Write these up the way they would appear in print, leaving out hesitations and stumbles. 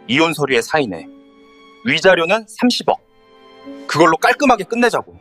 이혼 서류에 사인해. 위자료는 30억. 그걸로 깔끔하게 끝내자고.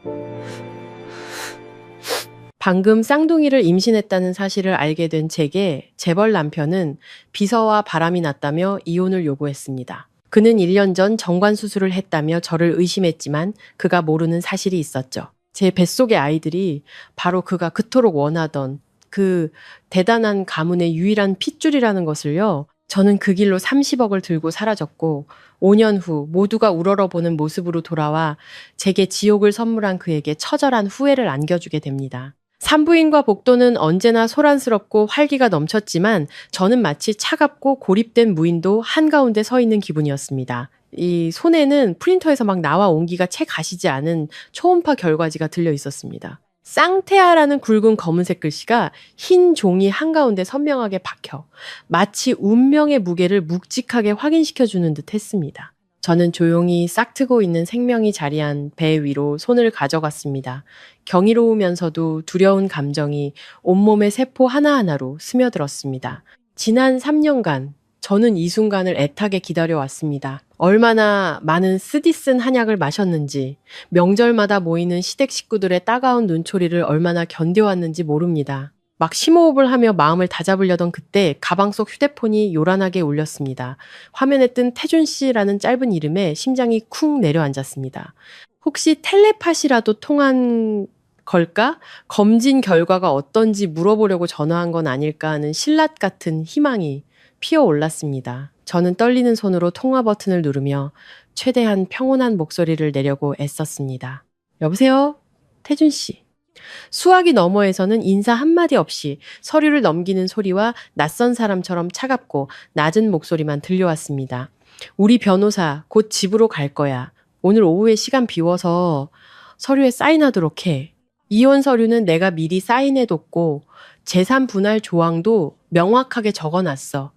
방금 쌍둥이를 임신했다는 사실을 알게 된 제게 재벌 남편은 비서와 바람이 났다며 이혼을 요구했습니다. 그는 1년 전 정관 수술을 했다며 저를 의심했지만 그가 모르는 사실이 있었죠. 제 뱃속의 아이들이 바로 그가 그토록 원하던 그 대단한 가문의 유일한 핏줄이라는 것을요. 저는 그 길로 30억을 들고 사라졌고 5년 후 모두가 우러러보는 모습으로 돌아와 제게 지옥을 선물한 그에게 처절한 후회를 안겨주게 됩니다. 산부인과 복도는 언제나 소란스럽고 활기가 넘쳤지만 저는 마치 차갑고 고립된 무인도 한가운데 서 있는 기분이었습니다. 이 손에는 프린터에서 막 나와 온기가 채 가시지 않은 초음파 결과지가 들려 있었습니다. 쌍태아라는 굵은 검은색 글씨가 흰 종이 한가운데 선명하게 박혀 마치 운명의 무게를 묵직하게 확인시켜주는 듯 했습니다. 저는 조용히 싹트고 있는 생명이 자리한 배 위로 손을 가져갔습니다. 경이로우면서도 두려운 감정이 온몸의 세포 하나하나로 스며들었습니다. 지난 3년간 저는 이 순간을 애타게 기다려왔습니다. 얼마나 많은 쓰디쓴 한약을 마셨는지, 명절마다 모이는 시댁 식구들의 따가운 눈초리를 얼마나 견뎌왔는지 모릅니다. 막 심호흡을 하며 마음을 다잡으려던 그때 가방 속 휴대폰이 요란하게 울렸습니다. 화면에 뜬 태준 씨라는 짧은 이름에 심장이 쿵 내려앉았습니다. 혹시 텔레파시라도 통한 걸까? 검진 결과가 어떤지 물어보려고 전화한 건 아닐까 하는 신라 같은 희망이 피어올랐습니다. 저는 떨리는 손으로 통화 버튼을 누르며 최대한 평온한 목소리를 내려고 애썼습니다. 여보세요? 태준 씨. 수화기 너머에서는 인사 한마디 없이 서류를 넘기는 소리와 낯선 사람처럼 차갑고 낮은 목소리만 들려왔습니다. 우리 변호사 곧 집으로 갈 거야. 오늘 오후에 시간 비워서 서류에 사인하도록 해. 이혼 서류는 내가 미리 사인해뒀고 재산 분할 조항도 명확하게 적어놨어.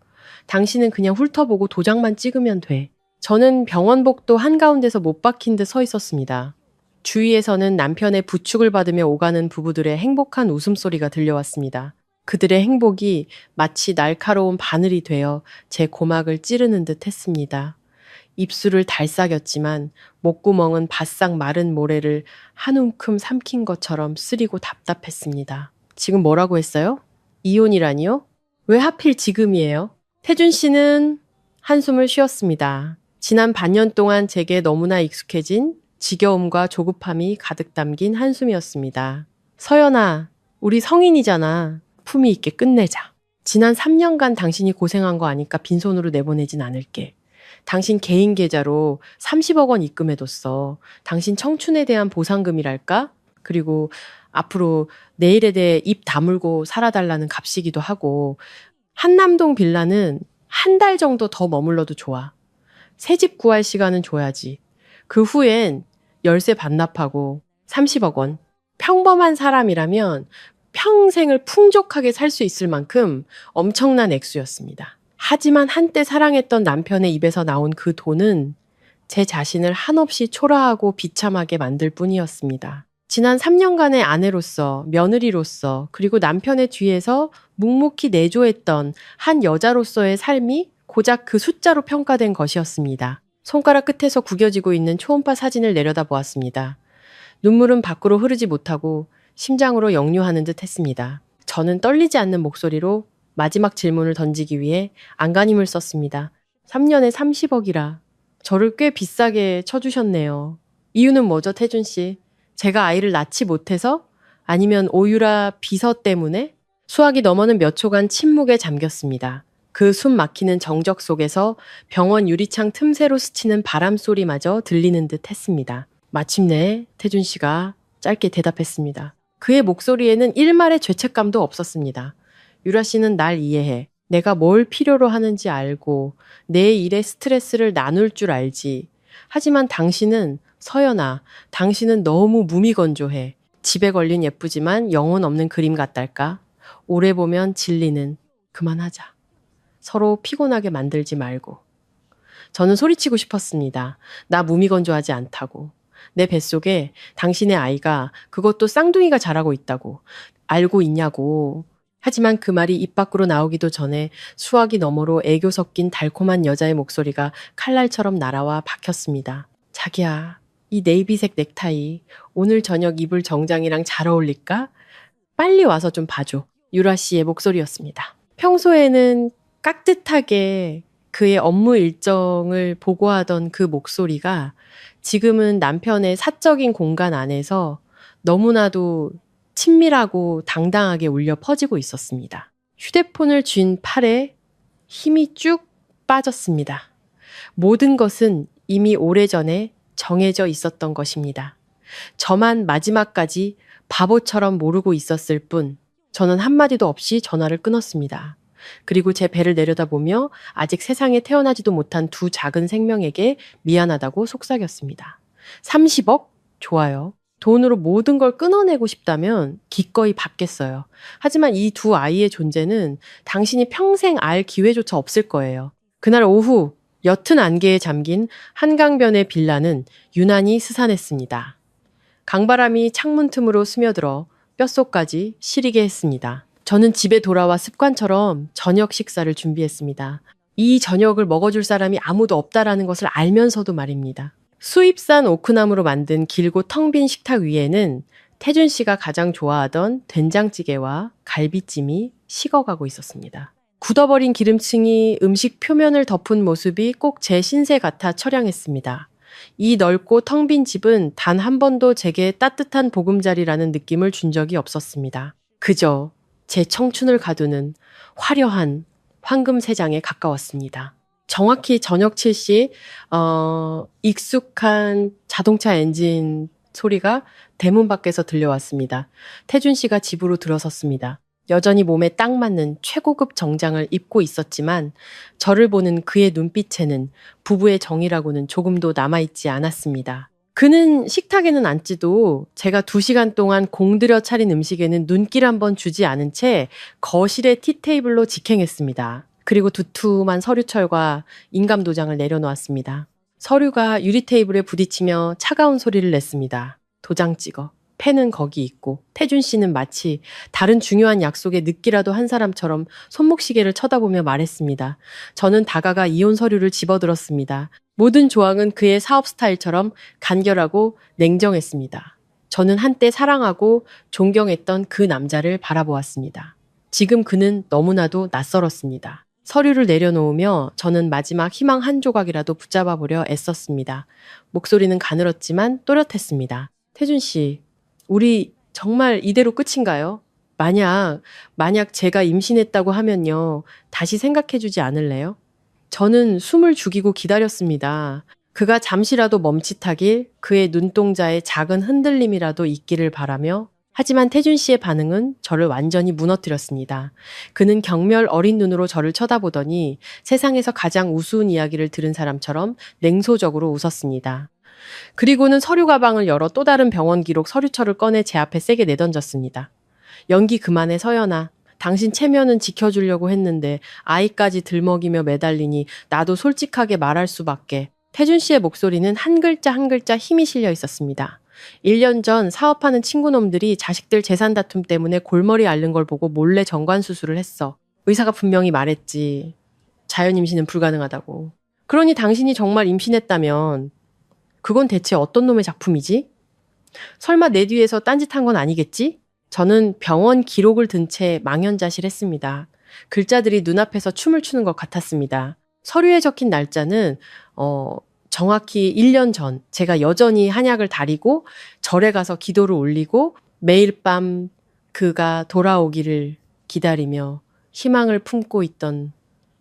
당신은 그냥 훑어보고 도장만 찍으면 돼. 저는 병원 복도 한가운데서 못 박힌 듯 서 있었습니다. 주위에서는 남편의 부축을 받으며 오가는 부부들의 행복한 웃음소리가 들려왔습니다. 그들의 행복이 마치 날카로운 바늘이 되어 제 고막을 찌르는 듯 했습니다. 입술을 달싹였지만 목구멍은 바싹 마른 모래를 한 움큼 삼킨 것처럼 쓰리고 답답했습니다. 지금 뭐라고 했어요? 이혼이라니요? 왜 하필 지금이에요? 태준 씨는 한숨을 쉬었습니다. 지난 반년 동안 제게 너무나 익숙해진 지겨움과 조급함이 가득 담긴 한숨이었습니다. 서연아, 우리 성인이잖아. 품위 있게 끝내자. 지난 3년간 당신이 고생한 거 아니까 빈손으로 내보내진 않을게. 당신 개인 계좌로 30억 원 입금해뒀어. 당신 청춘에 대한 보상금이랄까? 그리고 앞으로 내일에 대해 입 다물고 살아달라는 값이기도 하고 한남동 빌라는 한 달 정도 더 머물러도 좋아. 새 집 구할 시간은 줘야지. 그 후엔 열세 반납하고 30억 원. 평범한 사람이라면 평생을 풍족하게 살 수 있을 만큼 엄청난 액수였습니다. 하지만 한때 사랑했던 남편의 입에서 나온 그 돈은 제 자신을 한없이 초라하고 비참하게 만들 뿐이었습니다. 지난 3년간의 아내로서, 며느리로서, 그리고 남편의 뒤에서 묵묵히 내조했던 한 여자로서의 삶이 고작 그 숫자로 평가된 것이었습니다. 손가락 끝에서 구겨지고 있는 초음파 사진을 내려다보았습니다. 눈물은 밖으로 흐르지 못하고 심장으로 역류하는 듯 했습니다. 저는 떨리지 않는 목소리로 마지막 질문을 던지기 위해 안간힘을 썼습니다. 3년에 30억이라 저를 꽤 비싸게 쳐주셨네요. 이유는 뭐죠, 태준 씨? 제가 아이를 낳지 못해서? 아니면 오유라 비서 때문에? 수화기 너머는 몇 초간 침묵에 잠겼습니다. 그 숨 막히는 정적 속에서 병원 유리창 틈새로 스치는 바람 소리마저 들리는 듯 했습니다. 마침내 태준 씨가 짧게 대답했습니다. 그의 목소리에는 일말의 죄책감도 없었습니다. 유라 씨는 날 이해해. 내가 뭘 필요로 하는지 알고 내 일에 스트레스를 나눌 줄 알지. 하지만 당신은 서연아, 당신은 너무 무미건조해. 집에 걸린 예쁘지만 영혼 없는 그림 같달까? 오래 보면 질리는. 그만하자. 서로 피곤하게 만들지 말고. 저는 소리치고 싶었습니다. 나 무미건조하지 않다고. 내 뱃속에 당신의 아이가 그것도 쌍둥이가 자라고 있다고. 알고 있냐고. 하지만 그 말이 입 밖으로 나오기도 전에 수화기 너머로 애교 섞인 달콤한 여자의 목소리가 칼날처럼 날아와 박혔습니다. 자기야, 이 네이비색 넥타이 오늘 저녁 입을 정장이랑 잘 어울릴까? 빨리 와서 좀 봐줘. 유라 씨의 목소리였습니다. 평소에는 깍듯하게 그의 업무 일정을 보고하던 그 목소리가 지금은 남편의 사적인 공간 안에서 너무나도 친밀하고 당당하게 울려 퍼지고 있었습니다. 휴대폰을 쥔 팔에 힘이 쭉 빠졌습니다. 모든 것은 이미 오래전에 정해져 있었던 것입니다. 저만 마지막까지 바보처럼 모르고 있었을 뿐 저는 한마디도 없이 전화를 끊었습니다. 그리고 제 배를 내려다보며 아직 세상에 태어나지도 못한 두 작은 생명에게 미안하다고 속삭였습니다. 30억? 좋아요. 돈으로 모든 걸 끊어내고 싶다면 기꺼이 받겠어요. 하지만 이 두 아이의 존재는 당신이 평생 알 기회조차 없을 거예요. 그날 오후 옅은 안개에 잠긴 한강변의 빌라는 유난히 스산했습니다. 강바람이 창문 틈으로 스며들어 뼛속까지 시리게 했습니다. 저는 집에 돌아와 습관처럼 저녁 식사를 준비했습니다. 이 저녁을 먹어줄 사람이 아무도 없다라는 것을 알면서도 말입니다. 수입산 오크나무로 만든 길고 텅 빈 식탁 위에는 태준 씨가 가장 좋아하던 된장찌개와 갈비찜이 식어가고 있었습니다. 굳어버린 기름층이 음식 표면을 덮은 모습이 꼭 제 신세 같아 처량했습니다. 이 넓고 텅 빈 집은 단 한 번도 제게 따뜻한 보금자리라는 느낌을 준 적이 없었습니다. 그저 제 청춘을 가두는 화려한 황금세장에 가까웠습니다. 정확히 저녁 7시 익숙한 자동차 엔진 소리가 대문 밖에서 들려왔습니다. 태준 씨가 집으로 들어섰습니다. 여전히 몸에 딱 맞는 최고급 정장을 입고 있었지만 저를 보는 그의 눈빛에는 부부의 정이라고는 조금도 남아있지 않았습니다. 그는 식탁에는 앉지도 제가 2시간 동안 공들여 차린 음식에는 눈길 한번 주지 않은 채 거실의 티테이블로 직행했습니다. 그리고 두툼한 서류철과 인감도장을 내려놓았습니다. 서류가 유리 테이블에 부딪히며 차가운 소리를 냈습니다. 도장 찍어. 펜은 거기 있고 태준 씨는 마치 다른 중요한 약속에 늦기라도 한 사람처럼 손목시계를 쳐다보며 말했습니다. 저는 다가가 이혼 서류를 집어들었습니다. 모든 조항은 그의 사업 스타일처럼 간결하고 냉정했습니다. 저는 한때 사랑하고 존경했던 그 남자를 바라보았습니다. 지금 그는 너무나도 낯설었습니다. 서류를 내려놓으며 저는 마지막 희망 한 조각이라도 붙잡아 보려 애썼습니다. 목소리는 가늘었지만 또렷했습니다. 태준 씨, 우리 정말 이대로 끝인가요? 만약 제가 임신했다고 하면요. 다시 생각해주지 않을래요? 저는 숨을 죽이고 기다렸습니다. 그가 잠시라도 멈칫하길, 그의 눈동자에 작은 흔들림이라도 있기를 바라며 하지만 태준 씨의 반응은 저를 완전히 무너뜨렸습니다. 그는 경멸 어린 눈으로 저를 쳐다보더니 세상에서 가장 우스운 이야기를 들은 사람처럼 냉소적으로 웃었습니다. 그리고는 서류 가방을 열어 또 다른 병원 기록 서류철을 꺼내 제 앞에 세게 내던졌습니다. 연기 그만해 서연아. 당신 체면은 지켜주려고 했는데 아이까지 들먹이며 매달리니 나도 솔직하게 말할 수밖에. 태준 씨의 목소리는 한 글자 한 글자 힘이 실려 있었습니다. 1년 전 사업하는 친구놈들이 자식들 재산 다툼 때문에 골머리 앓는 걸 보고 몰래 정관 수술을 했어. 의사가 분명히 말했지. 자연 임신은 불가능하다고. 그러니 당신이 정말 임신했다면 그건 대체 어떤 놈의 작품이지? 설마 내 뒤에서 딴짓한 건 아니겠지? 저는 병원 기록을 든 채 망연자실했습니다. 글자들이 눈앞에서 춤을 추는 것 같았습니다. 서류에 적힌 날짜는 정확히 1년 전 제가 여전히 한약을 다리고 절에 가서 기도를 올리고 매일 밤 그가 돌아오기를 기다리며 희망을 품고 있던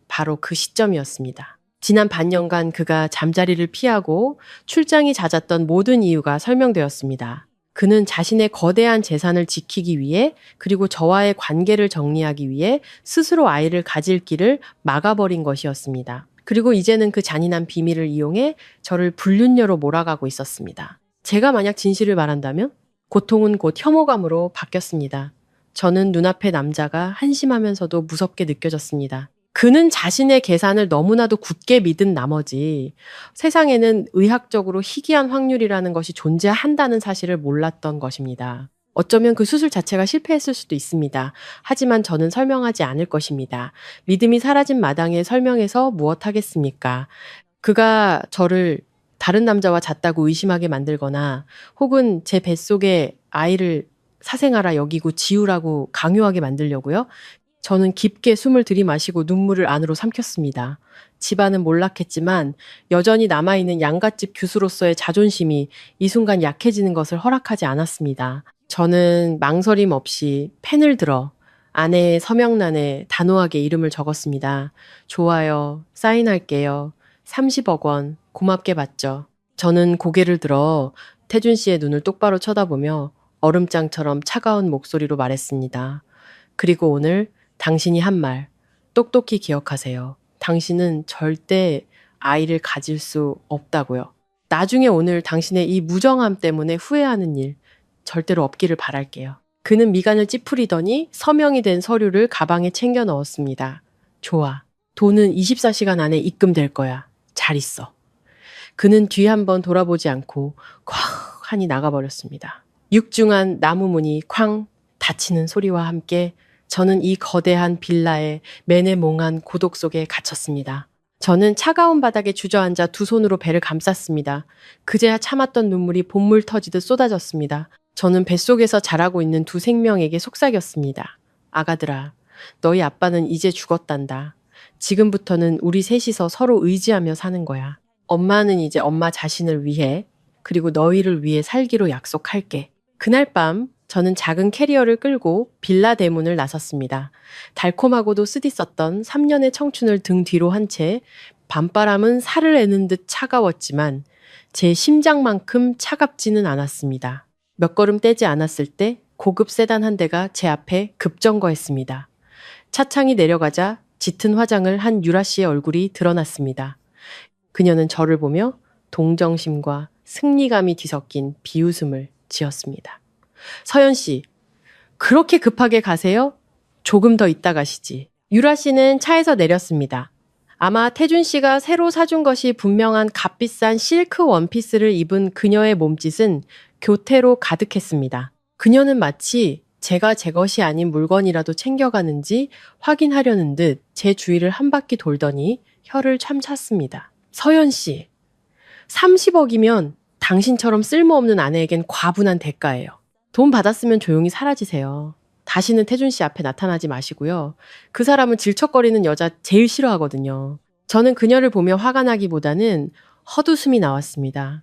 바로 그 시점이었습니다. 지난 반년간 그가 잠자리를 피하고 출장이 잦았던 모든 이유가 설명되었습니다. 그는 자신의 거대한 재산을 지키기 위해 그리고 저와의 관계를 정리하기 위해 스스로 아이를 가질 길을 막아버린 것이었습니다. 그리고 이제는 그 잔인한 비밀을 이용해 저를 불륜녀로 몰아가고 있었습니다. 제가 만약 진실을 말한다면 고통은 곧 혐오감으로 바뀌었습니다. 저는 눈앞의 남자가 한심하면서도 무섭게 느껴졌습니다. 그는 자신의 계산을 너무나도 굳게 믿은 나머지 세상에는 의학적으로 희귀한 확률이라는 것이 존재한다는 사실을 몰랐던 것입니다. 어쩌면 그 수술 자체가 실패했을 수도 있습니다. 하지만 저는 설명하지 않을 것입니다. 믿음이 사라진 마당에 설명해서 무엇 하겠습니까? 그가 저를 다른 남자와 잤다고 의심하게 만들거나 혹은 제 뱃속에 아이를 사생아라 여기고 지우라고 강요하게 만들려고요. 저는 깊게 숨을 들이마시고 눈물을 안으로 삼켰습니다. 집안은 몰락했지만 여전히 남아있는 양갓집 교수로서의 자존심이 이 순간 약해지는 것을 허락하지 않았습니다. 저는 망설임 없이 펜을 들어 아내의 서명란에 단호하게 이름을 적었습니다. 좋아요. 사인할게요. 30억 원 고맙게 받죠. 저는 고개를 들어 태준 씨의 눈을 똑바로 쳐다보며 얼음장처럼 차가운 목소리로 말했습니다. 그리고 오늘 당신이 한 말 똑똑히 기억하세요. 당신은 절대 아이를 가질 수 없다고요. 나중에 오늘 당신의 이 무정함 때문에 후회하는 일 절대로 없기를 바랄게요. 그는 미간을 찌푸리더니 서명이 된 서류를 가방에 챙겨 넣었습니다. 좋아. 돈은 24시간 안에 입금될 거야. 잘 있어. 그는 뒤 한번 돌아보지 않고 쾅 하니 나가버렸습니다. 육중한 나무 문이 쾅 닫히는 소리와 함께 저는 이 거대한 빌라의 매네몽한 고독 속에 갇혔습니다. 저는 차가운 바닥에 주저앉아 두 손으로 배를 감쌌습니다. 그제야 참았던 눈물이 본물 터지듯 쏟아졌습니다. 저는 뱃속에서 자라고 있는 두 생명에게 속삭였습니다. 아가들아, 너희 아빠는 이제 죽었단다. 지금부터는 우리 셋이서 서로 의지하며 사는 거야. 엄마는 이제 엄마 자신을 위해 그리고 너희를 위해 살기로 약속할게. 그날 밤 저는 작은 캐리어를 끌고 빌라 대문을 나섰습니다. 달콤하고도 쓰디썼던 3년의 청춘을 등 뒤로 한 채 밤바람은 살을 애는 듯 차가웠지만 제 심장만큼 차갑지는 않았습니다. 몇 걸음 떼지 않았을 때 고급 세단 한 대가 제 앞에 급정거했습니다. 차창이 내려가자 짙은 화장을 한 유라 씨의 얼굴이 드러났습니다. 그녀는 저를 보며 동정심과 승리감이 뒤섞인 비웃음을 지었습니다. 서연 씨, 그렇게 급하게 가세요? 조금 더 있다 가시지. 유라 씨는 차에서 내렸습니다. 아마 태준 씨가 새로 사준 것이 분명한 값비싼 실크 원피스를 입은 그녀의 몸짓은 교태로 가득했습니다. 그녀는 마치 제가 제 것이 아닌 물건이라도 챙겨가는지 확인하려는 듯 제 주위를 한 바퀴 돌더니 혀를 참찼습니다. 서연 씨, 30억이면 당신처럼 쓸모없는 아내에겐 과분한 대가예요. 돈 받았으면 조용히 사라지세요. 다시는 태준 씨 앞에 나타나지 마시고요. 그 사람은 질척거리는 여자 제일 싫어하거든요. 저는 그녀를 보며 화가 나기보다는 헛웃음이 나왔습니다.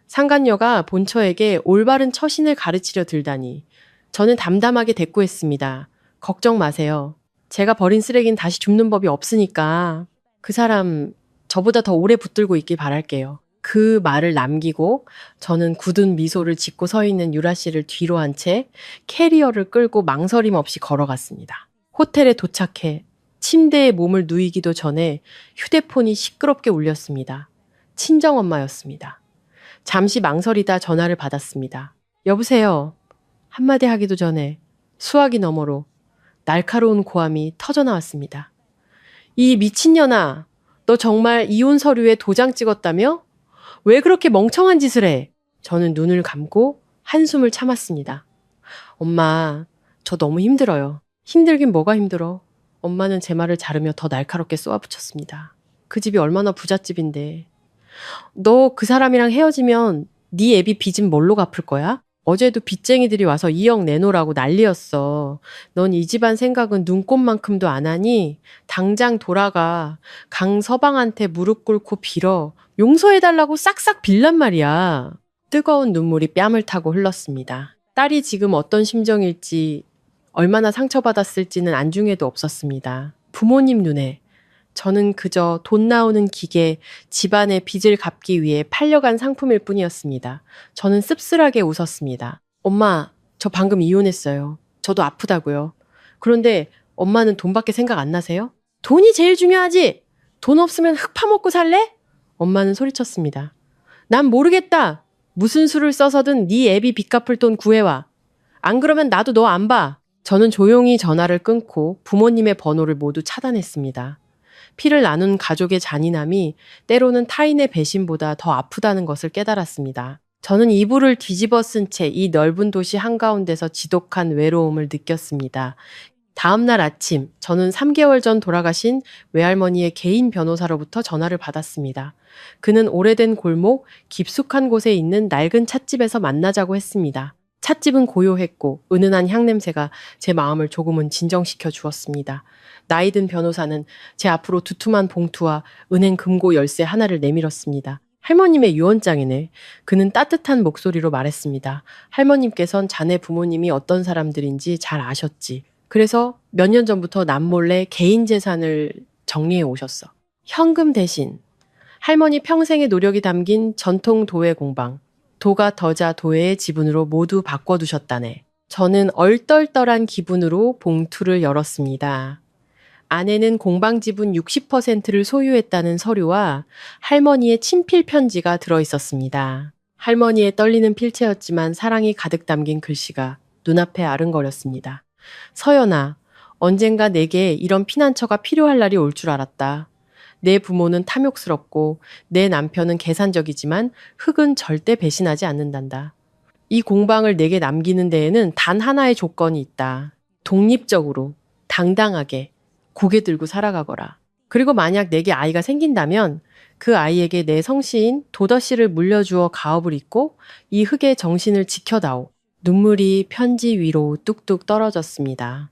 상간녀가 본처에게 올바른 처신을 가르치려 들다니. 저는 담담하게 대꾸했습니다. 걱정 마세요. 제가 버린 쓰레기는 다시 줍는 법이 없으니까 그 사람 저보다 더 오래 붙들고 있길 바랄게요. 그 말을 남기고 저는 굳은 미소를 짓고 서 있는 유라 씨를 뒤로 한 채 캐리어를 끌고 망설임 없이 걸어갔습니다. 호텔에 도착해 침대에 몸을 누이기도 전에 휴대폰이 시끄럽게 울렸습니다. 친정엄마였습니다. 잠시 망설이다 전화를 받았습니다. 여보세요. 한마디 하기도 전에 수화기 너머로 날카로운 고함이 터져나왔습니다. 이 미친년아, 너 정말 이혼 서류에 도장 찍었다며? 왜 그렇게 멍청한 짓을 해? 저는 눈을 감고 한숨을 참았습니다. 엄마, 저 너무 힘들어요. 힘들긴 뭐가 힘들어. 엄마는 제 말을 자르며 더 날카롭게 쏘아붙였습니다. 그 집이 얼마나 부잣집인데. 너 그 사람이랑 헤어지면 네 애비 빚은 뭘로 갚을 거야? 어제도 빚쟁이들이 와서 2억 내놓으라고 난리였어. 넌 이 집안 생각은 눈꼽만큼도 안 하니 당장 돌아가. 강서방한테 무릎 꿇고 빌어. 용서해달라고 싹싹 빌란 말이야. 뜨거운 눈물이 뺨을 타고 흘렀습니다. 딸이 지금 어떤 심정일지 얼마나 상처받았을지는 안중에도 없었습니다. 부모님 눈에 저는 그저 돈 나오는 기계, 집안의 빚을 갚기 위해 팔려간 상품일 뿐이었습니다. 저는 씁쓸하게 웃었습니다. 엄마, 저 방금 이혼했어요. 저도 아프다고요. 그런데 엄마는 돈밖에 생각 안 나세요? 돈이 제일 중요하지! 돈 없으면 흙 파먹고 살래? 엄마는 소리쳤습니다. 난 모르겠다. 무슨 수를 써서든 네 애비 빚 갚을 돈 구해와. 안 그러면 나도 너 안 봐. 저는 조용히 전화를 끊고 부모님의 번호를 모두 차단했습니다. 피를 나눈 가족의 잔인함이 때로는 타인의 배신보다 더 아프다는 것을 깨달았습니다. 저는 이불을 뒤집어 쓴 채 이 넓은 도시 한가운데서 지독한 외로움을 느꼈습니다. 다음 날 아침, 저는 3개월 전 돌아가신 외할머니의 개인 변호사로부터 전화를 받았습니다. 그는 오래된 골목, 깊숙한 곳에 있는 낡은 찻집에서 만나자고 했습니다. 찻집은 고요했고 은은한 향냄새가 제 마음을 조금은 진정시켜 주었습니다. 나이든 변호사는 제 앞으로 두툼한 봉투와 은행 금고 열쇠 하나를 내밀었습니다. 할머님의 유언장이네. 그는 따뜻한 목소리로 말했습니다. 할머님께선 자네 부모님이 어떤 사람들인지 잘 아셨지. 그래서 몇 년 전부터 남몰래 개인 재산을 정리해 오셨어. 현금 대신 할머니 평생의 노력이 담긴 전통 도예 공방, 도가 더자 도예의 지분으로 모두 바꿔두셨다네. 저는 얼떨떨한 기분으로 봉투를 열었습니다. 아내는 공방 지분 60%를 소유했다는 서류와 할머니의 친필 편지가 들어 있었습니다. 할머니의 떨리는 필체였지만 사랑이 가득 담긴 글씨가 눈앞에 아른거렸습니다. 서연아, 언젠가 내게 이런 피난처가 필요할 날이 올 줄 알았다. 내 부모는 탐욕스럽고 내 남편은 계산적이지만 흙은 절대 배신하지 않는단다. 이 공방을 내게 남기는 데에는 단 하나의 조건이 있다. 독립적으로, 당당하게, 고개 들고 살아가거라. 그리고 만약 내게 아이가 생긴다면 그 아이에게 내 성씨인 도더씨를 물려주어 가업을 잇고 이 흙의 정신을 지켜다오. 눈물이 편지 위로 뚝뚝 떨어졌습니다.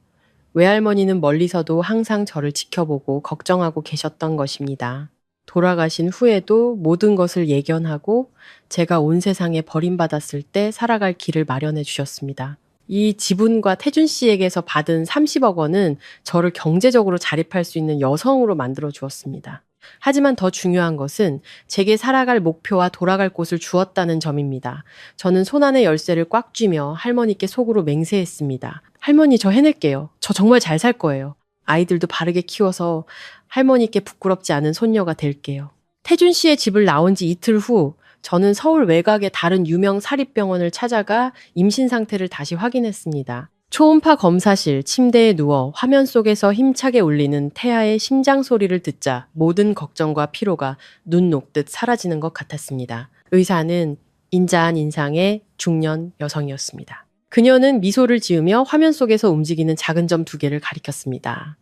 외할머니는 멀리서도 항상 저를 지켜보고 걱정하고 계셨던 것입니다. 돌아가신 후에도 모든 것을 예견하고 제가 온 세상에 버림받았을 때 살아갈 길을 마련해 주셨습니다. 이 지분과 태준 씨에게서 받은 30억 원은 저를 경제적으로 자립할 수 있는 여성으로 만들어 주었습니다. 하지만 더 중요한 것은 제게 살아갈 목표와 돌아갈 곳을 주었다는 점입니다. 저는 손안의 열쇠를 꽉 쥐며 할머니께 속으로 맹세했습니다. 할머니, 저 해낼게요. 저 정말 잘 살 거예요. 아이들도 바르게 키워서 할머니께 부끄럽지 않은 손녀가 될게요. 태준 씨의 집을 나온 지 이틀 후 저는 서울 외곽의 다른 유명 사립병원을 찾아가 임신 상태를 다시 확인했습니다. 초음파 검사실 침대에 누워 화면 속에서 힘차게 울리는 태아의 심장 소리를 듣자 모든 걱정과 피로가 눈 녹듯 사라지는 것 같았습니다. 의사는 인자한 인상의 중년 여성이었습니다. 그녀는 미소를 지으며 화면 속에서 움직이는 작은 점 2개를 가리켰습니다.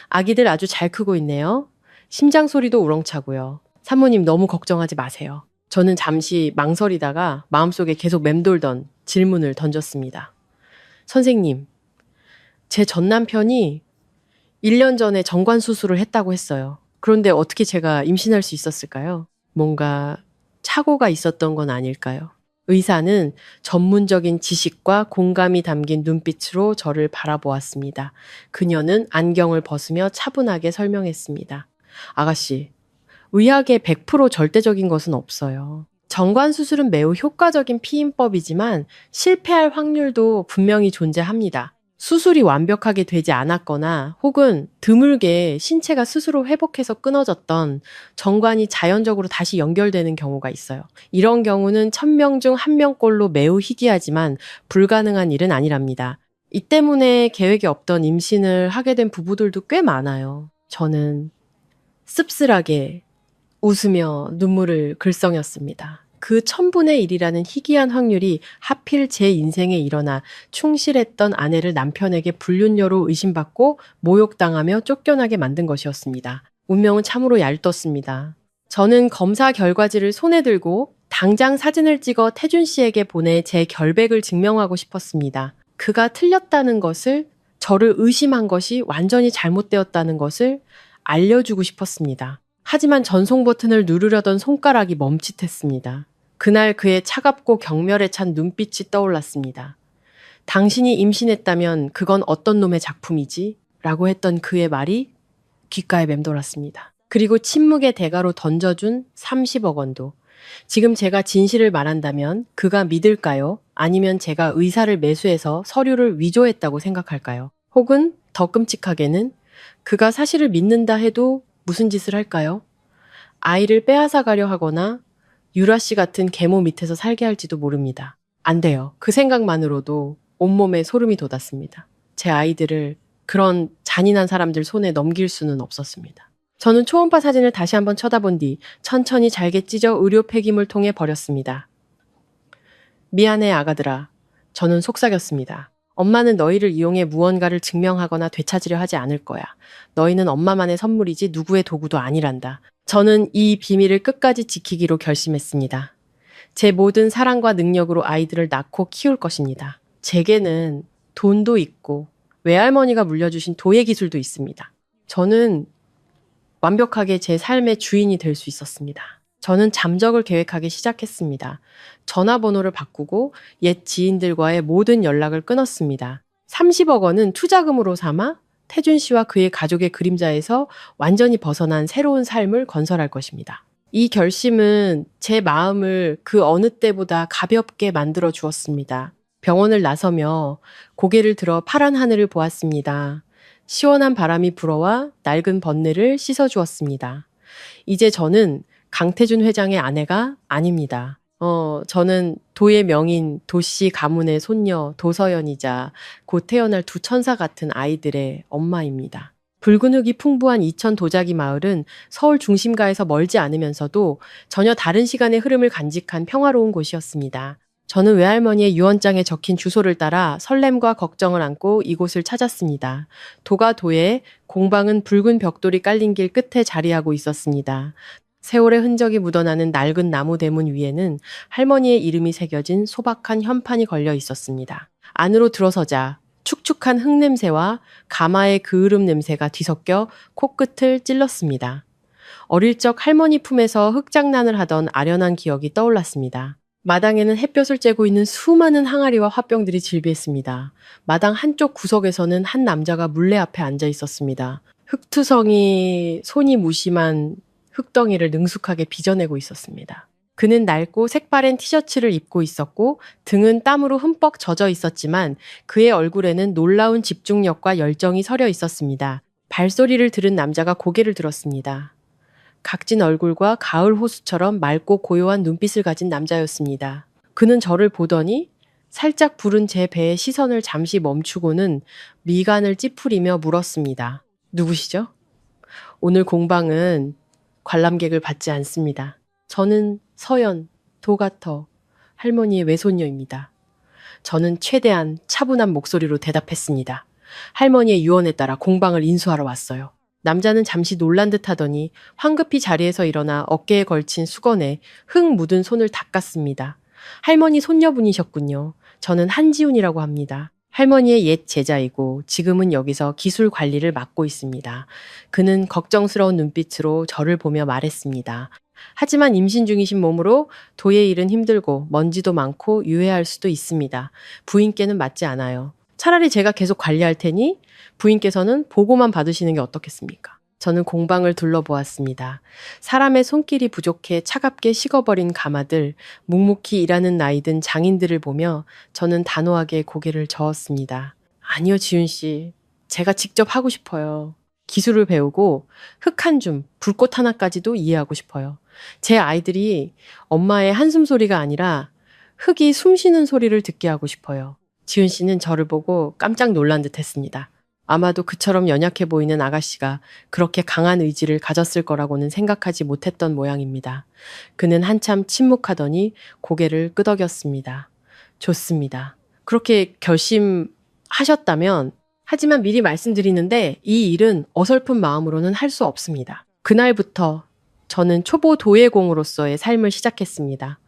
아기들 아주 잘 크고 있네요. 심장 소리도 우렁차고요. 산모님 너무 걱정하지 마세요. 저는 잠시 망설이다가 마음속에 계속 맴돌던 질문을 던졌습니다. 선생님, 제 전 남편이 1년 전에 정관 수술을 했다고 했어요. 그런데 어떻게 제가 임신할 수 있었을까요? 뭔가 착오가 있었던 건 아닐까요? 의사는 전문적인 지식과 공감이 담긴 눈빛으로 저를 바라보았습니다. 그녀는 안경을 벗으며 차분하게 설명했습니다. 아가씨, 의학에 100% 절대적인 것은 없어요. 정관 수술은 매우 효과적인 피임법이지만 실패할 확률도 분명히 존재합니다. 수술이 완벽하게 되지 않았거나 혹은 드물게 신체가 스스로 회복해서 끊어졌던 정관이 자연적으로 다시 연결되는 경우가 있어요. 이런 경우는 1000명 중 1명꼴로 매우 희귀하지만 불가능한 일은 아니랍니다. 이 때문에 계획이 없던 임신을 하게 된 부부들도 꽤 많아요. 저는 씁쓸하게 웃으며 눈물을 글썽였습니다. 그 1000분의 1이라는 희귀한 확률이 하필 제 인생에 일어나 충실했던 아내를 남편에게 불륜녀로 의심받고 모욕당하며 쫓겨나게 만든 것이었습니다. 운명은 참으로 얄떴습니다. 저는 검사 결과지를 손에 들고 당장 사진을 찍어 태준 씨에게 보내 제 결백을 증명하고 싶었습니다. 그가 틀렸다는 것을, 저를 의심한 것이 완전히 잘못되었다는 것을 알려주고 싶었습니다. 하지만 전송 버튼을 누르려던 손가락이 멈칫했습니다. 그날 그의 차갑고 경멸에 찬 눈빛이 떠올랐습니다. 당신이 임신했다면 그건 어떤 놈의 작품이지? 라고 했던 그의 말이 귓가에 맴돌았습니다. 그리고 침묵의 대가로 던져준 30억 원도. 지금 제가 진실을 말한다면 그가 믿을까요? 아니면 제가 의사를 매수해서 서류를 위조했다고 생각할까요? 혹은 더 끔찍하게는 그가 사실을 믿는다 해도 무슨 짓을 할까요? 아이를 빼앗아 가려 하거나 유라 씨 같은 계모 밑에서 살게 할지도 모릅니다. 안 돼요. 그 생각만으로도 온몸에 소름이 돋았습니다. 제 아이들을 그런 잔인한 사람들 손에 넘길 수는 없었습니다. 저는 초음파 사진을 다시 한번 쳐다본 뒤 천천히 잘게 찢어 의료 폐기물 통에 버렸습니다. 미안해, 아가들아. 저는 속삭였습니다. 엄마는 너희를 이용해 무언가를 증명하거나 되찾으려 하지 않을 거야. 너희는 엄마만의 선물이지 누구의 도구도 아니란다. 저는 이 비밀을 끝까지 지키기로 결심했습니다. 제 모든 사랑과 능력으로 아이들을 낳고 키울 것입니다. 제게는 돈도 있고 외할머니가 물려주신 도예 기술도 있습니다. 저는 완벽하게 제 삶의 주인이 될 수 있었습니다. 저는 잠적을 계획하기 시작했습니다. 전화번호를 바꾸고 옛 지인들과의 모든 연락을 끊었습니다. 30억 원은 투자금으로 삼아 태준 씨와 그의 가족의 그림자에서 완전히 벗어난 새로운 삶을 건설할 것입니다. 이 결심은 제 마음을 그 어느 때보다 가볍게 만들어 주었습니다. 병원을 나서며 고개를 들어 파란 하늘을 보았습니다. 시원한 바람이 불어와 낡은 번뇌를 씻어주었습니다. 이제 저는 강태준 회장의 아내가 아닙니다. 저는 도의 명인 도씨 가문의 손녀 도서연이자 곧 태어날 두 천사 같은 아이들의 엄마입니다. 붉은 흙이 풍부한 이천 도자기 마을은 서울 중심가에서 멀지 않으면서도 전혀 다른 시간의 흐름을 간직한 평화로운 곳이었습니다. 저는 외할머니의 유언장에 적힌 주소를 따라 설렘과 걱정을 안고 이곳을 찾았습니다. 도가 도에 공방은 붉은 벽돌이 깔린 길 끝에 자리하고 있었습니다. 세월의 흔적이 묻어나는 낡은 나무 대문 위에는 할머니의 이름이 새겨진 소박한 현판이 걸려 있었습니다. 안으로 들어서자 축축한 흙 냄새와 가마의 그을음 냄새가 뒤섞여 코끝을 찔렀습니다. 어릴 적 할머니 품에서 흙장난을 하던 아련한 기억이 떠올랐습니다. 마당에는 햇볕을 쬐고 있는 수많은 항아리와 화병들이 질비했습니다. 마당 한쪽 구석에서는 한 남자가 물레 앞에 앉아 있었습니다. 흙투성이 손이 무심한 흙덩이를 능숙하게 빚어내고 있었습니다. 그는 낡고 색바랜 티셔츠를 입고 있었고 등은 땀으로 흠뻑 젖어 있었지만 그의 얼굴에는 놀라운 집중력과 열정이 서려 있었습니다. 발소리를 들은 남자가 고개를 들었습니다. 각진 얼굴과 가을 호수처럼 맑고 고요한 눈빛을 가진 남자였습니다. 그는 저를 보더니 살짝 부른 제 배에 시선을 잠시 멈추고는 미간을 찌푸리며 물었습니다. 누구시죠? 오늘 공방은 관람객을 받지 않습니다. 저는 서연, 도가터, 할머니의 외손녀입니다. 저는 최대한 차분한 목소리로 대답했습니다. 할머니의 유언에 따라 공방을 인수하러 왔어요. 남자는 잠시 놀란 듯 하더니 황급히 자리에서 일어나 어깨에 걸친 수건에 흙 묻은 손을 닦았습니다. 할머니 손녀분이셨군요. 저는 한지훈이라고 합니다. 할머니의 옛 제자이고 지금은 여기서 기술 관리를 맡고 있습니다. 그는 걱정스러운 눈빛으로 저를 보며 말했습니다. 하지만 임신 중이신 몸으로 도의 일은 힘들고 먼지도 많고 유해할 수도 있습니다. 부인께는 맞지 않아요. 차라리 제가 계속 관리할 테니 부인께서는 보고만 받으시는 게 어떻겠습니까? 저는 공방을 둘러보았습니다. 사람의 손길이 부족해 차갑게 식어버린 가마들, 묵묵히 일하는 나이든 장인들을 보며 저는 단호하게 고개를 저었습니다. 아니요, 지훈 씨. 제가 직접 하고 싶어요. 기술을 배우고 흙 한 줌, 불꽃 하나까지도 이해하고 싶어요. 제 아이들이 엄마의 한숨 소리가 아니라 흙이 숨 쉬는 소리를 듣게 하고 싶어요. 지훈 씨는 저를 보고 깜짝 놀란 듯 했습니다. 아마도 그처럼 연약해 보이는 아가씨가 그렇게 강한 의지를 가졌을 거라고는 생각하지 못했던 모양입니다. 그는 한참 침묵하더니 고개를 끄덕였습니다. 좋습니다. 그렇게 결심하셨다면, 하지만 미리 말씀드리는데 이 일은 어설픈 마음으로는 할 수 없습니다. 그날부터 저는 초보 도예공으로서의 삶을 시작했습니다.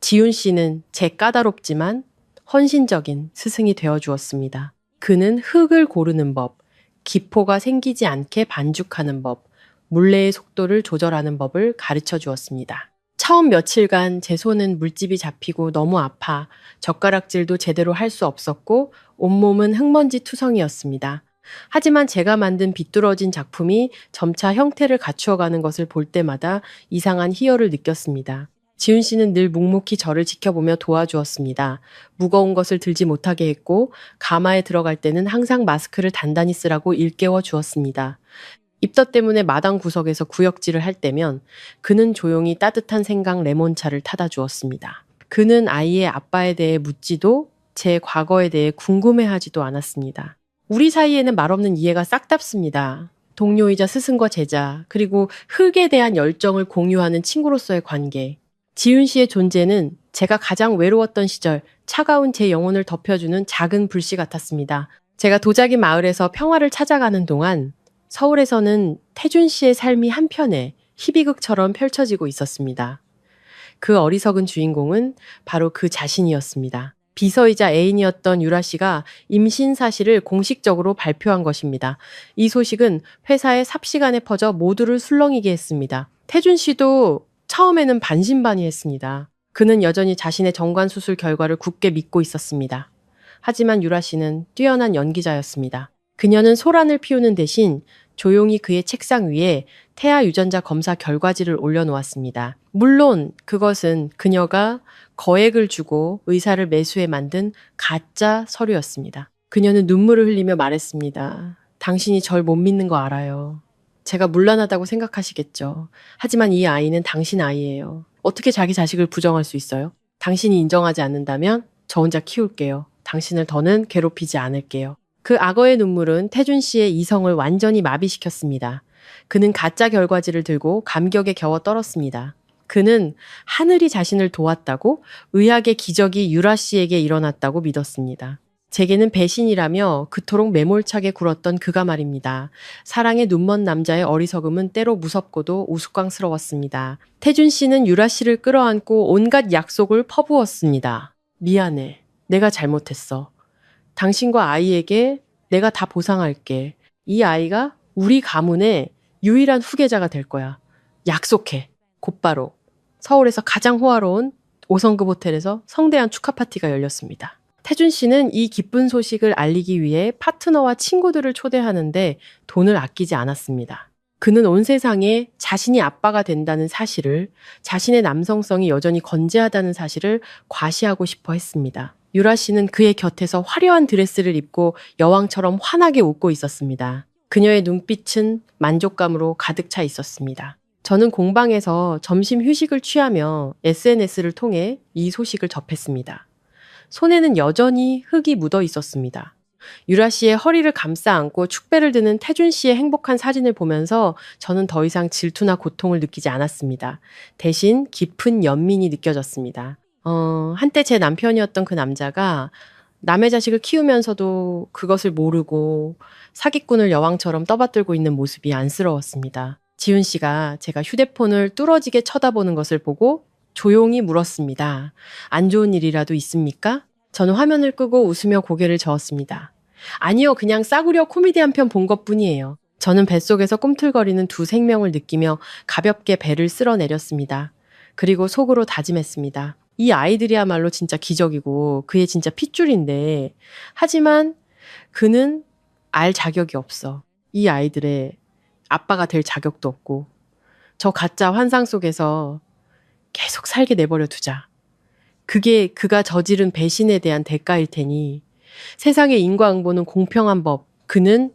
지훈 씨는 제 까다롭지만 헌신적인 스승이 되어 주었습니다. 그는 흙을 고르는 법, 기포가 생기지 않게 반죽하는 법, 물레의 속도를 조절하는 법을 가르쳐 주었습니다. 처음 며칠간 제 손은 물집이 잡히고 너무 아파 젓가락질도 제대로 할 수 없었고 온몸은 흙먼지 투성이었습니다. 하지만 제가 만든 비뚤어진 작품이 점차 형태를 갖추어가는 것을 볼 때마다 이상한 희열을 느꼈습니다. 지훈 씨는 늘 묵묵히 저를 지켜보며 도와주었습니다. 무거운 것을 들지 못하게 했고 가마에 들어갈 때는 항상 마스크를 단단히 쓰라고 일깨워 주었습니다. 입덧 때문에 마당 구석에서 구역질을 할 때면 그는 조용히 따뜻한 생강 레몬차를 타다 주었습니다. 그는 아이의 아빠에 대해 묻지도 제 과거에 대해 궁금해하지도 않았습니다. 우리 사이에는 말없는 이해가 싹답습니다. 동료이자 스승과 제자, 그리고 흙에 대한 열정을 공유하는 친구로서의 관계. 지윤 씨의 존재는 제가 가장 외로웠던 시절 차가운 제 영혼을 덮여주는 작은 불씨 같았습니다. 제가 도자기 마을에서 평화를 찾아가는 동안 서울에서는 태준 씨의 삶이 한편에 희비극처럼 펼쳐지고 있었습니다. 그 어리석은 주인공은 바로 그 자신이었습니다. 비서이자 애인이었던 유라 씨가 임신 사실을 공식적으로 발표한 것입니다. 이 소식은 회사의 삽시간에 퍼져 모두를 술렁이게 했습니다. 태준 씨도 처음에는 반신반의했습니다. 그는 여전히 자신의 정관 수술 결과를 굳게 믿고 있었습니다. 하지만 유라 씨는 뛰어난 연기자였습니다. 그녀는 소란을 피우는 대신 조용히 그의 책상 위에 태아 유전자 검사 결과지를 올려놓았습니다. 물론 그것은 그녀가 거액을 주고 의사를 매수해 만든 가짜 서류였습니다. 그녀는 눈물을 흘리며 말했습니다. 당신이 절 못 믿는 거 알아요. 제가 문란하다고 생각하시겠죠. 하지만 이 아이는 당신 아이예요. 어떻게 자기 자식을 부정할 수 있어요? 당신이 인정하지 않는다면 저 혼자 키울게요. 당신을 더는 괴롭히지 않을게요. 그 악어의 눈물은 태준 씨의 이성을 완전히 마비시켰습니다. 그는 가짜 결과지를 들고 감격에 겨워 떨었습니다. 그는 하늘이 자신을 도왔다고, 의학의 기적이 유라 씨에게 일어났다고 믿었습니다. 제게는 배신이라며 그토록 매몰차게 굴었던 그가 말입니다. 사랑에 눈먼 남자의 어리석음은 때로 무섭고도 우스꽝스러웠습니다. 태준 씨는 유라 씨를 끌어안고 온갖 약속을 퍼부었습니다. 미안해. 내가 잘못했어. 당신과 아이에게 내가 다 보상할게. 이 아이가 우리 가문의 유일한 후계자가 될 거야. 약속해. 곧바로 서울에서 가장 호화로운 5성급 호텔에서 성대한 축하 파티가 열렸습니다. 태준 씨는 이 기쁜 소식을 알리기 위해 파트너와 친구들을 초대하는데 돈을 아끼지 않았습니다. 그는 온 세상에 자신이 아빠가 된다는 사실을, 자신의 남성성이 여전히 건재하다는 사실을 과시하고 싶어 했습니다. 유라 씨는 그의 곁에서 화려한 드레스를 입고 여왕처럼 환하게 웃고 있었습니다. 그녀의 눈빛은 만족감으로 가득 차 있었습니다. 저는 공방에서 점심 휴식을 취하며 SNS를 통해 이 소식을 접했습니다. 손에는 여전히 흙이 묻어 있었습니다. 유라 씨의 허리를 감싸 안고 축배를 드는 태준 씨의 행복한 사진을 보면서 저는 더 이상 질투나 고통을 느끼지 않았습니다. 대신 깊은 연민이 느껴졌습니다. 한때 제 남편이었던 그 남자가 남의 자식을 키우면서도 그것을 모르고 사기꾼을 여왕처럼 떠받들고 있는 모습이 안쓰러웠습니다. 지훈 씨가 제가 휴대폰을 뚫어지게 쳐다보는 것을 보고 조용히 물었습니다. 안 좋은 일이라도 있습니까? 저는 화면을 끄고 웃으며 고개를 저었습니다. 아니요, 그냥 싸구려 코미디 한 편 본 것뿐이에요. 저는 뱃속에서 꿈틀거리는 두 생명을 느끼며 가볍게 배를 쓸어내렸습니다. 그리고 속으로 다짐했습니다. 이 아이들이야말로 진짜 기적이고 그의 진짜 핏줄인데, 하지만 그는 알 자격이 없어. 이 아이들의 아빠가 될 자격도 없고 저 가짜 환상 속에서 계속 살게 내버려 두자. 그게 그가 저지른 배신에 대한 대가일 테니 세상의 인과응보는 공평한 법. 그는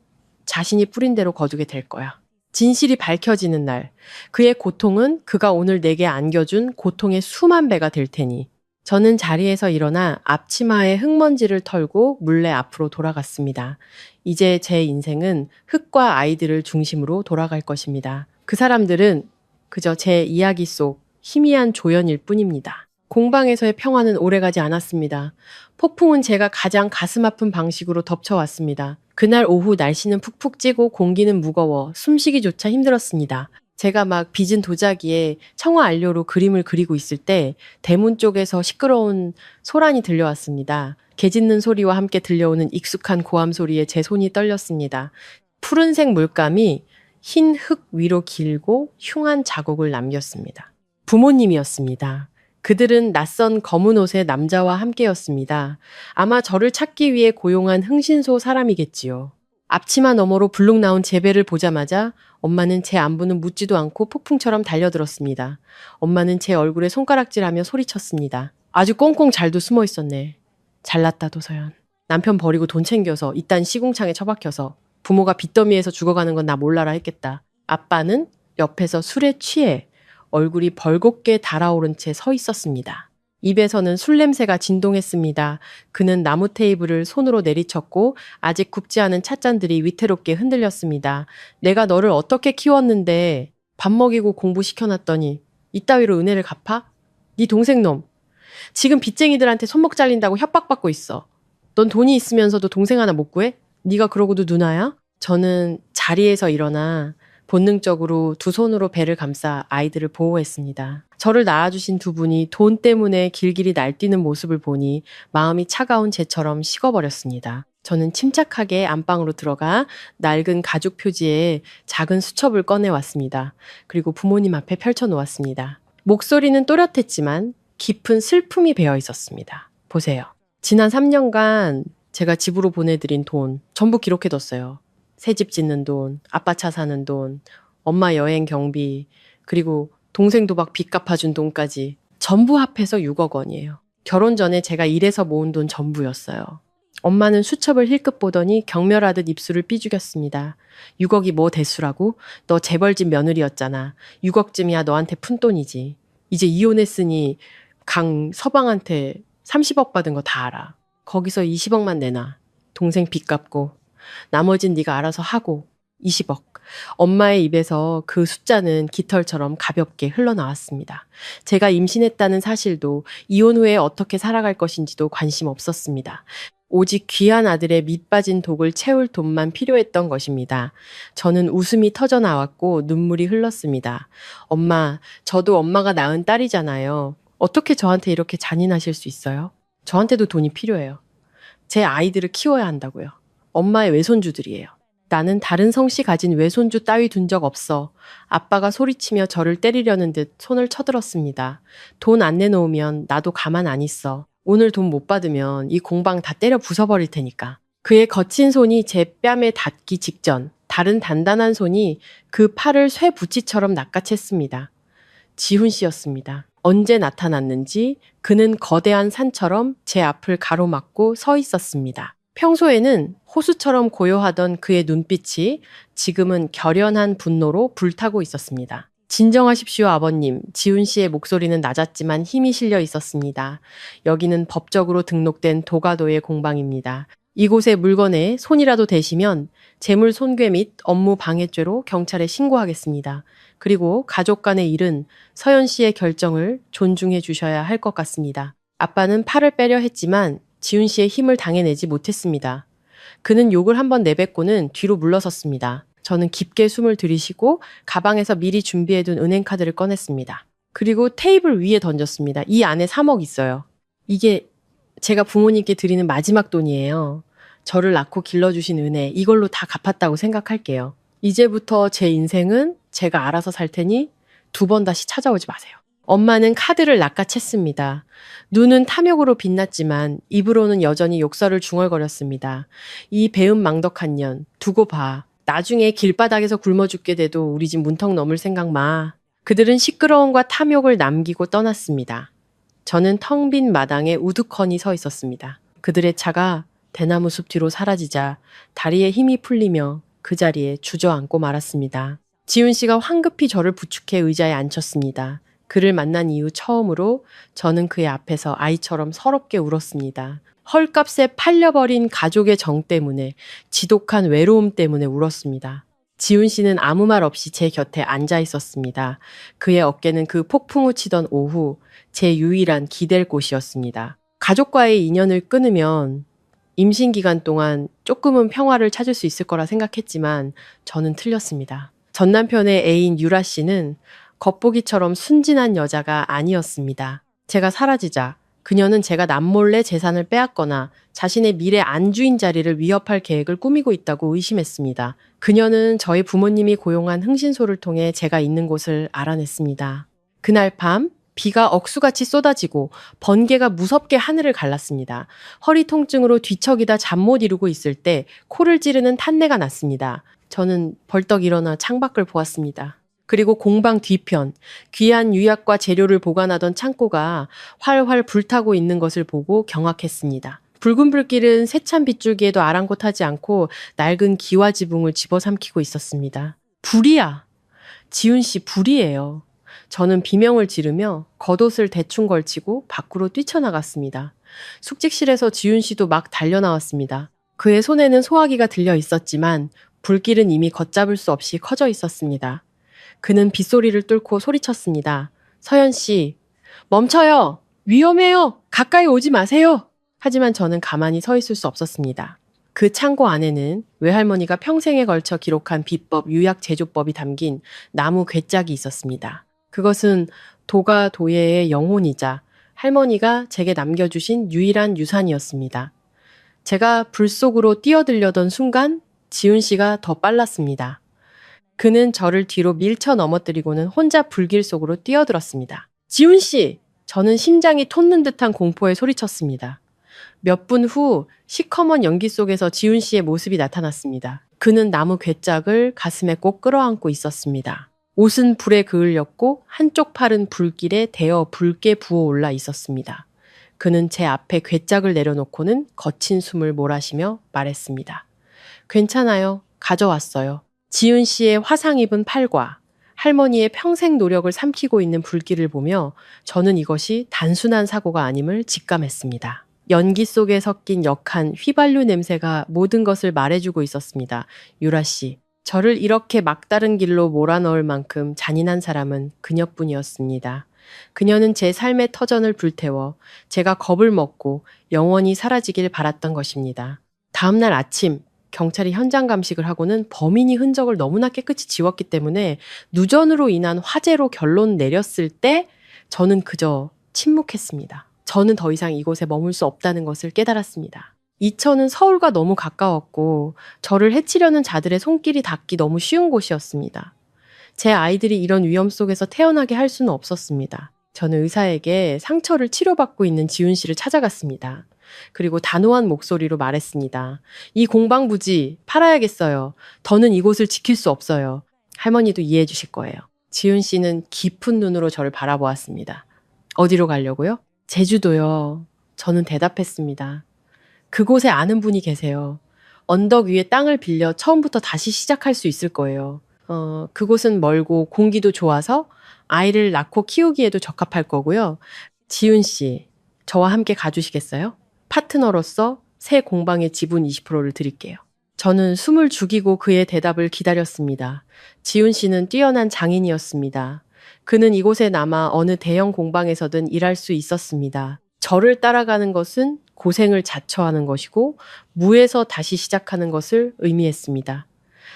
자신이 뿌린 대로 거두게 될 거야. 진실이 밝혀지는 날, 그의 고통은 그가 오늘 내게 안겨준 고통의 수만 배가 될 테니. 저는 자리에서 일어나 앞치마에 흙먼지를 털고 물레 앞으로 돌아갔습니다. 이제 제 인생은 흙과 아이들을 중심으로 돌아갈 것입니다. 그 사람들은 그저 제 이야기 속 희미한 조연일 뿐입니다. 공방에서의 평화는 오래가지 않았습니다. 폭풍은 제가 가장 가슴 아픈 방식으로 덮쳐왔습니다. 그날 오후 날씨는 푹푹 찌고 공기는 무거워 숨쉬기조차 힘들었습니다. 제가 막 빚은 도자기에 청아 안료로 그림을 그리고 있을 때 대문 쪽에서 시끄러운 소란이 들려왔습니다. 개 짖는 소리와 함께 들려오는 익숙한 고함 소리에 제 손이 떨렸습니다. 푸른색 물감이 흰 흙 위로 길고 흉한 자국을 남겼습니다. 부모님이었습니다. 그들은 낯선 검은 옷의 남자와 함께였습니다. 아마 저를 찾기 위해 고용한 흥신소 사람이겠지요. 앞치마 너머로 불룩 나온 제 배를 보자마자 엄마는 제 안부는 묻지도 않고 폭풍처럼 달려들었습니다. 엄마는 제 얼굴에 손가락질하며 소리쳤습니다. 아주 꽁꽁 잘도 숨어 있었네. 잘났다 도서연. 남편 버리고 돈 챙겨서 이딴 시궁창에 처박혀서 부모가 빚더미에서 죽어가는 건 나 몰라라 했겠다. 아빠는 옆에서 술에 취해 얼굴이 벌겋게 달아오른 채 서 있었습니다. 입에서는 술 냄새가 진동했습니다. 그는 나무 테이블을 손으로 내리쳤고 아직 굽지 않은 찻잔들이 위태롭게 흔들렸습니다. 내가 너를 어떻게 키웠는데 밥 먹이고 공부시켜놨더니 이따위로 은혜를 갚아? 네 동생 놈. 지금 빚쟁이들한테 손목 잘린다고 협박받고 있어. 넌 돈이 있으면서도 동생 하나 못 구해? 네가 그러고도 누나야? 저는 자리에서 일어나 본능적으로 두 손으로 배를 감싸 아이들을 보호했습니다. 저를 낳아주신 두 분이 돈 때문에 길길이 날뛰는 모습을 보니 마음이 차가운 재처럼 식어버렸습니다. 저는 침착하게 안방으로 들어가 낡은 가죽 표지에 작은 수첩을 꺼내왔습니다. 그리고 부모님 앞에 펼쳐놓았습니다. 목소리는 또렷했지만 깊은 슬픔이 배어 있었습니다. 보세요. 지난 3년간 제가 집으로 보내드린 돈 전부 기록해뒀어요. 새 집 짓는 돈, 아빠 차 사는 돈, 엄마 여행 경비, 그리고 동생 도박 빚 갚아준 돈까지 전부 합해서 6억 원이에요. 결혼 전에 제가 일해서 모은 돈 전부였어요. 엄마는 수첩을 힐끗 보더니 경멸하듯 입술을 삐죽였습니다. 6억이 뭐 대수라고? 너 재벌집 며느리였잖아. 6억쯤이야 너한테 푼돈이지. 이제 이혼했으니 강 서방한테 30억 받은 거 다 알아. 거기서 20억만 내놔. 동생 빚 갚고. 나머진 네가 알아서 하고. 20억. 엄마의 입에서 그 숫자는 깃털처럼 가볍게 흘러나왔습니다. 제가 임신했다는 사실도 이혼 후에 어떻게 살아갈 것인지도 관심 없었습니다. 오직 귀한 아들의 밑빠진 독을 채울 돈만 필요했던 것입니다. 저는 웃음이 터져 나왔고 눈물이 흘렀습니다. 엄마, 저도 엄마가 낳은 딸이잖아요. 어떻게 저한테 이렇게 잔인하실 수 있어요? 저한테도 돈이 필요해요. 제 아이들을 키워야 한다고요. 엄마의 외손주들이에요. 나는 다른 성씨 가진 외손주 따위 둔 적 없어. 아빠가 소리치며 저를 때리려는 듯 손을 쳐들었습니다. 돈 안 내놓으면 나도 가만 안 있어. 오늘 돈 못 받으면 이 공방 다 때려 부숴버릴 테니까. 그의 거친 손이 제 뺨에 닿기 직전 다른 단단한 손이 그 팔을 쇠붙이처럼 낚아챘습니다. 지훈 씨였습니다. 언제 나타났는지 그는 거대한 산처럼 제 앞을 가로막고 서 있었습니다. 평소에는 호수처럼 고요하던 그의 눈빛이 지금은 결연한 분노로 불타고 있었습니다. 진정하십시오, 아버님. 지훈 씨의 목소리는 낮았지만 힘이 실려 있었습니다. 여기는 법적으로 등록된 도가도의 공방입니다. 이곳의 물건에 손이라도 대시면 재물 손괴 및 업무 방해죄로 경찰에 신고하겠습니다. 그리고 가족 간의 일은 서연 씨의 결정을 존중해 주셔야 할 것 같습니다. 아빠는 팔을 빼려 했지만 지훈 씨의 힘을 당해내지 못했습니다. 그는 욕을 한번 내뱉고는 뒤로 물러섰습니다. 저는 깊게 숨을 들이쉬고 가방에서 미리 준비해둔 은행카드를 꺼냈습니다. 그리고 테이블 위에 던졌습니다. 이 안에 3억 있어요. 이게 제가 부모님께 드리는 마지막 돈이에요. 저를 낳고 길러주신 은혜, 이걸로 다 갚았다고 생각할게요. 이제부터 제 인생은 제가 알아서 살 테니 2번 다시 찾아오지 마세요. 엄마는 카드를 낚아챘습니다. 눈은 탐욕으로 빛났지만 입으로는 여전히 욕설을 중얼거렸습니다. 이 배은망덕한 년, 두고 봐. 나중에 길바닥에서 굶어 죽게 돼도 우리 집 문턱 넘을 생각 마. 그들은 시끄러움과 탐욕을 남기고 떠났습니다. 저는 텅 빈 마당에 우두커니 서 있었습니다. 그들의 차가 대나무 숲 뒤로 사라지자 다리에 힘이 풀리며 그 자리에 주저앉고 말았습니다. 지훈 씨가 황급히 저를 부축해 의자에 앉혔습니다. 그를 만난 이후 처음으로 저는 그의 앞에서 아이처럼 서럽게 울었습니다. 헐값에 팔려버린 가족의 정 때문에, 지독한 외로움 때문에 울었습니다. 지훈 씨는 아무 말 없이 제 곁에 앉아 있었습니다. 그의 어깨는 그 폭풍우 치던 오후 제 유일한 기댈 곳이었습니다. 가족과의 인연을 끊으면 임신 기간 동안 조금은 평화를 찾을 수 있을 거라 생각했지만 저는 틀렸습니다. 전 남편의 애인 유라 씨는 겉보기처럼 순진한 여자가 아니었습니다. 제가 사라지자 그녀는 제가 남몰래 재산을 빼앗거나 자신의 미래 안주인 자리를 위협할 계획을 꾸미고 있다고 의심했습니다. 그녀는 저희 부모님이 고용한 흥신소를 통해 제가 있는 곳을 알아냈습니다. 그날 밤 비가 억수같이 쏟아지고 번개가 무섭게 하늘을 갈랐습니다. 허리 통증으로 뒤척이다 잠 못 이루고 있을 때 코를 찌르는 탄내가 났습니다. 저는 벌떡 일어나 창밖을 보았습니다. 그리고 공방 뒤편, 귀한 유약과 재료를 보관하던 창고가 활활 불타고 있는 것을 보고 경악했습니다. 붉은 불길은 세찬 빗줄기에도 아랑곳하지 않고 낡은 기와 지붕을 집어삼키고 있었습니다. 불이야! 지훈 씨 불이에요. 저는 비명을 지르며 겉옷을 대충 걸치고 밖으로 뛰쳐나갔습니다. 숙직실에서 지훈 씨도 막 달려나왔습니다. 그의 손에는 소화기가 들려 있었지만 불길은 이미 걷잡을 수 없이 커져 있었습니다. 그는 빗소리를 뚫고 소리쳤습니다. 서연 씨, 멈춰요! 위험해요! 가까이 오지 마세요! 하지만 저는 가만히 서 있을 수 없었습니다. 그 창고 안에는 외할머니가 평생에 걸쳐 기록한 비법, 유약 제조법이 담긴 나무 괴짝이 있었습니다. 그것은 도가 도예의 영혼이자 할머니가 제게 남겨주신 유일한 유산이었습니다. 제가 불 속으로 뛰어들려던 순간 지훈 씨가 더 빨랐습니다. 그는 저를 뒤로 밀쳐 넘어뜨리고는 혼자 불길 속으로 뛰어들었습니다. 지훈 씨! 저는 심장이 솟는 듯한 공포에 소리쳤습니다. 몇 분 후 시커먼 연기 속에서 지훈 씨의 모습이 나타났습니다. 그는 나무 괴짝을 가슴에 꼭 끌어안고 있었습니다. 옷은 불에 그을렸고 한쪽 팔은 불길에 데어 붉게 부어올라 있었습니다. 그는 제 앞에 괴짝을 내려놓고는 거친 숨을 몰아쉬며 말했습니다. 괜찮아요. 가져왔어요. 지훈 씨의 화상 입은 팔과 할머니의 평생 노력을 삼키고 있는 불길을 보며 저는 이것이 단순한 사고가 아님을 직감했습니다. 연기 속에 섞인 역한 휘발유 냄새가 모든 것을 말해주고 있었습니다. 유라 씨, 저를 이렇게 막다른 길로 몰아넣을 만큼 잔인한 사람은 그녀뿐이었습니다. 그녀는 제 삶의 터전을 불태워 제가 겁을 먹고 영원히 사라지길 바랐던 것입니다. 다음날 아침 경찰이 현장 감식을 하고는 범인이 흔적을 너무나 깨끗이 지웠기 때문에 누전으로 인한 화재로 결론 내렸을 때 저는 그저 침묵했습니다. 저는 더 이상 이곳에 머물 수 없다는 것을 깨달았습니다. 이천은 서울과 너무 가까웠고 저를 해치려는 자들의 손길이 닿기 너무 쉬운 곳이었습니다. 제 아이들이 이런 위험 속에서 태어나게 할 수는 없었습니다. 저는 의사에게 상처를 치료받고 있는 지훈 씨를 찾아갔습니다. 그리고 단호한 목소리로 말했습니다. 이 공방 부지 팔아야겠어요. 더는 이곳을 지킬 수 없어요. 할머니도 이해해 주실 거예요. 지훈 씨는 깊은 눈으로 저를 바라보았습니다. 어디로 가려고요? 제주도요. 저는 대답했습니다. 그곳에 아는 분이 계세요. 언덕 위에 땅을 빌려 처음부터 다시 시작할 수 있을 거예요. 그곳은 멀고 공기도 좋아서 아이를 낳고 키우기에도 적합할 거고요. 지훈 씨, 저와 함께 가주시겠어요? 파트너로서 새 공방의 지분 20%를 드릴게요. 저는 숨을 죽이고 그의 대답을 기다렸습니다. 지훈 씨는 뛰어난 장인이었습니다. 그는 이곳에 남아 어느 대형 공방에서든 일할 수 있었습니다. 저를 따라가는 것은 고생을 자처하는 것이고 무에서 다시 시작하는 것을 의미했습니다.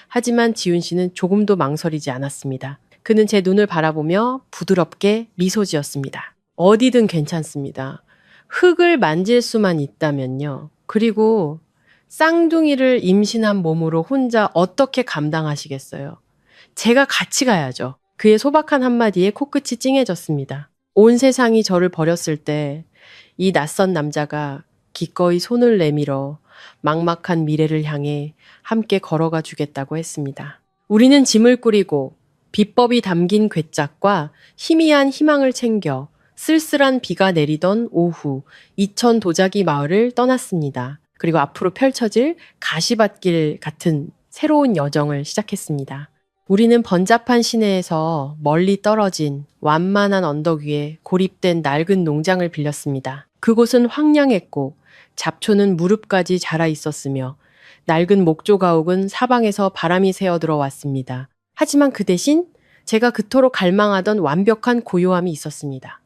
하지만 지훈 씨는 조금도 망설이지 않았습니다. 그는 제 눈을 바라보며 부드럽게 미소 지었습니다. 어디든 괜찮습니다. 흙을 만질 수만 있다면요. 그리고 쌍둥이를 임신한 몸으로 혼자 어떻게 감당하시겠어요? 제가 같이 가야죠. 그의 소박한 한마디에 코끝이 찡해졌습니다. 온 세상이 저를 버렸을 때 이 낯선 남자가 기꺼이 손을 내밀어 막막한 미래를 향해 함께 걸어가 주겠다고 했습니다. 우리는 짐을 꾸리고 비법이 담긴 괴짝과 희미한 희망을 챙겨 쓸쓸한 비가 내리던 오후 이천 도자기 마을을 떠났습니다. 그리고 앞으로 펼쳐질 가시밭길 같은 새로운 여정을 시작했습니다. 우리는 번잡한 시내에서 멀리 떨어진 완만한 언덕 위에 고립된 낡은 농장을 빌렸습니다. 그곳은 황량했고 잡초는 무릎까지 자라 있었으며 낡은 목조가옥은 사방에서 바람이 새어 들어왔습니다. 하지만 그 대신 제가 그토록 갈망하던 완벽한 고요함이 있었습니다.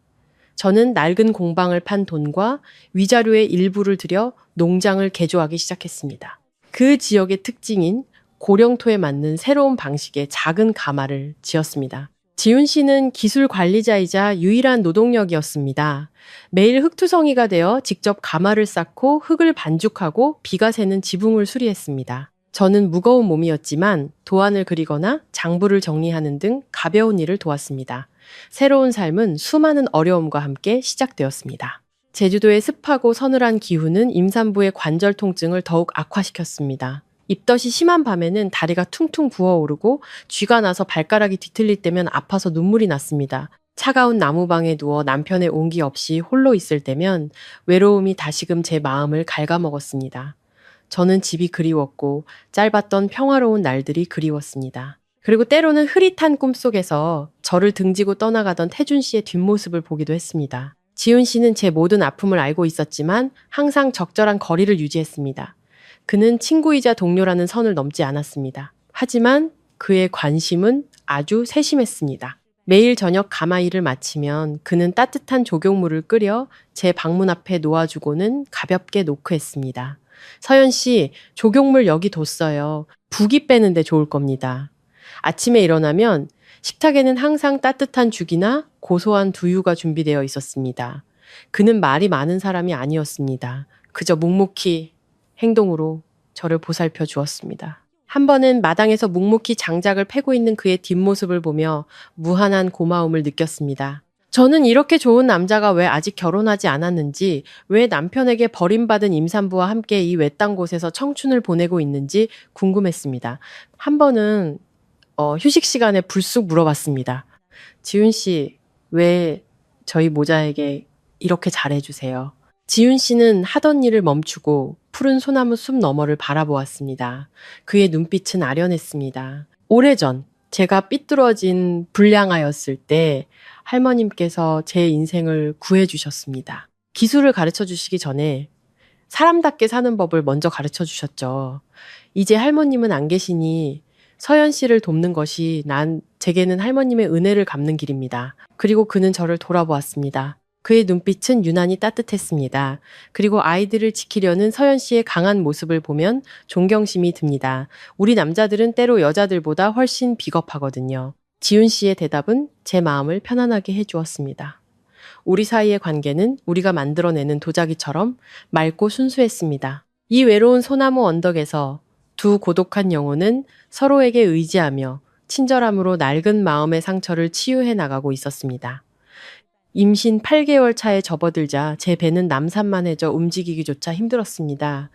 저는 낡은 공방을 판 돈과 위자료의 일부를 들여 농장을 개조하기 시작했습니다. 그 지역의 특징인 고령토에 맞는 새로운 방식의 작은 가마를 지었습니다. 지훈 씨는 기술 관리자이자 유일한 노동력이었습니다. 매일 흙투성이가 되어 직접 가마를 쌓고 흙을 반죽하고 비가 새는 지붕을 수리했습니다. 저는 무거운 몸이었지만 도안을 그리거나 장부를 정리하는 등 가벼운 일을 도왔습니다. 새로운 삶은 수많은 어려움과 함께 시작되었습니다. 제주도의 습하고 서늘한 기후는 임산부의 관절 통증을 더욱 악화시켰습니다. 입덧이 심한 밤에는 다리가 퉁퉁 부어오르고 쥐가 나서 발가락이 뒤틀릴 때면 아파서 눈물이 났습니다. 차가운 나무방에 누워 남편의 온기 없이 홀로 있을 때면 외로움이 다시금 제 마음을 갉아먹었습니다. 저는 집이 그리웠고 짧았던 평화로운 날들이 그리웠습니다. 그리고 때로는 흐릿한 꿈속에서 저를 등지고 떠나가던 태준 씨의 뒷모습을 보기도 했습니다. 지훈 씨는 제 모든 아픔을 알고 있었지만 항상 적절한 거리를 유지했습니다. 그는 친구이자 동료라는 선을 넘지 않았습니다. 하지만 그의 관심은 아주 세심했습니다. 매일 저녁 가마 일을 마치면 그는 따뜻한 조경물을 끓여 제 방문 앞에 놓아주고는 가볍게 노크했습니다. 서연 씨, 조경물 여기 뒀어요. 부기 빼는데 좋을 겁니다. 아침에 일어나면 식탁에는 항상 따뜻한 죽이나 고소한 두유가 준비되어 있었습니다. 그는 말이 많은 사람이 아니었습니다. 그저 묵묵히 행동으로 저를 보살펴 주었습니다. 한 번은 마당에서 묵묵히 장작을 패고 있는 그의 뒷모습을 보며 무한한 고마움을 느꼈습니다. 저는 이렇게 좋은 남자가 왜 아직 결혼하지 않았는지, 왜 남편에게 버림받은 임산부와 함께 이 외딴 곳에서 청춘을 보내고 있는지 궁금했습니다. 한 번은 휴식 시간에 불쑥 물어봤습니다. 지훈 씨, 왜 저희 모자에게 이렇게 잘해주세요? 지훈 씨는 하던 일을 멈추고 푸른 소나무 숲 너머를 바라보았습니다. 그의 눈빛은 아련했습니다. 오래전 제가 삐뚤어진 불량아였을 때 할머님께서 제 인생을 구해주셨습니다. 기술을 가르쳐 주시기 전에 사람답게 사는 법을 먼저 가르쳐 주셨죠. 이제 할머님은 안 계시니 서연 씨를 돕는 것이 제게는 할머님의 은혜를 갚는 길입니다. 그리고 그는 저를 돌아보았습니다. 그의 눈빛은 유난히 따뜻했습니다. 그리고 아이들을 지키려는 서연 씨의 강한 모습을 보면 존경심이 듭니다. 우리 남자들은 때로 여자들보다 훨씬 비겁하거든요. 지훈 씨의 대답은 제 마음을 편안하게 해주었습니다. 우리 사이의 관계는 우리가 만들어내는 도자기처럼 맑고 순수했습니다. 이 외로운 소나무 언덕에서 두 고독한 영혼은 서로에게 의지하며 친절함으로 낡은 마음의 상처를 치유해 나가고 있었습니다. 임신 8개월 차에 접어들자 제 배는 남산만해져 움직이기조차 힘들었습니다.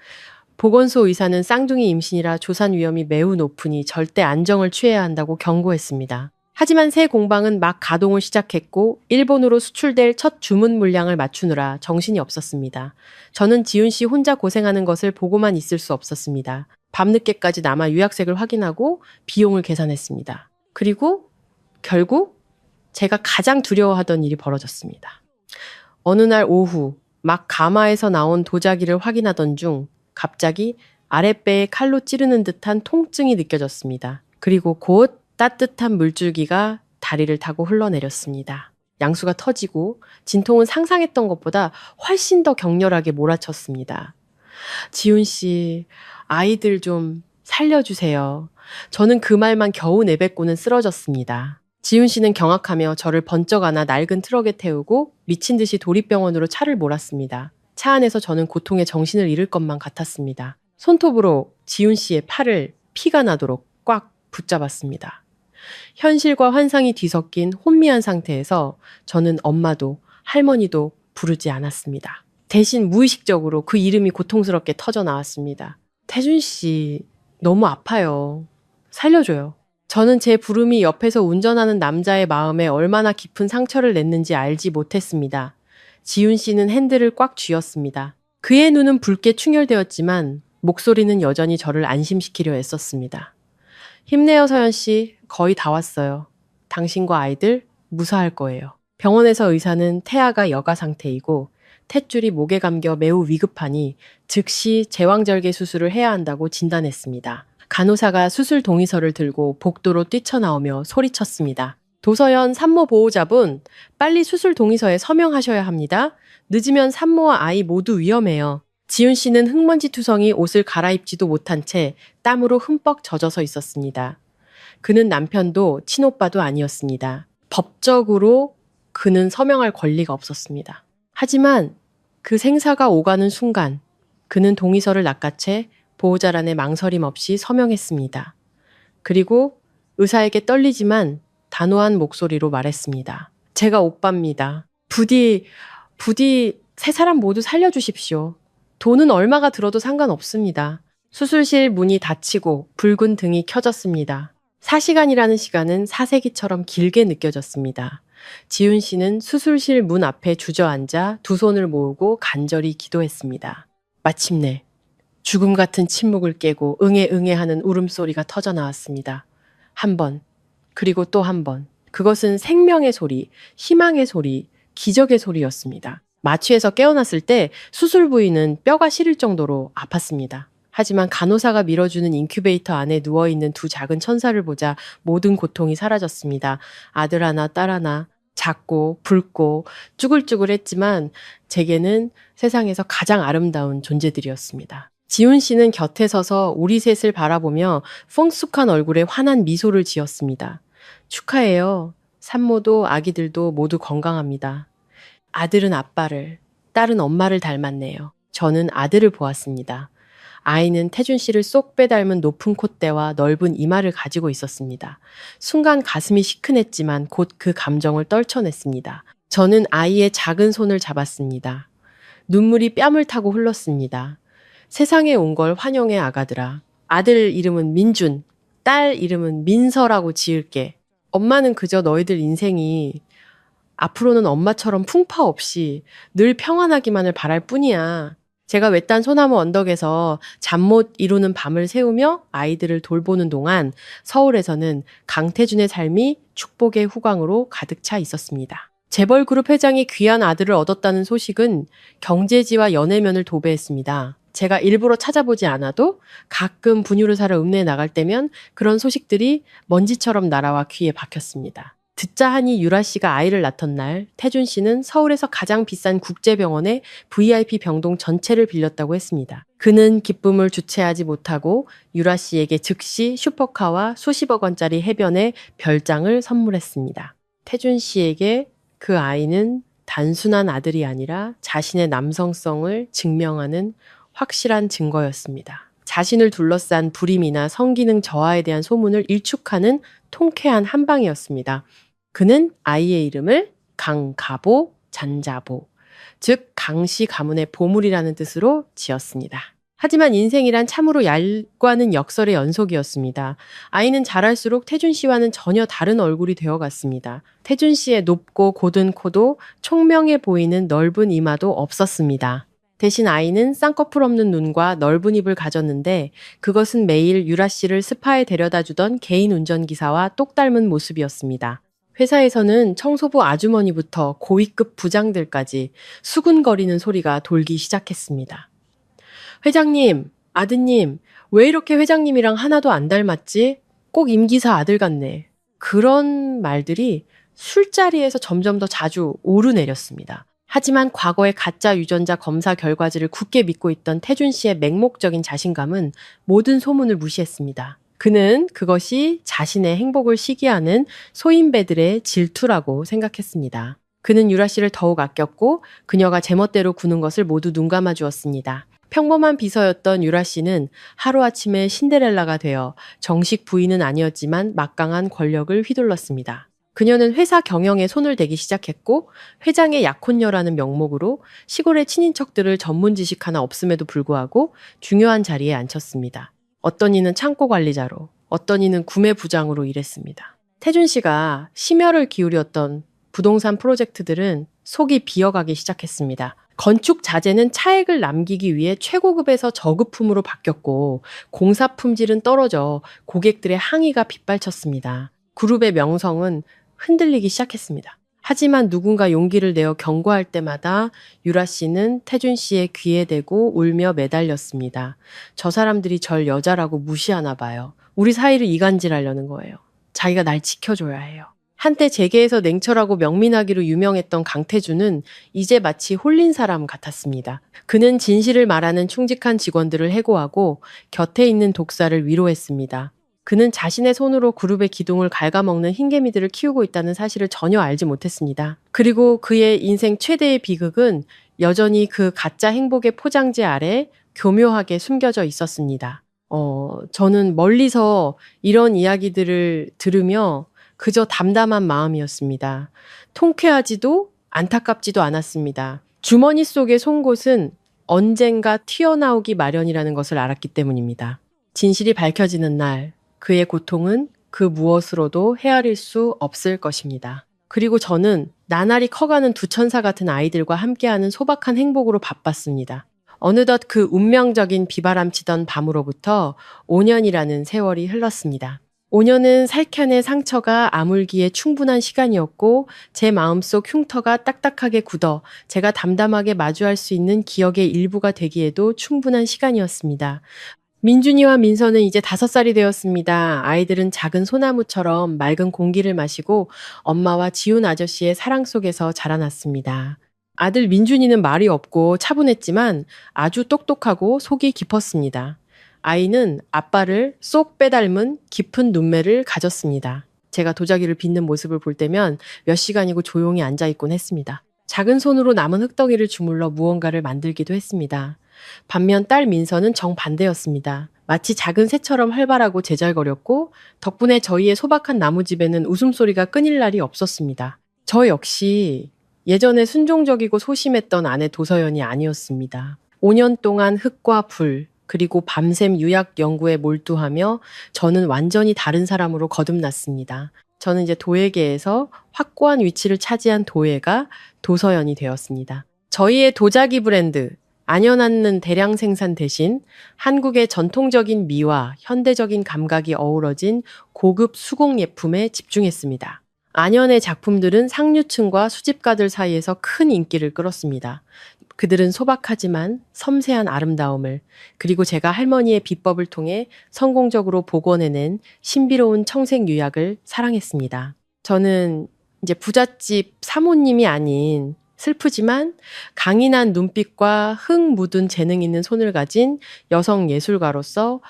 보건소 의사는 쌍둥이 임신이라 조산 위험이 매우 높으니 절대 안정을 취해야 한다고 경고했습니다. 하지만 새 공방은 막 가동을 시작했고 일본으로 수출될 첫 주문 물량을 맞추느라 정신이 없었습니다. 저는 지훈 씨 혼자 고생하는 것을 보고만 있을 수 없었습니다. 밤늦게까지 남아 유약색을 확인하고 비용을 계산했습니다. 그리고 결국 제가 가장 두려워하던 일이 벌어졌습니다. 어느 날 오후 막 가마에서 나온 도자기를 확인하던 중 갑자기 아랫배에 칼로 찌르는 듯한 통증이 느껴졌습니다. 그리고 곧 따뜻한 물줄기가 다리를 타고 흘러내렸습니다. 양수가 터지고 진통은 상상했던 것보다 훨씬 더 격렬하게 몰아쳤습니다. 지훈 씨, 아이들 좀 살려주세요. 저는 그 말만 겨우 내뱉고는 쓰러졌습니다. 지훈 씨는 경악하며 저를 번쩍 안아 낡은 트럭에 태우고 미친 듯이 도립병원으로 차를 몰았습니다. 차 안에서 저는 고통에 정신을 잃을 것만 같았습니다. 손톱으로 지훈 씨의 팔을 피가 나도록 꽉 붙잡았습니다. 현실과 환상이 뒤섞인 혼미한 상태에서 저는 엄마도 할머니도 부르지 않았습니다. 대신 무의식적으로 그 이름이 고통스럽게 터져 나왔습니다. 태준 씨, 너무 아파요. 살려줘요. 저는 제 부름이 옆에서 운전하는 남자의 마음에 얼마나 깊은 상처를 냈는지 알지 못했습니다. 지훈 씨는 핸들을 꽉 쥐었습니다. 그의 눈은 붉게 충혈되었지만 목소리는 여전히 저를 안심시키려 애썼습니다. 힘내요, 서연 씨. 거의 다 왔어요. 당신과 아이들 무사할 거예요. 병원에서 의사는 태아가 여가 상태이고 탯줄이 목에 감겨 매우 위급하니 즉시 제왕절개 수술을 해야 한다고 진단했습니다. 간호사가 수술 동의서를 들고 복도로 뛰쳐나오며 소리쳤습니다. 도서연 산모 보호자분, 빨리 수술 동의서에 서명하셔야 합니다. 늦으면 산모와 아이 모두 위험해요. 지훈 씨는 흙먼지투성이 옷을 갈아입지도 못한 채 땀으로 흠뻑 젖어서 있었습니다. 그는 남편도 친오빠도 아니었습니다. 법적으로 그는 서명할 권리가 없었습니다. 하지만 그 생사가 오가는 순간 그는 동의서를 낚아채 보호자란에 망설임 없이 서명했습니다. 그리고 의사에게 떨리지만 단호한 목소리로 말했습니다. 제가 오빠입니다. 부디 세 사람 모두 살려주십시오. 돈은 얼마가 들어도 상관없습니다. 수술실 문이 닫히고 붉은 등이 켜졌습니다. 4시간이라는 시간은 사세기처럼 길게 느껴졌습니다. 지훈 씨는 수술실 문 앞에 주저앉아 두 손을 모으고 간절히 기도했습니다. 마침내 죽음 같은 침묵을 깨고 응애 응애 하는 울음소리가 터져 나왔습니다. 한 번, 그리고 또 한 번. 그것은 생명의 소리, 희망의 소리, 기적의 소리였습니다. 마취해서 깨어났을 때 수술 부위는 뼈가 시릴 정도로 아팠습니다. 하지만 간호사가 밀어주는 인큐베이터 안에 누워있는 두 작은 천사를 보자 모든 고통이 사라졌습니다. 아들 하나, 딸 하나, 작고 붉고 쭈글쭈글했지만 제게는 세상에서 가장 아름다운 존재들이었습니다. 지훈 씨는 곁에 서서 우리 셋을 바라보며 펑숙한 얼굴에 환한 미소를 지었습니다. 축하해요. 산모도 아기들도 모두 건강합니다. 아들은 아빠를, 딸은 엄마를 닮았네요. 저는 아들을 보았습니다. 아이는 태준 씨를 쏙 빼닮은 높은 콧대와 넓은 이마를 가지고 있었습니다. 순간 가슴이 시큰했지만 곧 그 감정을 떨쳐냈습니다. 저는 아이의 작은 손을 잡았습니다. 눈물이 뺨을 타고 흘렀습니다. 세상에 온 걸 환영해 아가들아. 아들 이름은 민준, 딸 이름은 민서라고 지을게. 엄마는 그저 너희들 인생이 앞으로는 엄마처럼 풍파 없이 늘 평안하기만을 바랄 뿐이야. 제가 외딴 소나무 언덕에서 잠 못 이루는 밤을 새우며 아이들을 돌보는 동안 서울에서는 강태준의 삶이 축복의 후광으로 가득 차 있었습니다. 재벌그룹 회장이 귀한 아들을 얻었다는 소식은 경제지와 연예면을 도배했습니다. 제가 일부러 찾아보지 않아도 가끔 분유를 사러 읍내에 나갈 때면 그런 소식들이 먼지처럼 날아와 귀에 박혔습니다. 듣자 하니 유라 씨가 아이를 낳던 날 태준 씨는 서울에서 가장 비싼 국제병원의 VIP 병동 전체를 빌렸다고 했습니다. 그는 기쁨을 주체하지 못하고 유라 씨에게 즉시 슈퍼카와 수십억 원짜리 해변의 별장을 선물했습니다. 태준 씨에게 그 아이는 단순한 아들이 아니라 자신의 남성성을 증명하는 확실한 증거였습니다. 자신을 둘러싼 불임이나 성기능 저하에 대한 소문을 일축하는 통쾌한 한방이었습니다. 그는 아이의 이름을 강가보 잔자보, 즉 강씨 가문의 보물이라는 뜻으로 지었습니다. 하지만 인생이란 참으로 얄과는 역설의 연속이었습니다. 아이는 자랄수록 태준 씨와는 전혀 다른 얼굴이 되어갔습니다. 태준 씨의 높고 곧은 코도 총명해 보이는 넓은 이마도 없었습니다. 대신 아이는 쌍꺼풀 없는 눈과 넓은 입을 가졌는데 그것은 매일 유라 씨를 스파에 데려다 주던 개인 운전기사와 똑 닮은 모습이었습니다. 회사에서는 청소부 아주머니부터 고위급 부장들까지 수군거리는 소리가 돌기 시작했습니다. 회장님, 아드님, 왜 이렇게 회장님이랑 하나도 안 닮았지? 꼭 임기사 아들 같네. 그런 말들이 술자리에서 점점 더 자주 오르내렸습니다. 하지만 과거의 가짜 유전자 검사 결과지를 굳게 믿고 있던 태준 씨의 맹목적인 자신감은 모든 소문을 무시했습니다. 그는 그것이 자신의 행복을 시기하는 소인배들의 질투라고 생각했습니다. 그는 유라 씨를 더욱 아꼈고 그녀가 제멋대로 구는 것을 모두 눈감아 주었습니다. 평범한 비서였던 유라 씨는 하루아침에 신데렐라가 되어 정식 부인은 아니었지만 막강한 권력을 휘둘렀습니다. 그녀는 회사 경영에 손을 대기 시작했고 회장의 약혼녀라는 명목으로 시골의 친인척들을 전문 지식 하나 없음에도 불구하고 중요한 자리에 앉혔습니다. 어떤 이는 창고 관리자로, 어떤 이는 구매 부장으로 일했습니다. 태준 씨가 심혈을 기울였던 부동산 프로젝트들은 속이 비어가기 시작했습니다. 건축 자재는 차액을 남기기 위해 최고급에서 저급품으로 바뀌었고 공사 품질은 떨어져 고객들의 항의가 빗발쳤습니다. 그룹의 명성은 흔들리기 시작했습니다. 하지만 누군가 용기를 내어 경고할 때마다 유라 씨는 태준 씨의 귀에 대고 울며 매달렸습니다. 저 사람들이 절 여자라고 무시하나 봐요. 우리 사이를 이간질하려는 거예요. 자기가 날 지켜줘야 해요. 한때 재계에서 냉철하고 명민하기로 유명했던 강태준은 이제 마치 홀린 사람 같았습니다. 그는 진실을 말하는 충직한 직원들을 해고하고 곁에 있는 독사를 위로했습니다. 그는 자신의 손으로 그룹의 기둥을 갉아먹는 흰개미들을 키우고 있다는 사실을 전혀 알지 못했습니다. 그리고 그의 인생 최대의 비극은 여전히 그 가짜 행복의 포장재 아래 교묘하게 숨겨져 있었습니다. 저는 멀리서 이런 이야기들을 들으며 그저 담담한 마음이었습니다. 통쾌하지도 안타깝지도 않았습니다. 주머니 속의 송곳은 언젠가 튀어나오기 마련이라는 것을 알았기 때문입니다. 진실이 밝혀지는 날, 그의 고통은 그 무엇으로도 헤아릴 수 없을 것입니다. 그리고 저는 나날이 커가는 두 천사 같은 아이들과 함께하는 소박한 행복으로 바빴습니다. 어느덧 그 운명적인 비바람치던 밤으로부터 5년이라는 세월이 흘렀습니다. 5년은 살쾡의 상처가 아물기에 충분한 시간이었고 제 마음속 흉터가 딱딱하게 굳어 제가 담담하게 마주할 수 있는 기억의 일부가 되기에도 충분한 시간이었습니다. 민준이와 민서는 이제 5살이 되었습니다. 아이들은 작은 소나무처럼 맑은 공기를 마시고 엄마와 지훈 아저씨의 사랑 속에서 자라났습니다. 아들 민준이는 말이 없고 차분했지만 아주 똑똑하고 속이 깊었습니다. 아이는 아빠를 쏙 빼닮은 깊은 눈매를 가졌습니다. 제가 도자기를 빚는 모습을 볼 때면 몇 시간이고 조용히 앉아있곤 했습니다. 작은 손으로 남은 흙덩이를 주물러 무언가를 만들기도 했습니다. 반면 딸 민서는 정반대였습니다. 마치 작은 새처럼 활발하고 제잘거렸고 덕분에 저희의 소박한 나무집에는 웃음소리가 끊일 날이 없었습니다. 저 역시 예전에 순종적이고 소심했던 아내 도서연이 아니었습니다. 5년 동안 흙과 불, 그리고 밤샘 유약 연구에 몰두하며 저는 완전히 다른 사람으로 거듭났습니다. 저는 이제 도예계에서 확고한 위치를 차지한 도예가 도서연이 되었습니다. 저희의 도자기 브랜드, 안연않는 대량 생산 대신 한국의 전통적인 미와 현대적인 감각이 어우러진 고급 수공 예품에 집중했습니다. 안연의 작품들은 상류층과 수집가들 사이에서 큰 인기를 끌었습니다. 그들은 소박하지만 섬세한 아름다움을, 그리고 제가 할머니의 비법을 통해 성공적으로 복원해낸 신비로운 청색 유약을 사랑했습니다. 저는 이제 부잣집 사모님이 아닌 슬프지만 강인한 눈빛과 흙 묻은 재능 있는 손을 가진 여성 예술가로서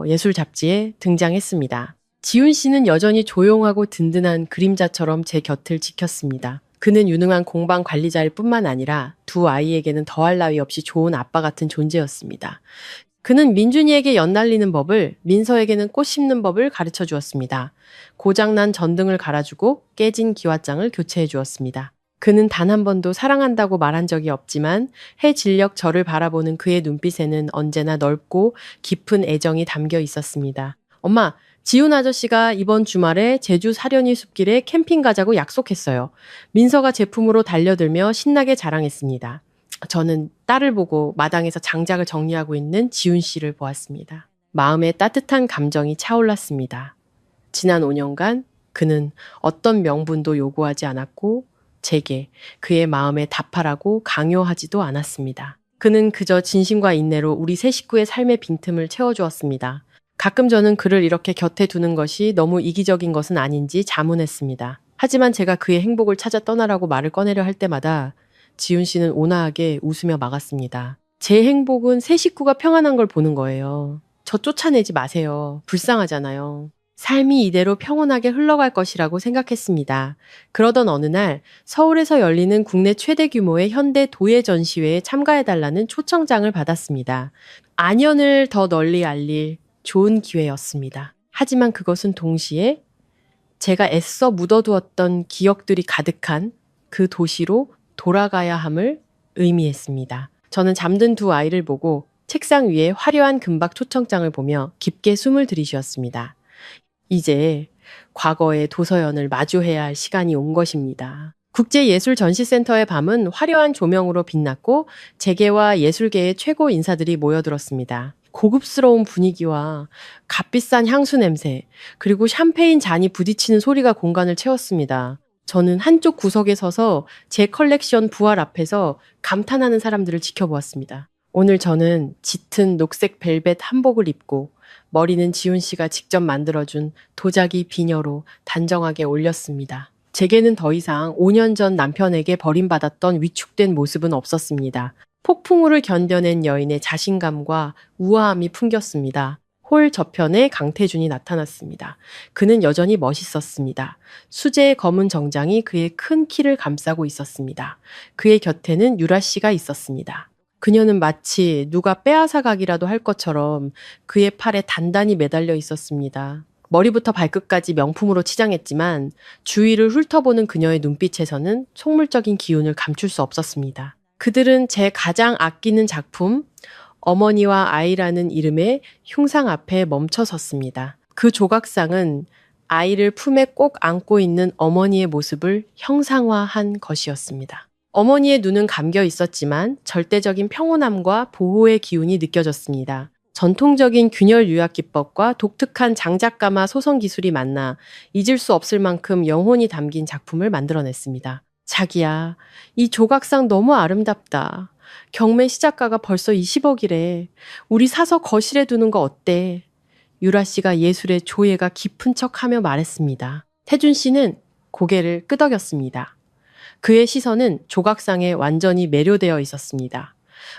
예술 잡지에 등장했습니다. 지훈 씨는 여전히 조용하고 든든한 그림자처럼 제 곁을 지켰습니다. 그는 유능한 공방 관리자일 뿐만 아니라 두 아이에게는 더할 나위 없이 좋은 아빠 같은 존재였습니다. 그는 민준이에게 연날리는 법을, 민서에게는 꽃 심는 법을 가르쳐 주었습니다. 고장난 전등을 갈아주고 깨진 기와장을 교체해 주었습니다. 그는 단 한 번도 사랑한다고 말한 적이 없지만 해질녘 저를 바라보는 그의 눈빛에는 언제나 넓고 깊은 애정이 담겨 있었습니다. 엄마, 지훈 아저씨가 이번 주말에 제주 사려니 숲길에 캠핑 가자고 약속했어요. 민서가 제품으로 달려들며 신나게 자랑했습니다. 저는 딸을 보고 마당에서 장작을 정리하고 있는 지훈 씨를 보았습니다. 마음에 따뜻한 감정이 차올랐습니다. 지난 5년간 그는 어떤 명분도 요구하지 않았고 제게 그의 마음에 답하라고 강요하지도 않았습니다. 그는 그저 진심과 인내로 우리 세 식구의 삶의 빈틈을 채워주었습니다. 가끔 저는 그를 이렇게 곁에 두는 것이 너무 이기적인 것은 아닌지 자문했습니다. 하지만 제가 그의 행복을 찾아 떠나라고 말을 꺼내려 할 때마다 지훈 씨는 온화하게 웃으며 막았습니다. 제 행복은 세 식구가 평안한 걸 보는 거예요. 저 쫓아내지 마세요. 불쌍하잖아요. 삶이 이대로 평온하게 흘러갈 것이라고 생각했습니다. 그러던 어느 날 서울에서 열리는 국내 최대 규모의 현대 도예 전시회에 참가해달라는 초청장을 받았습니다. 안연을 더 널리 알릴 좋은 기회였습니다. 하지만 그것은 동시에 제가 애써 묻어두었던 기억들이 가득한 그 도시로 돌아가야 함을 의미했습니다. 저는 잠든 두 아이를 보고 책상 위에 화려한 금박 초청장을 보며 깊게 숨을 들이쉬었습니다. 이제 과거의 도서연을 마주해야 할 시간이 온 것입니다. 국제예술전시센터의 밤은 화려한 조명으로 빛났고 재계와 예술계의 최고 인사들이 모여들었습니다. 고급스러운 분위기와 값비싼 향수 냄새, 그리고 샴페인 잔이 부딪히는 소리가 공간을 채웠습니다. 저는 한쪽 구석에 서서 제 컬렉션 부활 앞에서 감탄하는 사람들을 지켜보았습니다. 오늘 저는 짙은 녹색 벨벳 한복을 입고 머리는 지훈 씨가 직접 만들어준 도자기 비녀로 단정하게 올렸습니다. 제게는 더 이상 5년 전 남편에게 버림받았던 위축된 모습은 없었습니다. 폭풍우를 견뎌낸 여인의 자신감과 우아함이 풍겼습니다. 홀 저편에 강태준이 나타났습니다. 그는 여전히 멋있었습니다. 수제의 검은 정장이 그의 큰 키를 감싸고 있었습니다. 그의 곁에는 유라 씨가 있었습니다. 그녀는 마치 누가 빼앗아가기라도 할 것처럼 그의 팔에 단단히 매달려 있었습니다. 머리부터 발끝까지 명품으로 치장했지만 주위를 훑어보는 그녀의 눈빛에서는 속물적인 기운을 감출 수 없었습니다. 그들은 제 가장 아끼는 작품, 어머니와 아이라는 이름의 흉상 앞에 멈춰 섰습니다. 그 조각상은 아이를 품에 꼭 안고 있는 어머니의 모습을 형상화한 것이었습니다. 어머니의 눈은 감겨 있었지만 절대적인 평온함과 보호의 기운이 느껴졌습니다. 전통적인 균열 유약 기법과 독특한 장작가마 소성 기술이 만나 잊을 수 없을 만큼 영혼이 담긴 작품을 만들어냈습니다. 자기야, 이 조각상 너무 아름답다. 경매 시작가가 벌써 20억이래. 우리 사서 거실에 두는 거 어때? 유라 씨가 예술의 조예가 깊은 척하며 말했습니다. 태준 씨는 고개를 끄덕였습니다. 그의 시선은 조각상에 완전히 매료되어 있었습니다.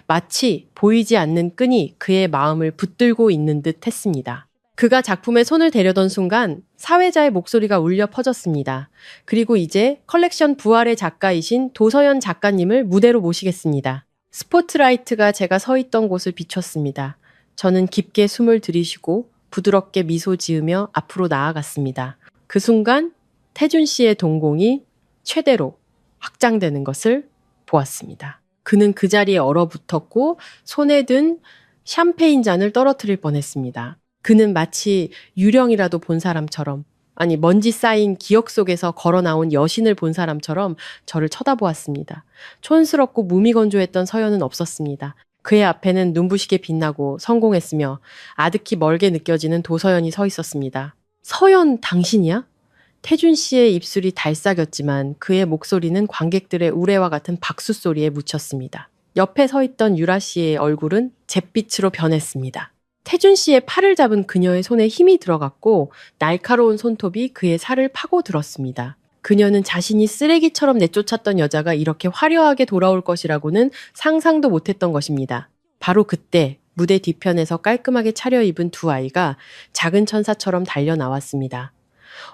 마치 보이지 않는 끈이 그의 마음을 붙들고 있는 듯 했습니다. 그가 작품에 손을 대려던 순간 사회자의 목소리가 울려 퍼졌습니다. 그리고 이제 컬렉션 부활의 작가이신 도서연 작가님을 무대로 모시겠습니다. 스포트라이트가 제가 서 있던 곳을 비췄습니다. 저는 깊게 숨을 들이쉬고 부드럽게 미소 지으며 앞으로 나아갔습니다. 그 순간 태준 씨의 동공이 최대로 확장되는 것을 보았습니다. 그는 그 자리에 얼어붙었고 손에 든 샴페인 잔을 떨어뜨릴 뻔했습니다. 그는 마치 유령이라도 본 사람처럼, 아니 먼지 쌓인 기억 속에서 걸어 나온 여신을 본 사람처럼 저를 쳐다보았습니다. 촌스럽고 무미건조했던 서연은 없었습니다. 그의 앞에는 눈부시게 빛나고 성공했으며 아득히 멀게 느껴지는 도서연이 서 있었습니다. 서연 당신이야? 태준 씨의 입술이 달싹였지만 그의 목소리는 관객들의 우레와 같은 박수 소리에 묻혔습니다. 옆에 서 있던 유라 씨의 얼굴은 잿빛으로 변했습니다. 태준 씨의 팔을 잡은 그녀의 손에 힘이 들어갔고 날카로운 손톱이 그의 살을 파고들었습니다. 그녀는 자신이 쓰레기처럼 내쫓았던 여자가 이렇게 화려하게 돌아올 것이라고는 상상도 못했던 것입니다. 바로 그때 무대 뒤편에서 깔끔하게 차려입은 두 아이가 작은 천사처럼 달려 나왔습니다.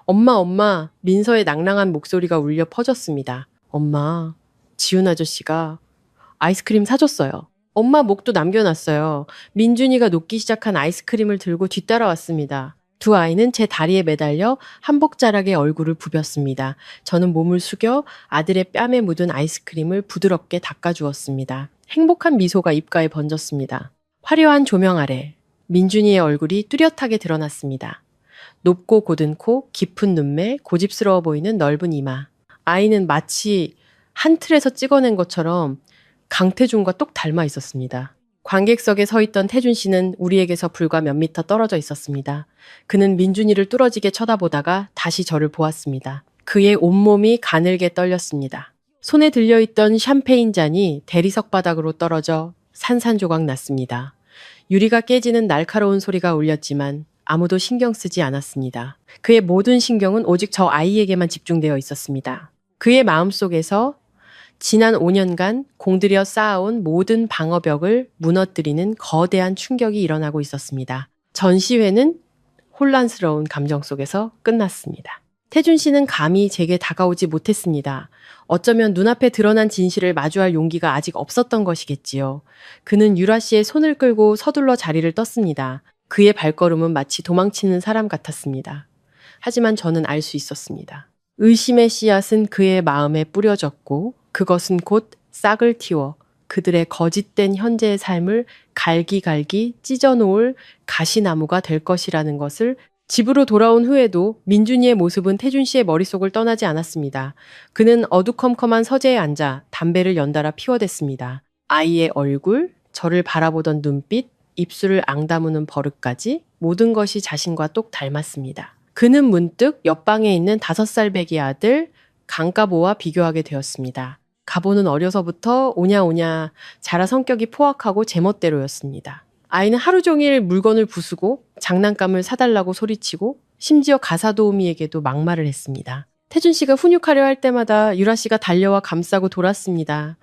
엄마, 엄마, 민서의 낭랑한 목소리가 울려 퍼졌습니다. 엄마, 지훈 아저씨가 아이스크림 사줬어요. 엄마 목도 남겨놨어요. 민준이가 녹기 시작한 아이스크림을 들고 뒤따라왔습니다. 두 아이는 제 다리에 매달려 한복자락에 얼굴을 부볐습니다. 저는 몸을 숙여 아들의 뺨에 묻은 아이스크림을 부드럽게 닦아주었습니다. 행복한 미소가 입가에 번졌습니다. 화려한 조명 아래 민준이의 얼굴이 뚜렷하게 드러났습니다. 높고 곧은 코, 깊은 눈매, 고집스러워 보이는 넓은 이마. 아이는 마치 한 틀에서 찍어낸 것처럼 강태준과 똑 닮아 있었습니다. 관객석에 서 있던 태준 씨는 우리에게서 불과 몇 미터 떨어져 있었습니다. 그는 민준이를 뚫어지게 쳐다보다가 다시 저를 보았습니다. 그의 온몸이 가늘게 떨렸습니다. 손에 들려있던 샴페인 잔이 대리석 바닥으로 떨어져 산산조각 났습니다. 유리가 깨지는 날카로운 소리가 울렸지만 아무도 신경 쓰지 않았습니다. 그의 모든 신경은 오직 저 아이에게만 집중되어 있었습니다. 그의 마음속에서 지난 5년간 공들여 쌓아온 모든 방어벽을 무너뜨리는 거대한 충격이 일어나고 있었습니다. 전시회는 혼란스러운 감정 속에서 끝났습니다. 태준 씨는 감히 제게 다가오지 못했습니다. 어쩌면 눈앞에 드러난 진실을 마주할 용기가 아직 없었던 것이겠지요. 그는 유라 씨의 손을 끌고 서둘러 자리를 떴습니다. 그의 발걸음은 마치 도망치는 사람 같았습니다. 하지만 저는 알 수 있었습니다. 의심의 씨앗은 그의 마음에 뿌려졌고 그것은 곧 싹을 틔워 그들의 거짓된 현재의 삶을 갈기갈기 찢어놓을 가시나무가 될 것이라는 것을 집으로 돌아온 후에도 민준이의 모습은 태준 씨의 머릿속을 떠나지 않았습니다. 그는 어두컴컴한 서재에 앉아 담배를 연달아 피워댔습니다. 아이의 얼굴, 저를 바라보던 눈빛, 입술을 앙다무는 버릇까지 모든 것이 자신과 똑 닮았습니다. 그는 문득 옆방에 있는 5살 배기 아들 강가보와 비교하게 되었습니다. 가보는 어려서부터 오냐오냐 자라 성격이 포악하고 제멋대로였습니다. 아이는 하루 종일 물건을 부수고 장난감을 사달라고 소리치고 심지어 가사도우미에게도 막말을 했습니다. 태준 씨가 훈육하려 할 때마다 유라 씨가 달려와 감싸고 돌았습니다.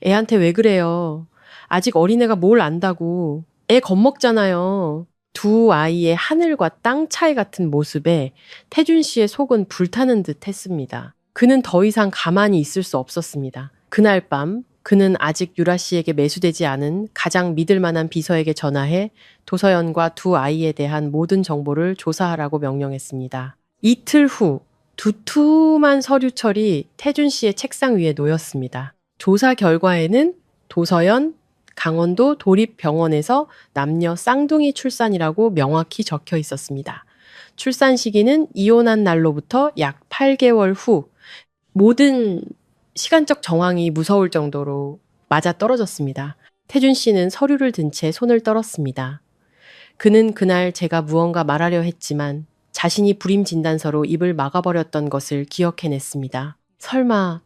애한테 왜 그래요? 아직 어린애가 뭘 안다고. 애 겁먹잖아요. 두 아이의 하늘과 땅 차이 같은 모습에 태준 씨의 속은 불타는 듯 했습니다. 그는 더 이상 가만히 있을 수 없었습니다. 그날 밤 그는 아직 유라 씨에게 매수되지 않은 가장 믿을 만한 비서에게 전화해 도서연과 두 아이에 대한 모든 정보를 조사하라고 명령했습니다. 이틀 후 두툼한 서류철이 태준 씨의 책상 위에 놓였습니다. 조사 결과에는 도서연, 강원도 도립병원에서 남녀 쌍둥이 출산이라고 명확히 적혀 있었습니다. 출산 시기는 이혼한 날로부터 약 8개월 후. 모든 시간적 정황이 무서울 정도로 맞아떨어졌습니다. 태준 씨는 서류를 든 채 손을 떨었습니다. 그는 그날 제가 무언가 말하려 했지만 자신이 불임 진단서로 입을 막아버렸던 것을 기억해냈습니다. 설마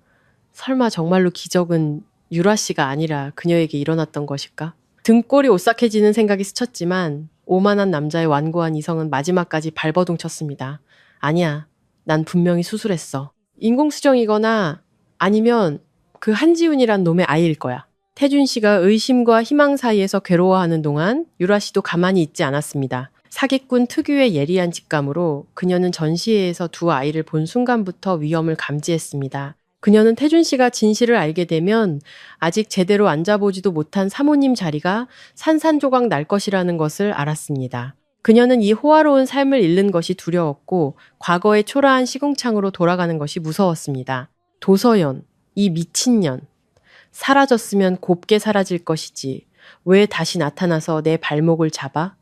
정말로 기적은 유라 씨가 아니라 그녀에게 일어났던 것일까? 등골이 오싹해지는 생각이 스쳤지만 오만한 남자의 완고한 이성은 마지막까지 발버둥 쳤습니다. 아니야, 난 분명히 수술했어. 인공수정이거나 아니면 그 한지훈이란 놈의 아이일 거야. 태준 씨가 의심과 희망 사이에서 괴로워하는 동안 유라 씨도 가만히 있지 않았습니다. 사기꾼 특유의 예리한 직감으로 그녀는 전시회에서 두 아이를 본 순간부터 위험을 감지했습니다. 그녀는 태준 씨가 진실을 알게 되면 아직 제대로 앉아보지도 못한 사모님 자리가 산산조각 날 것이라는 것을 알았습니다. 그녀는 이 호화로운 삶을 잃는 것이 두려웠고 과거의 초라한 시궁창으로 돌아가는 것이 무서웠습니다. 도서연, 이 미친년. 사라졌으면 곱게 사라질 것이지. 왜 다시 나타나서 내 발목을 잡아?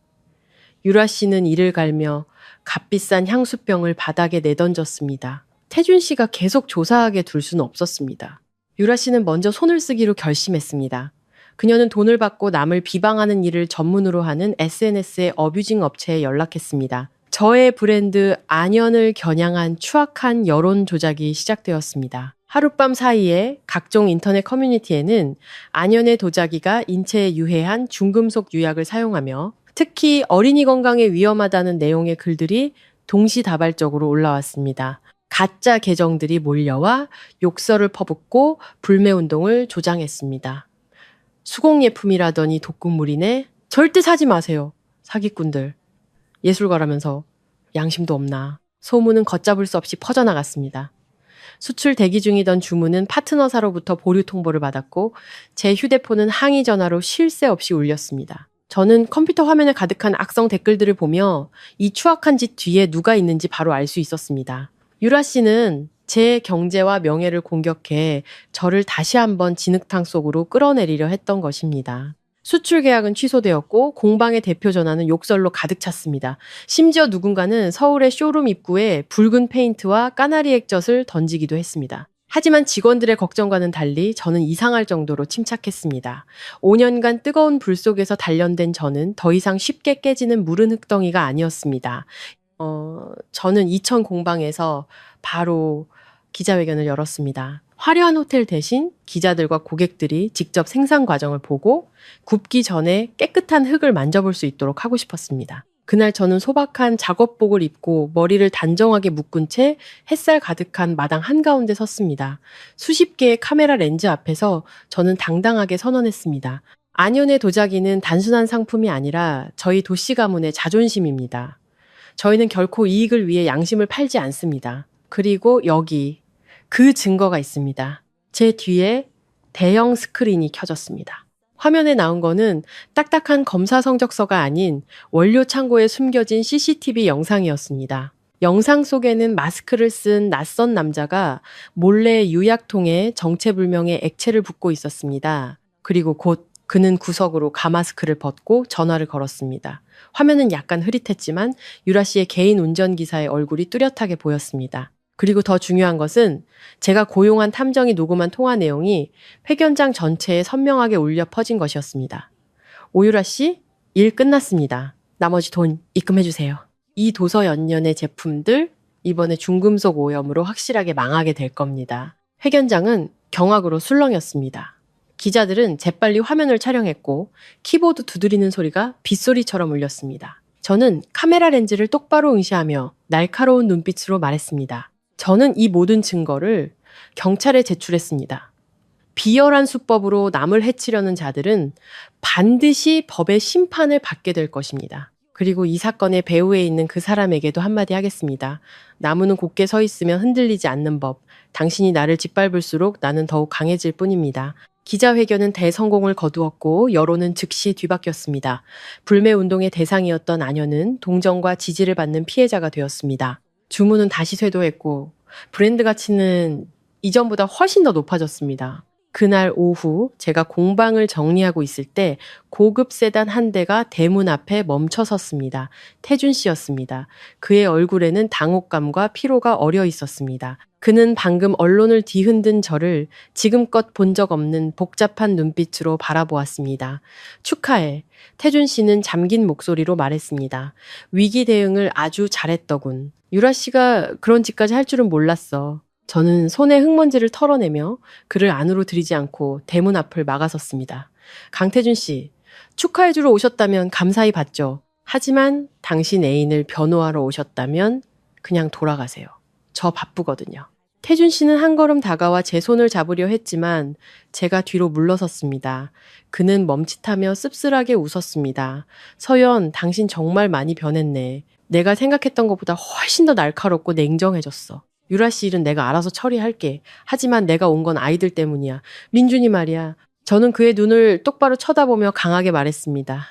유라 씨는 이를 갈며 값비싼 향수병을 바닥에 내던졌습니다. 태준 씨가 계속 조사하게 둘 수는 없었습니다. 유라 씨는 먼저 손을 쓰기로 결심했습니다. 그녀는 돈을 받고 남을 비방하는 일을 전문으로 하는 SNS의 어뷰징 업체에 연락했습니다. 저의 브랜드 안연을 겨냥한 추악한 여론 조작이 시작되었습니다. 하룻밤 사이에 각종 인터넷 커뮤니티에는 안연의 도자기가 인체에 유해한 중금속 유약을 사용하며 특히 어린이 건강에 위험하다는 내용의 글들이 동시다발적으로 올라왔습니다. 가짜 계정들이 몰려와 욕설을 퍼붓고 불매운동을 조장했습니다. 수공예품이라더니 독극물이네. 절대 사지 마세요. 사기꾼들. 예술가라면서 양심도 없나. 소문은 걷잡을 수 없이 퍼져나갔습니다. 수출 대기 중이던 주문은 파트너사로부터 보류 통보를 받았고 제 휴대폰은 항의 전화로 쉴 새 없이 울렸습니다. 저는 컴퓨터 화면에 가득한 악성 댓글들을 보며 이 추악한 짓 뒤에 누가 있는지 바로 알 수 있었습니다. 유라 씨는 제 경제와 명예를 공격해 저를 다시 한번 진흙탕 속으로 끌어내리려 했던 것입니다. 수출 계약은 취소되었고 공방의 대표 전화는 욕설로 가득 찼습니다. 심지어 누군가는 서울의 쇼룸 입구에 붉은 페인트와 까나리 액젓을 던지기도 했습니다. 하지만 직원들의 걱정과는 달리 저는 이상할 정도로 침착했습니다. 5년간 뜨거운 불 속에서 단련된 저는 더 이상 쉽게 깨지는 무른 흙덩이가 아니었습니다. 저는 이천 공방에서 바로 기자회견을 열었습니다. 화려한 호텔 대신 기자들과 고객들이 직접 생산 과정을 보고 굽기 전에 깨끗한 흙을 만져볼 수 있도록 하고 싶었습니다. 그날 저는 소박한 작업복을 입고 머리를 단정하게 묶은 채 햇살 가득한 마당 한가운데 섰습니다. 수십 개의 카메라 렌즈 앞에서 저는 당당하게 선언했습니다. 안연의 도자기는 단순한 상품이 아니라 저희 도시 가문의 자존심입니다. 저희는 결코 이익을 위해 양심을 팔지 않습니다. 그리고 여기 그 증거가 있습니다. 제 뒤에 대형 스크린이 켜졌습니다. 화면에 나온 거는 딱딱한 검사 성적서가 아닌 원료 창고에 숨겨진 CCTV 영상이었습니다. 영상 속에는 마스크를 쓴 낯선 남자가 몰래 유약통에 정체불명의 액체를 붓고 있었습니다. 그리고 곧 그는 구석으로 가마스크를 벗고 전화를 걸었습니다. 화면은 약간 흐릿했지만 유라 씨의 개인 운전기사의 얼굴이 뚜렷하게 보였습니다. 그리고 더 중요한 것은 제가 고용한 탐정이 녹음한 통화 내용이 회견장 전체에 선명하게 울려 퍼진 것이었습니다. 오유라 씨, 일 끝났습니다. 나머지 돈 입금해주세요. 이 도서연년의 제품들 이번에 중금속 오염으로 확실하게 망하게 될 겁니다. 회견장은 경악으로 술렁였습니다. 기자들은 재빨리 화면을 촬영했고 키보드 두드리는 소리가 빗소리처럼 울렸습니다. 저는 카메라 렌즈를 똑바로 응시하며 날카로운 눈빛으로 말했습니다. 저는 이 모든 증거를 경찰에 제출했습니다. 비열한 수법으로 남을 해치려는 자들은 반드시 법의 심판을 받게 될 것입니다. 그리고 이 사건의 배후에 있는 그 사람에게도 한마디 하겠습니다. 나무는 곧게 서 있으면 흔들리지 않는 법. 당신이 나를 짓밟을수록 나는 더욱 강해질 뿐입니다. 기자회견은 대성공을 거두었고 여론은 즉시 뒤바뀌었습니다. 불매운동의 대상이었던 안연은 동정과 지지를 받는 피해자가 되었습니다. 주문은 다시 쇄도했고 브랜드 가치는 이전보다 훨씬 더 높아졌습니다. 그날 오후 제가 공방을 정리하고 있을 때 고급 세단 한 대가 대문 앞에 멈춰 섰습니다. 태준 씨였습니다. 그의 얼굴에는 당혹감과 피로가 어려 있었습니다. 그는 방금 언론을 뒤흔든 저를 지금껏 본 적 없는 복잡한 눈빛으로 바라보았습니다. 축하해. 태준 씨는 잠긴 목소리로 말했습니다. 위기 대응을 아주 잘했더군. 유라 씨가 그런 짓까지 할 줄은 몰랐어. 저는 손에 흙먼지를 털어내며 그를 안으로 들이지 않고 대문 앞을 막아섰습니다. 강태준 씨, 축하해주러 오셨다면 감사히 받죠. 하지만 당신 애인을 변호하러 오셨다면 그냥 돌아가세요. 저 바쁘거든요. 태준 씨는 한 걸음 다가와 제 손을 잡으려 했지만 제가 뒤로 물러섰습니다. 그는 멈칫하며 씁쓸하게 웃었습니다. 서연, 당신 정말 많이 변했네. 내가 생각했던 것보다 훨씬 더 날카롭고 냉정해졌어. 유라 씨 일은 내가 알아서 처리할게. 하지만 내가 온 건 아이들 때문이야. 민준이 말이야. 저는 그의 눈을 똑바로 쳐다보며 강하게 말했습니다.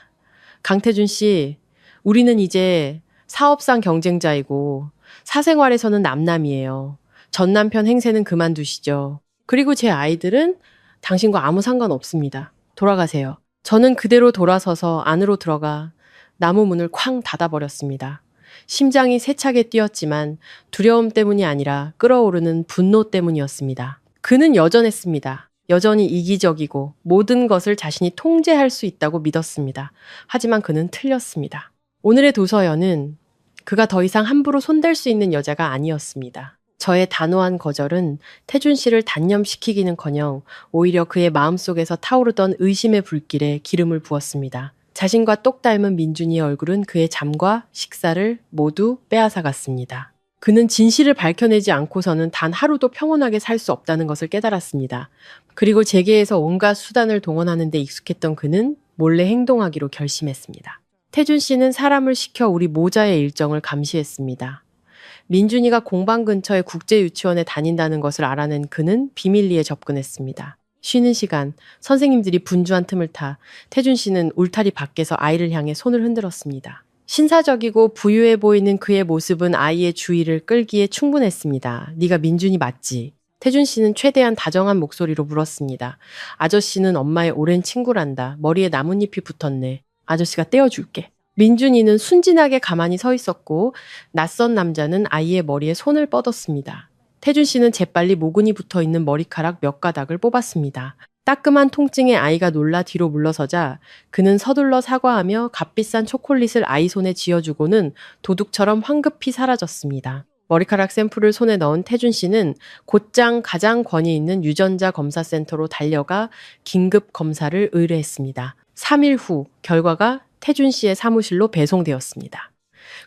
강태준 씨, 우리는 이제 사업상 경쟁자이고 사생활에서는 남남이에요. 전 남편 행세는 그만두시죠. 그리고 제 아이들은 당신과 아무 상관 없습니다. 돌아가세요. 저는 그대로 돌아서서 안으로 들어가 나무 문을 쾅 닫아버렸습니다. 심장이 세차게 뛰었지만 두려움 때문이 아니라 끓어오르는 분노 때문이었습니다. 그는 여전했습니다. 여전히 이기적이고 모든 것을 자신이 통제할 수 있다고 믿었습니다. 하지만 그는 틀렸습니다. 오늘의 도서연은 그가 더 이상 함부로 손댈 수 있는 여자가 아니었습니다. 저의 단호한 거절은 태준 씨를 단념시키기는커녕 오히려 그의 마음속에서 타오르던 의심의 불길에 기름을 부었습니다. 자신과 똑 닮은 민준이의 얼굴은 그의 잠과 식사를 모두 빼앗아갔습니다. 그는 진실을 밝혀내지 않고서는 단 하루도 평온하게 살 수 없다는 것을 깨달았습니다. 그리고 재계에서 온갖 수단을 동원하는 데 익숙했던 그는 몰래 행동하기로 결심했습니다. 태준 씨는 사람을 시켜 우리 모자의 일정을 감시했습니다. 민준이가 공방 근처의 국제유치원에 다닌다는 것을 알아낸 그는 비밀리에 접근했습니다. 쉬는 시간, 선생님들이 분주한 틈을 타 태준 씨는 울타리 밖에서 아이를 향해 손을 흔들었습니다. 신사적이고 부유해 보이는 그의 모습은 아이의 주의를 끌기에 충분했습니다. 네가 민준이 맞지? 태준 씨는 최대한 다정한 목소리로 물었습니다. 아저씨는 엄마의 오랜 친구란다. 머리에 나뭇잎이 붙었네. 아저씨가 떼어줄게. 민준이는 순진하게 가만히 서 있었고 낯선 남자는 아이의 머리에 손을 뻗었습니다. 태준 씨는 재빨리 모근이 붙어있는 머리카락 몇 가닥을 뽑았습니다. 따끔한 통증에 아이가 놀라 뒤로 물러서자 그는 서둘러 사과하며 값비싼 초콜릿을 아이 손에 쥐어주고는 도둑처럼 황급히 사라졌습니다. 머리카락 샘플을 손에 넣은 태준 씨는 곧장 가장 권위 있는 유전자 검사센터로 달려가 긴급 검사를 의뢰했습니다. 3일 후 결과가 태준 씨의 사무실로 배송되었습니다.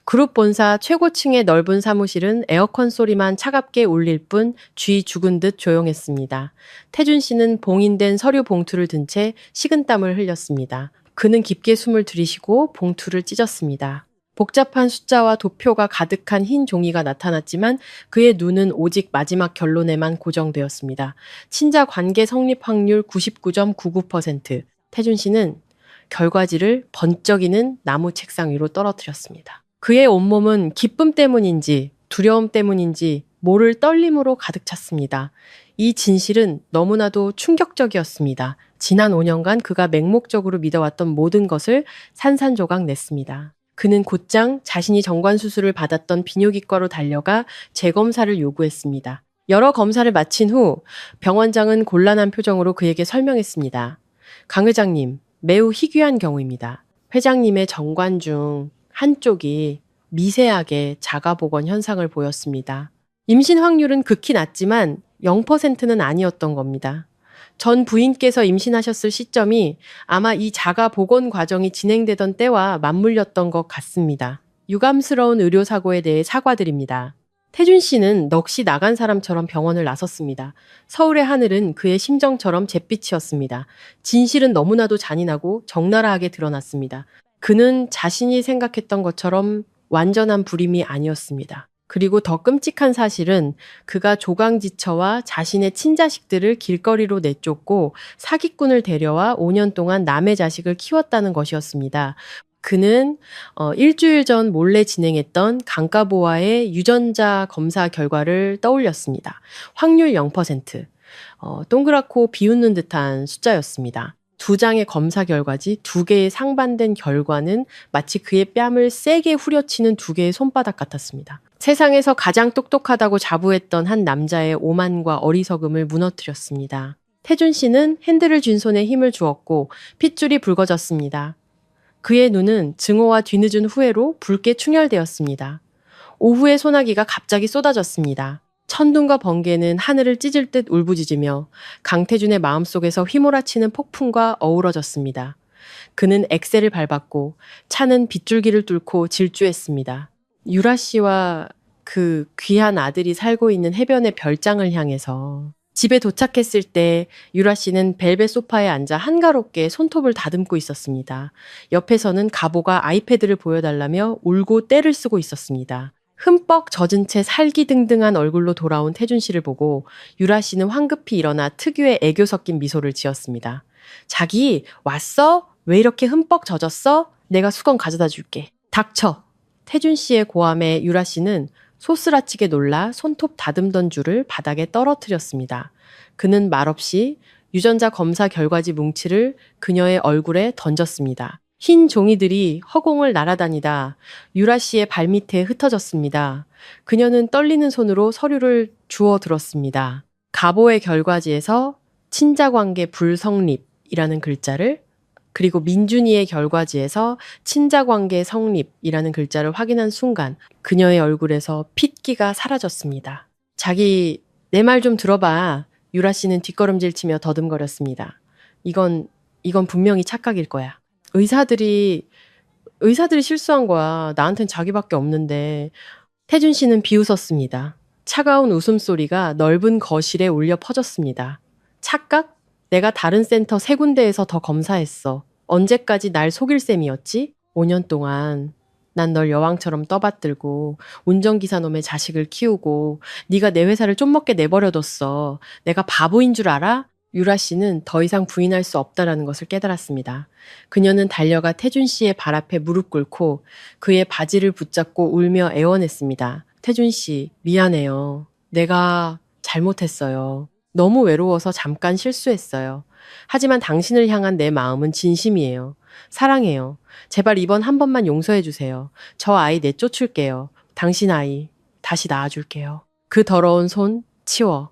그룹 본사 최고층의 넓은 사무실은 에어컨 소리만 차갑게 울릴 뿐 쥐 죽은 듯 조용했습니다. 태준 씨는 봉인된 서류 봉투를 든 채 식은땀을 흘렸습니다. 그는 깊게 숨을 들이쉬고 봉투를 찢었습니다. 복잡한 숫자와 도표가 가득한 흰 종이가 나타났지만 그의 눈은 오직 마지막 결론에만 고정되었습니다. 친자 관계 성립 확률 99.99%. 태준 씨는 결과지를 번쩍이는 나무 책상 위로 떨어뜨렸습니다. 그의 온몸은 기쁨 때문인지 두려움 때문인지 모를 떨림으로 가득 찼습니다. 이 진실은 너무나도 충격적이었습니다. 지난 5년간 그가 맹목적으로 믿어왔던 모든 것을 산산조각 냈습니다. 그는 곧장 자신이 정관수술을 받았던 비뇨기과로 달려가 재검사를 요구했습니다. 여러 검사를 마친 후 병원장은 곤란한 표정으로 그에게 설명했습니다. 강 회장님, 매우 희귀한 경우입니다. 회장님의 정관 중 한쪽이 미세하게 자가복원 현상을 보였습니다. 임신 확률은 극히 낮지만 0%는 아니었던 겁니다. 전 부인께서 임신하셨을 시점이 아마 이 자가복원 과정이 진행되던 때와 맞물렸던 것 같습니다. 유감스러운 의료사고에 대해 사과드립니다. 태준 씨는 넋이 나간 사람처럼 병원을 나섰습니다. 서울의 하늘은 그의 심정처럼 잿빛이었습니다. 진실은 너무나도 잔인하고 적나라하게 드러났습니다. 그는 자신이 생각했던 것처럼 완전한 불임이 아니었습니다. 그리고 더 끔찍한 사실은 그가 조강지처와 자신의 친자식들을 길거리로 내쫓고 사기꾼을 데려와 5년 동안 남의 자식을 키웠다는 것이었습니다. 그는 일주일 전 몰래 진행했던 강가보아의 유전자 검사 결과를 떠올렸습니다. 확률 0%. 동그랗고 비웃는 듯한 숫자였습니다. 2장의 검사 결과지 2개의 상반된 결과는 마치 그의 뺨을 세게 후려치는 2개의 손바닥 같았습니다. 세상에서 가장 똑똑하다고 자부했던 한 남자의 오만과 어리석음을 무너뜨렸습니다. 태준 씨는 핸들을 쥔 손에 힘을 주었고 핏줄이 붉어졌습니다. 그의 눈은 증오와 뒤늦은 후회로 붉게 충혈되었습니다. 오후의 소나기가 갑자기 쏟아졌습니다. 천둥과 번개는 하늘을 찢을 듯 울부짖으며 강태준의 마음속에서 휘몰아치는 폭풍과 어우러졌습니다. 그는 엑셀을 밟았고 차는 빗줄기를 뚫고 질주했습니다. 유라 씨와 그 귀한 아들이 살고 있는 해변의 별장을 향해서 집에 도착했을 때 유라 씨는 벨벳 소파에 앉아 한가롭게 손톱을 다듬고 있었습니다. 옆에서는 가보가 아이패드를 보여달라며 울고 떼를 쓰고 있었습니다. 흠뻑 젖은 채 살기등등한 얼굴로 돌아온 태준 씨를 보고 유라 씨는 황급히 일어나 특유의 애교 섞인 미소를 지었습니다. 자기 왔어? 왜 이렇게 흠뻑 젖었어? 내가 수건 가져다 줄게. 닥쳐. 태준 씨의 고함에 유라 씨는 소스라치게 놀라 손톱 다듬던 줄을 바닥에 떨어뜨렸습니다. 그는 말없이 유전자 검사 결과지 뭉치를 그녀의 얼굴에 던졌습니다. 흰 종이들이 허공을 날아다니다 유라 씨의 발밑에 흩어졌습니다. 그녀는 떨리는 손으로 서류를 주워 들었습니다. 가보의 결과지에서 친자관계 불성립이라는 글자를 그리고 민준이의 결과지에서 친자관계 성립이라는 글자를 확인한 순간 그녀의 얼굴에서 핏기가 사라졌습니다. 자기 내 말 좀 들어봐. 유라 씨는 뒷걸음질 치며 더듬거렸습니다. 이건 분명히 착각일 거야. 의사들이 실수한 거야. 나한텐 자기밖에 없는데. 태준 씨는 비웃었습니다. 차가운 웃음소리가 넓은 거실에 울려 퍼졌습니다. 착각? 내가 다른 센터 3군데에서 더 검사했어. 언제까지 날 속일 셈이었지? 5년 동안 난 널 여왕처럼 떠받들고 운전기사 놈의 자식을 키우고 네가 내 회사를 좀먹게 내버려뒀어. 내가 바보인 줄 알아? 유라 씨는 더 이상 부인할 수 없다라는 것을 깨달았습니다. 그녀는 달려가 태준 씨의 발 앞에 무릎 꿇고 그의 바지를 붙잡고 울며 애원했습니다. 태준 씨, 미안해요. 내가 잘못했어요. 너무 외로워서 잠깐 실수했어요. 하지만 당신을 향한 내 마음은 진심이에요. 사랑해요. 제발 이번 한 번만 용서해 주세요. 저 아이 내쫓을게요. 당신 아이 다시 낳아줄게요. 그 더러운 손 치워.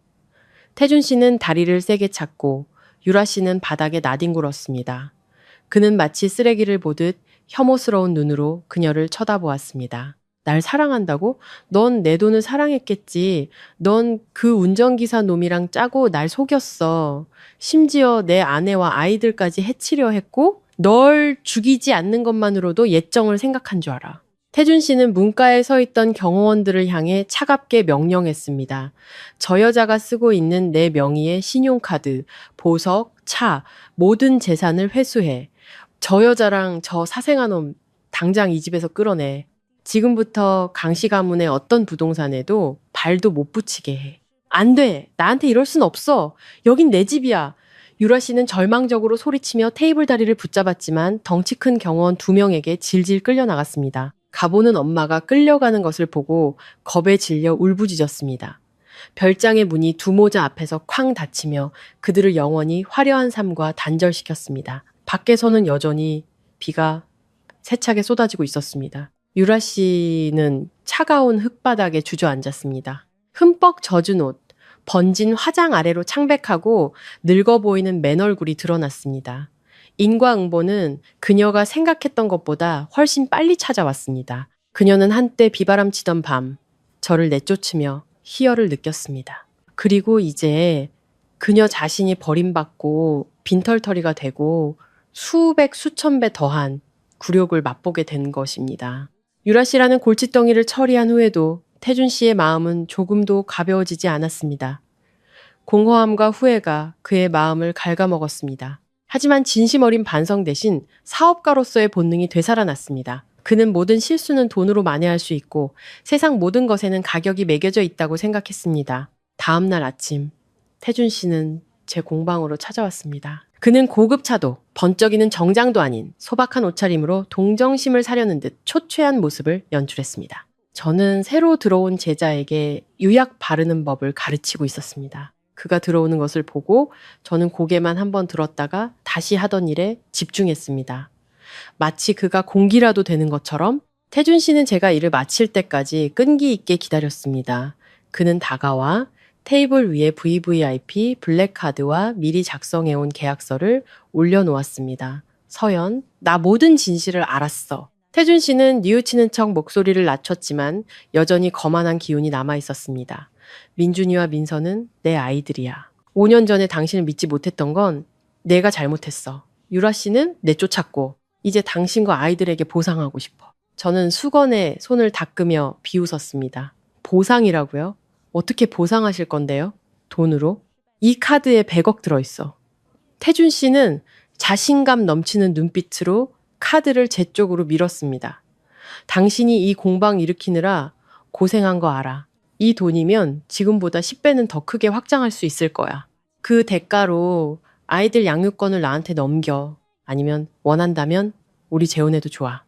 태준 씨는 다리를 세게 찾고 유라 씨는 바닥에 나뒹굴었습니다. 그는 마치 쓰레기를 보듯 혐오스러운 눈으로 그녀를 쳐다보았습니다. 날 사랑한다고? 넌 내 돈을 사랑했겠지. 넌 그 운전기사 놈이랑 짜고 날 속였어. 심지어 내 아내와 아이들까지 해치려 했고 널 죽이지 않는 것만으로도 예정을 생각한 줄 알아. 태준 씨는 문가에 서 있던 경호원들을 향해 차갑게 명령했습니다. 저 여자가 쓰고 있는 내 명의의 신용카드, 보석, 차, 모든 재산을 회수해. 저 여자랑 저 사생아 놈 당장 이 집에서 끌어내. 지금부터 강씨 가문의 어떤 부동산에도 발도 못 붙이게 해. 안 돼. 나한테 이럴 순 없어. 여긴 내 집이야. 유라 씨는 절망적으로 소리치며 테이블 다리를 붙잡았지만 덩치 큰 경호원 2명에게 질질 끌려나갔습니다. 가보는 엄마가 끌려가는 것을 보고 겁에 질려 울부짖었습니다. 별장의 문이 두 모자 앞에서 쾅 닫히며 그들을 영원히 화려한 삶과 단절시켰습니다. 밖에서는 여전히 비가 세차게 쏟아지고 있었습니다. 유라 씨는 차가운 흙바닥에 주저앉았습니다. 흠뻑 젖은 옷, 번진 화장 아래로 창백하고 늙어 보이는 맨 얼굴이 드러났습니다. 인과응보는 그녀가 생각했던 것보다 훨씬 빨리 찾아왔습니다. 그녀는 한때 비바람치던 밤, 저를 내쫓으며 희열을 느꼈습니다. 그리고 이제 그녀 자신이 버림받고 빈털터리가 되고 수백 수천 배 더한 굴욕을 맛보게 된 것입니다. 유라 씨라는 골칫덩이를 처리한 후에도 태준 씨의 마음은 조금도 가벼워지지 않았습니다. 공허함과 후회가 그의 마음을 갉아먹었습니다. 하지만 진심 어린 반성 대신 사업가로서의 본능이 되살아났습니다. 그는 모든 실수는 돈으로 만회할 수 있고 세상 모든 것에는 가격이 매겨져 있다고 생각했습니다. 다음 날 아침, 태준 씨는 제 공방으로 찾아왔습니다. 그는 고급 차도, 번쩍이는 정장도 아닌 소박한 옷차림으로 동정심을 사려는 듯 초췌한 모습을 연출했습니다. 저는 새로 들어온 제자에게 유약 바르는 법을 가르치고 있었습니다. 그가 들어오는 것을 보고 저는 고개만 한번 들었다가 다시 하던 일에 집중했습니다. 마치 그가 공기라도 되는 것처럼 태준 씨는 제가 일을 마칠 때까지 끈기 있게 기다렸습니다. 그는 다가와 테이블 위에 VVIP 블랙카드와 미리 작성해온 계약서를 올려놓았습니다. 서연, 나 모든 진실을 알았어. 태준 씨는 뉘우치는 척 목소리를 낮췄지만 여전히 거만한 기운이 남아있었습니다. 민준이와 민서는 내 아이들이야. 5년 전에 당신을 믿지 못했던 건 내가 잘못했어. 유라 씨는 내쫓았고 이제 당신과 아이들에게 보상하고 싶어. 저는 수건에 손을 닦으며 비웃었습니다. 보상이라고요? 어떻게 보상하실 건데요? 돈으로? 이 카드에 100억 들어있어. 태준 씨는 자신감 넘치는 눈빛으로 카드를 제 쪽으로 밀었습니다. 당신이 이 공방 일으키느라 고생한 거 알아. 이 돈이면 지금보다 10배는 더 크게 확장할 수 있을 거야. 그 대가로 아이들 양육권을 나한테 넘겨. 아니면 원한다면 우리 재혼해도 좋아.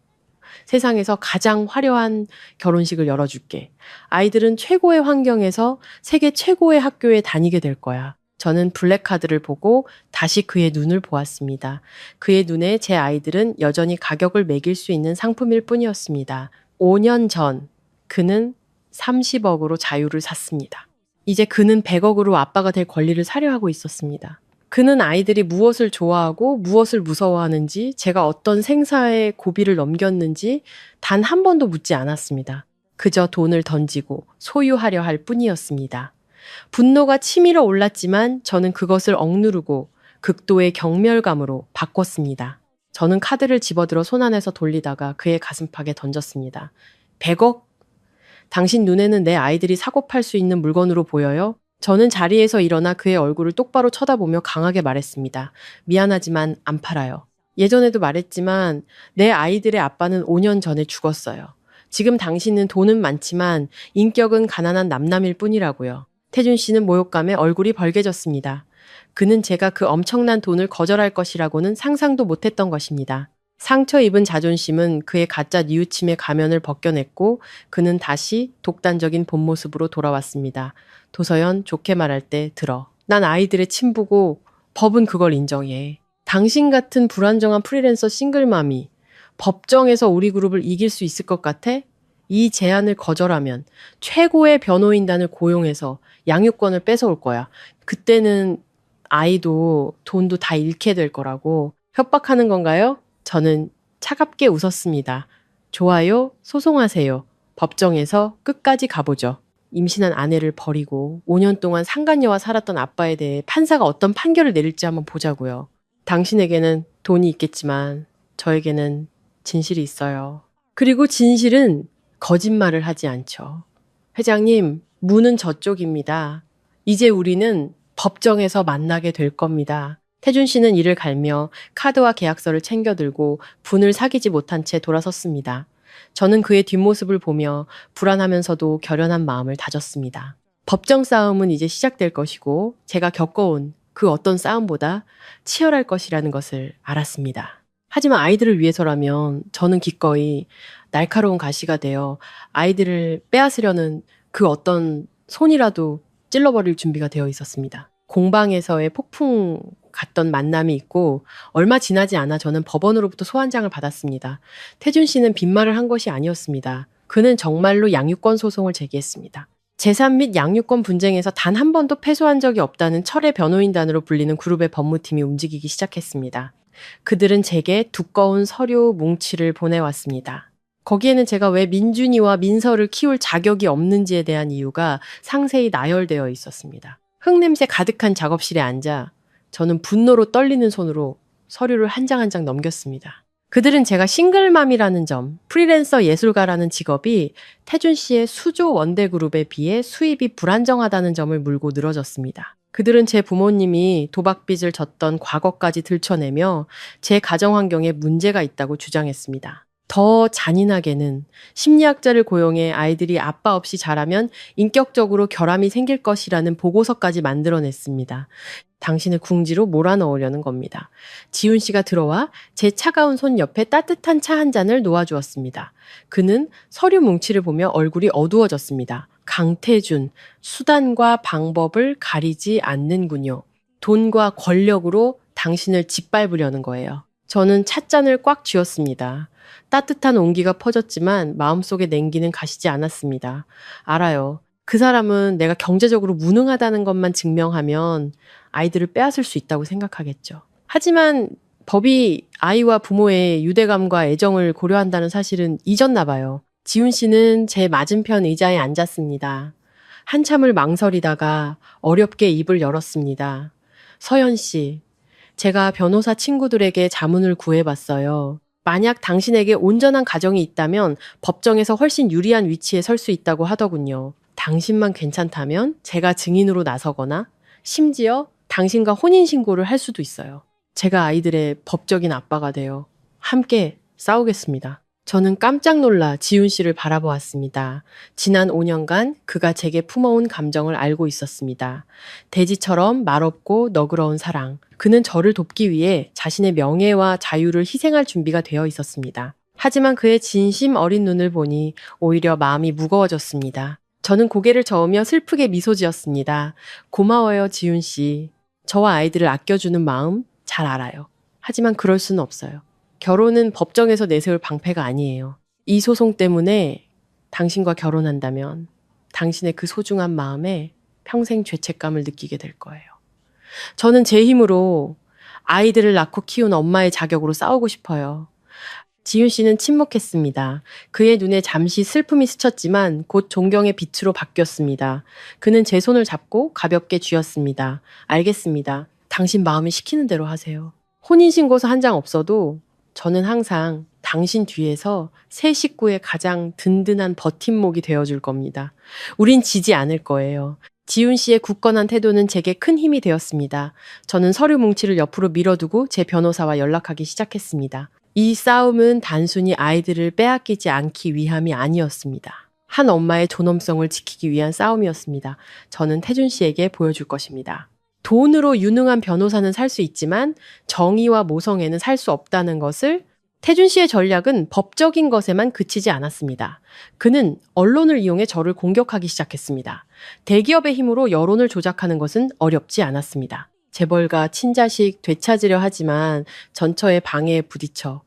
세상에서 가장 화려한 결혼식을 열어줄게. 아이들은 최고의 환경에서 세계 최고의 학교에 다니게 될 거야. 저는 블랙카드를 보고 다시 그의 눈을 보았습니다. 그의 눈에 제 아이들은 여전히 가격을 매길 수 있는 상품일 뿐이었습니다. 5년 전 그는 30억으로 자유를 샀습니다. 이제 그는 100억으로 아빠가 될 권리를 사려 하고 있었습니다. 그는 아이들이 무엇을 좋아하고 무엇을 무서워하는지, 제가 어떤 생사의 고비를 넘겼는지 단 한 번도 묻지 않았습니다. 그저 돈을 던지고 소유하려 할 뿐이었습니다. 분노가 치밀어 올랐지만 저는 그것을 억누르고 극도의 경멸감으로 바꿨습니다. 저는 카드를 집어들어 손 안에서 돌리다가 그의 가슴팍에 던졌습니다. 100억? 당신 눈에는 내 아이들이 사고 팔 수 있는 물건으로 보여요? 저는 자리에서 일어나 그의 얼굴을 똑바로 쳐다보며 강하게 말했습니다. 미안하지만 안 팔아요. 예전에도 말했지만 내 아이들의 아빠는 5년 전에 죽었어요. 지금 당신은 돈은 많지만 인격은 가난한 남남일 뿐이라고요. 태준 씨는 모욕감에 얼굴이 벌개졌습니다. 그는 제가 그 엄청난 돈을 거절할 것이라고는 상상도 못했던 것입니다. 상처 입은 자존심은 그의 가짜 뉘우침의 가면을 벗겨냈고 그는 다시 독단적인 본 모습으로 돌아왔습니다. 도서연, 좋게 말할 때 들어. 난 아이들의 친부고 법은 그걸 인정해. 당신 같은 불안정한 프리랜서 싱글맘이 법정에서 우리 그룹을 이길 수 있을 것 같아? 이 제안을 거절하면 최고의 변호인단을 고용해서 양육권을 뺏어올 거야. 그때는 아이도 돈도 다 잃게 될 거라고. 협박하는 건가요? 저는 차갑게 웃었습니다. 좋아요, 소송하세요. 법정에서 끝까지 가보죠. 임신한 아내를 버리고 5년 동안 상간녀와 살았던 아빠에 대해 판사가 어떤 판결을 내릴지 한번 보자고요. 당신에게는 돈이 있겠지만 저에게는 진실이 있어요. 그리고 진실은 거짓말을 하지 않죠. 회장님, 문은 저쪽입니다. 이제 우리는 법정에서 만나게 될 겁니다. 태준 씨는 이를 갈며 카드와 계약서를 챙겨들고 분을 사귀지 못한 채 돌아섰습니다. 저는 그의 뒷모습을 보며 불안하면서도 결연한 마음을 다졌습니다. 법정 싸움은 이제 시작될 것이고 제가 겪어온 그 어떤 싸움보다 치열할 것이라는 것을 알았습니다. 하지만 아이들을 위해서라면 저는 기꺼이 날카로운 가시가 되어 아이들을 빼앗으려는 그 어떤 손이라도 찔러버릴 준비가 되어 있었습니다. 공방에서의 폭풍 같던 만남이 있고 얼마 지나지 않아 저는 법원으로부터 소환장을 받았습니다. 태준 씨는 빈말을 한 것이 아니었습니다. 그는 정말로 양육권 소송을 제기했습니다. 재산 및 양육권 분쟁에서 단 한 번도 패소한 적이 없다는 철의 변호인단으로 불리는 그룹의 법무팀이 움직이기 시작했습니다. 그들은 제게 두꺼운 서류 뭉치를 보내왔습니다. 거기에는 제가 왜 민준이와 민서를 키울 자격이 없는지에 대한 이유가 상세히 나열되어 있었습니다. 흙냄새 가득한 작업실에 앉아 저는 분노로 떨리는 손으로 서류를 한 장 한 장 넘겼습니다. 그들은 제가 싱글맘이라는 점, 프리랜서 예술가라는 직업이 태준 씨의 수조 원대그룹에 비해 수입이 불안정하다는 점을 물고 늘어졌습니다. 그들은 제 부모님이 도박빚을 졌던 과거까지 들춰내며 제 가정 환경에 문제가 있다고 주장했습니다. 더 잔인하게는 심리학자를 고용해 아이들이 아빠 없이 자라면 인격적으로 결함이 생길 것이라는 보고서까지 만들어냈습니다. 당신을 궁지로 몰아넣으려는 겁니다. 지훈 씨가 들어와 제 차가운 손 옆에 따뜻한 차 한 잔을 놓아주었습니다. 그는 서류 뭉치를 보며 얼굴이 어두워졌습니다. 강태준, 수단과 방법을 가리지 않는군요. 돈과 권력으로 당신을 짓밟으려는 거예요. 저는 찻잔을 꽉 쥐었습니다. 따뜻한 온기가 퍼졌지만 마음속에 냉기는 가시지 않았습니다. 알아요. 그 사람은 내가 경제적으로 무능하다는 것만 증명하면 아이들을 빼앗을 수 있다고 생각하겠죠. 하지만 법이 아이와 부모의 유대감과 애정을 고려한다는 사실은 잊었나 봐요. 지훈 씨는 제 맞은편 의자에 앉았습니다. 한참을 망설이다가 어렵게 입을 열었습니다. 서연 씨, 제가 변호사 친구들에게 자문을 구해봤어요. 만약 당신에게 온전한 가정이 있다면 법정에서 훨씬 유리한 위치에 설 수 있다고 하더군요. 당신만 괜찮다면 제가 증인으로 나서거나 심지어 당신과 혼인신고를 할 수도 있어요. 제가 아이들의 법적인 아빠가 되어 함께 싸우겠습니다. 저는 깜짝 놀라 지훈 씨를 바라보았습니다. 지난 5년간 그가 제게 품어온 감정을 알고 있었습니다. 돼지처럼 말없고 너그러운 사랑. 그는 저를 돕기 위해 자신의 명예와 자유를 희생할 준비가 되어 있었습니다. 하지만 그의 진심 어린 눈을 보니 오히려 마음이 무거워졌습니다. 저는 고개를 저으며 슬프게 미소 지었습니다. 고마워요, 지훈 씨. 저와 아이들을 아껴주는 마음 잘 알아요. 하지만 그럴 수는 없어요. 결혼은 법정에서 내세울 방패가 아니에요. 이 소송 때문에 당신과 결혼한다면 당신의 그 소중한 마음에 평생 죄책감을 느끼게 될 거예요. 저는 제 힘으로 아이들을 낳고 키운 엄마의 자격으로 싸우고 싶어요. 지윤 씨는 침묵했습니다. 그의 눈에 잠시 슬픔이 스쳤지만 곧 존경의 빛으로 바뀌었습니다. 그는 제 손을 잡고 가볍게 쥐었습니다. 알겠습니다. 당신 마음이 시키는 대로 하세요. 혼인신고서 한 장 없어도 저는 항상 당신 뒤에서 세 식구의 가장 든든한 버팀목이 되어줄 겁니다. 우린 지지 않을 거예요. 지훈 씨의 굳건한 태도는 제게 큰 힘이 되었습니다. 저는 서류 뭉치를 옆으로 밀어두고 제 변호사와 연락하기 시작했습니다. 이 싸움은 단순히 아이들을 빼앗기지 않기 위함이 아니었습니다. 한 엄마의 존엄성을 지키기 위한 싸움이었습니다. 저는 태준 씨에게 보여줄 것입니다. 돈으로 유능한 변호사는 살 수 있지만 정의와 모성애는 살 수 없다는 것을 태준 씨의 전략은 법적인 것에만 그치지 않았습니다. 그는 언론을 이용해 저를 공격하기 시작했습니다. 대기업의 힘으로 여론을 조작하는 것은 어렵지 않았습니다. 재벌가 친자식 되찾으려 하지만 전처의 방해에 부딪혀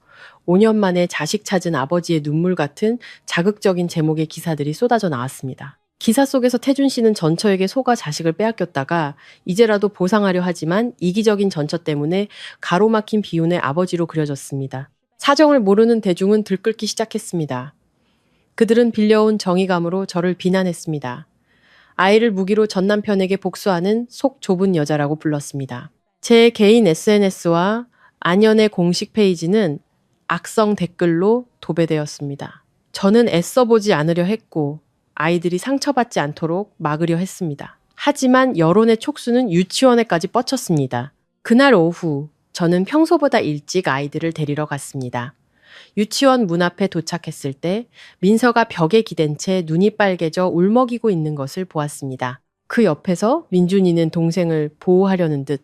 5년 만에 자식 찾은 아버지의 눈물 같은 자극적인 제목의 기사들이 쏟아져 나왔습니다. 기사 속에서 태준 씨는 전처에게 소가 자식을 빼앗겼다가 이제라도 보상하려 하지만 이기적인 전처 때문에 가로막힌 비운의 아버지로 그려졌습니다. 사정을 모르는 대중은 들끓기 시작했습니다. 그들은 빌려온 정의감으로 저를 비난했습니다. 아이를 무기로 전 남편에게 복수하는 속 좁은 여자라고 불렀습니다. 제 개인 SNS와 안연의 공식 페이지는 악성 댓글로 도배되었습니다. 저는 애써보지 않으려 했고 아이들이 상처받지 않도록 막으려 했습니다. 하지만 여론의 촉수는 유치원에까지 뻗쳤습니다. 그날 오후 저는 평소보다 일찍 아이들을 데리러 갔습니다. 유치원 문 앞에 도착했을 때 민서가 벽에 기댄 채 눈이 빨개져 울먹이고 있는 것을 보았습니다. 그 옆에서 민준이는 동생을 보호하려는 듯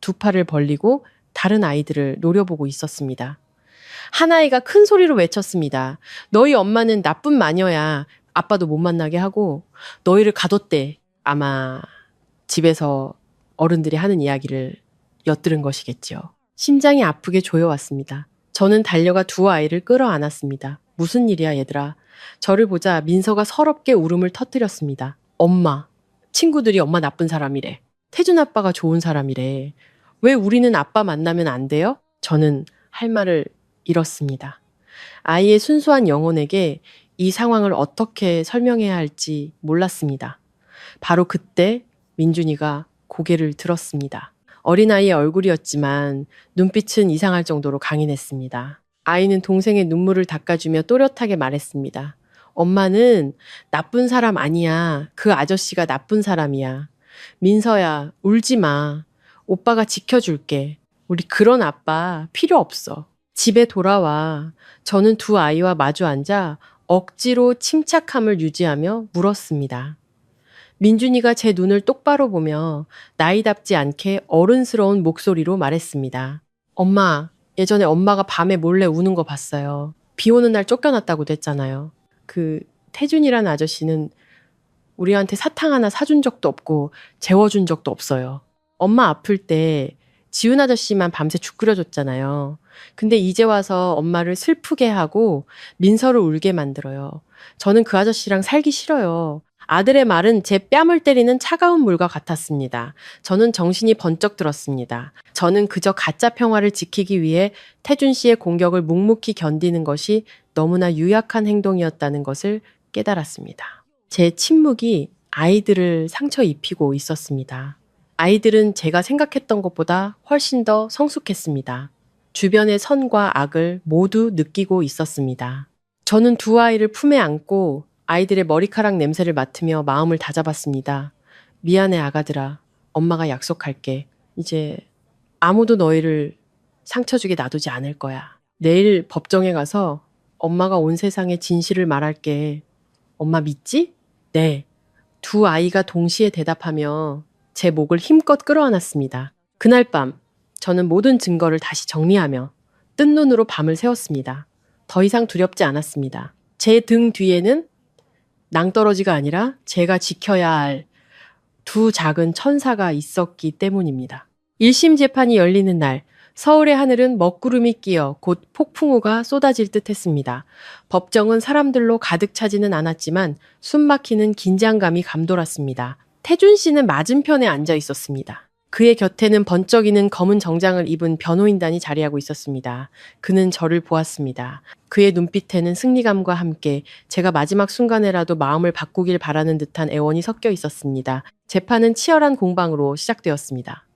두 팔을 벌리고 다른 아이들을 노려보고 있었습니다. 한 아이가 큰 소리로 외쳤습니다. 너희 엄마는 나쁜 마녀야. 아빠도 못 만나게 하고 너희를 가뒀대. 아마 집에서 어른들이 하는 이야기를 엿들은 것이겠죠. 심장이 아프게 조여왔습니다. 저는 달려가 두 아이를 끌어안았습니다. 무슨 일이야 얘들아. 저를 보자 민서가 서럽게 울음을 터뜨렸습니다. 엄마. 친구들이 엄마 나쁜 사람이래. 태준 아빠가 좋은 사람이래. 왜 우리는 아빠 만나면 안 돼요? 저는 할 말을 잃었습니다. 아이의 순수한 영혼에게 이 상황을 어떻게 설명해야 할지 몰랐습니다. 바로 그때 민준이가 고개를 들었습니다. 어린아이의 얼굴이었지만 눈빛은 이상할 정도로 강인했습니다. 아이는 동생의 눈물을 닦아주며 또렷하게 말했습니다. 엄마는 나쁜 사람 아니야. 그 아저씨가 나쁜 사람이야. 민서야, 울지 마. 오빠가 지켜줄게. 우리 그런 아빠 필요 없어. 집에 돌아와. 저는 두 아이와 마주 앉아 억지로 침착함을 유지하며 물었습니다. 민준이가 제 눈을 똑바로 보며 나이답지 않게 어른스러운 목소리로 말했습니다. 엄마, 예전에 엄마가 밤에 몰래 우는 거 봤어요. 비 오는 날 쫓겨났다고 됐잖아요. 그 태준이라는 아저씨는 우리한테 사탕 하나 사준 적도 없고 재워준 적도 없어요. 엄마 아플 때 지훈 아저씨만 밤새 죽 끓여줬잖아요. 근데 이제 와서 엄마를 슬프게 하고 민서를 울게 만들어요. 저는 그 아저씨랑 살기 싫어요. 아들의 말은 제 뺨을 때리는 차가운 물과 같았습니다. 저는 정신이 번쩍 들었습니다. 저는 그저 가짜 평화를 지키기 위해 태준 씨의 공격을 묵묵히 견디는 것이 너무나 유약한 행동이었다는 것을 깨달았습니다. 제 침묵이 아이들을 상처 입히고 있었습니다. 아이들은 제가 생각했던 것보다 훨씬 더 성숙했습니다. 주변의 선과 악을 모두 느끼고 있었습니다. 저는 두 아이를 품에 안고 아이들의 머리카락 냄새를 맡으며 마음을 다잡았습니다. 미안해 아가들아. 엄마가 약속할게. 이제 아무도 너희를 상처 주게 놔두지 않을 거야. 내일 법정에 가서 엄마가 온 세상에 진실을 말할게. 엄마 믿지? 네. 두 아이가 동시에 대답하며 제 목을 힘껏 끌어안았습니다. 그날 밤 저는 모든 증거를 다시 정리하며 뜬 눈으로 밤을 새웠습니다. 더 이상 두렵지 않았습니다. 제 등 뒤에는 낭떠러지가 아니라 제가 지켜야 할 두 작은 천사가 있었기 때문입니다. 1심 재판이 열리는 날 서울의 하늘은 먹구름이 끼어 곧 폭풍우가 쏟아질 듯 했습니다. 법정은 사람들로 가득 차지는 않았지만 숨막히는 긴장감이 감돌았습니다. 태준 씨는 맞은편에 앉아 있었습니다. 그의 곁에는 번쩍이는 검은 정장을 입은 변호인단이 자리하고 있었습니다. 그는 저를 보았습니다. 그의 눈빛에는 승리감과 함께 제가 마지막 순간에라도 마음을 바꾸길 바라는 듯한 애원이 섞여 있었습니다. 재판은 치열한 공방으로 시작되었습니다.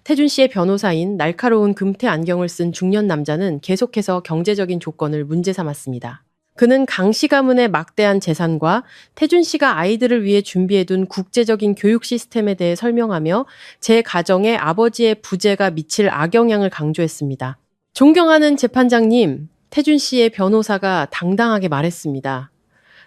태준 씨의 변호사인 날카로운 금태 안경을 쓴 중년 남자는 계속해서 경제적인 조건을 문제 삼았습니다. 그는 강 씨 가문의 막대한 재산과 태준 씨가 아이들을 위해 준비해둔 국제적인 교육 시스템에 대해 설명하며 제 가정에 아버지의 부재가 미칠 악영향을 강조했습니다. 존경하는 재판장님, 태준 씨의 변호사가 당당하게 말했습니다.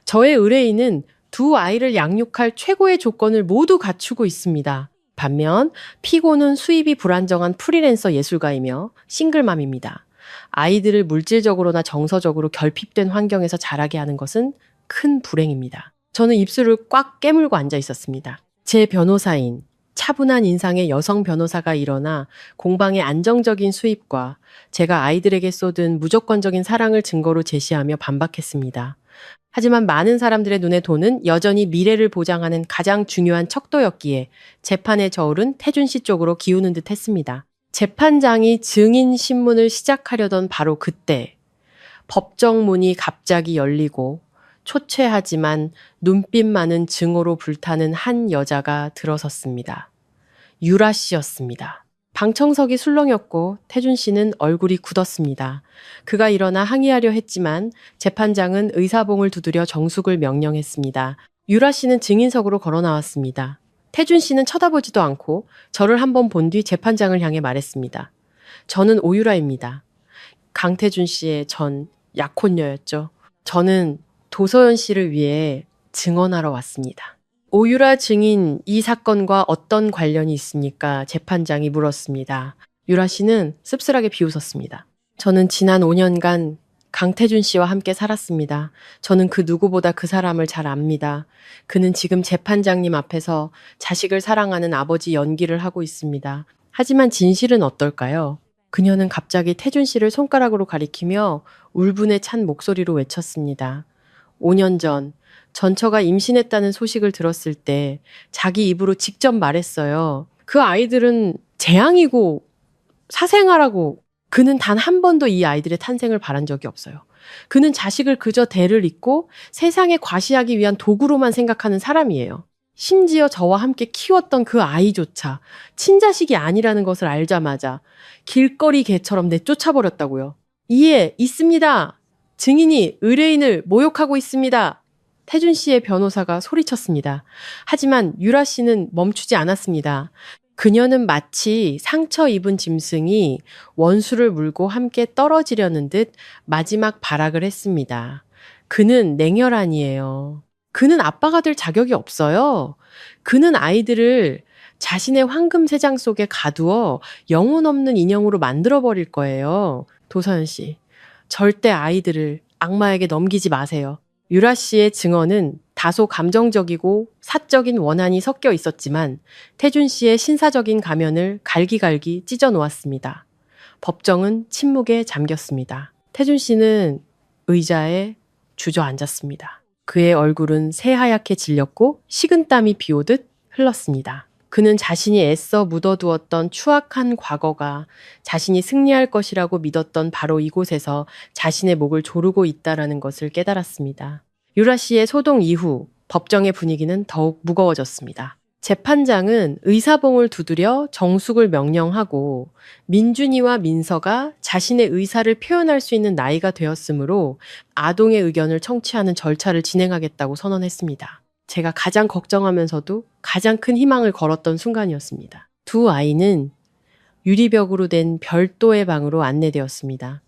저의 의뢰인은 두 아이를 양육할 최고의 조건을 모두 갖추고 있습니다. 반면 피고는 수입이 불안정한 프리랜서 예술가이며 싱글맘입니다. 아이들을 물질적으로나 정서적으로 결핍된 환경에서 자라게 하는 것은 큰 불행입니다. 저는 입술을 꽉 깨물고 앉아 있었습니다. 제 변호사인 차분한 인상의 여성 변호사가 일어나 공방의 안정적인 수입과 제가 아이들에게 쏟은 무조건적인 사랑을 증거로 제시하며 반박했습니다. 하지만 많은 사람들의 눈에 돈은 여전히 미래를 보장하는 가장 중요한 척도였기에 재판의 저울은 태준 씨 쪽으로 기우는 듯 했습니다. 재판장이 증인 신문을 시작하려던 바로 그때 법정 문이 갑자기 열리고 초췌하지만 눈빛 많은 증오로 불타는 한 여자가 들어섰습니다. 유라 씨였습니다. 방청석이 술렁였고 태준 씨는 얼굴이 굳었습니다. 그가 일어나 항의하려 했지만 재판장은 의사봉을 두드려 정숙을 명령했습니다. 유라 씨는 증인석으로 걸어 나왔습니다. 태준 씨는 쳐다보지도 않고 저를 한번 본 뒤 재판장을 향해 말했습니다. 저는 오유라입니다. 강태준 씨의 전 약혼녀였죠. 저는 도서연 씨를 위해 증언하러 왔습니다. 오유라 증인, 이 사건과 어떤 관련이 있습니까? 재판장이 물었습니다. 유라 씨는 씁쓸하게 비웃었습니다. 저는 지난 5년간 강태준 씨와 함께 살았습니다. 저는 그 누구보다 그 사람을 잘 압니다. 그는 지금 재판장님 앞에서 자식을 사랑하는 아버지 연기를 하고 있습니다. 하지만 진실은 어떨까요? 그녀는 갑자기 태준 씨를 손가락으로 가리키며 울분에 찬 목소리로 외쳤습니다. 5년 전 전처가 임신했다는 소식을 들었을 때 자기 입으로 직접 말했어요. 그 아이들은 재앙이고 사생아라고. 그는 단 한 번도 이 아이들의 탄생을 바란 적이 없어요. 그는 자식을 그저 대를 잇고 세상에 과시하기 위한 도구로만 생각하는 사람이에요. 심지어 저와 함께 키웠던 그 아이조차 친자식이 아니라는 것을 알자마자 길거리 개처럼 내쫓아버렸다고요. 이에 있습니다. 증인이 의뢰인을 모욕하고 있습니다. 태준 씨의 변호사가 소리쳤습니다. 하지만 유라 씨는 멈추지 않았습니다. 그녀는 마치 상처 입은 짐승이 원수를 물고 함께 떨어지려는 듯 마지막 발악을 했습니다. 그는 냉혈한이에요. 그는 아빠가 될 자격이 없어요. 그는 아이들을 자신의 황금 세장 속에 가두어 영혼 없는 인형으로 만들어버릴 거예요. 도서연 씨, 절대 아이들을 악마에게 넘기지 마세요. 유라 씨의 증언은 다소 감정적이고 사적인 원한이 섞여 있었지만 태준 씨의 신사적인 가면을 갈기갈기 찢어 놓았습니다. 법정은 침묵에 잠겼습니다. 태준 씨는 의자에 주저앉았습니다. 그의 얼굴은 새하얗게 질렸고 식은땀이 비오듯 흘렀습니다. 그는 자신이 애써 묻어두었던 추악한 과거가 자신이 승리할 것이라고 믿었던 바로 이곳에서 자신의 목을 조르고 있다라는 것을 깨달았습니다. 유라 씨의 소동 이후 법정의 분위기는 더욱 무거워졌습니다. 재판장은 의사봉을 두드려 정숙을 명령하고 민준이와 민서가 자신의 의사를 표현할 수 있는 나이가 되었으므로 아동의 의견을 청취하는 절차를 진행하겠다고 선언했습니다. 제가 가장 걱정하면서도 가장 큰 희망을 걸었던 순간이었습니다. 두 아이는 유리벽으로 된 별도의 방으로 안내되었습니다.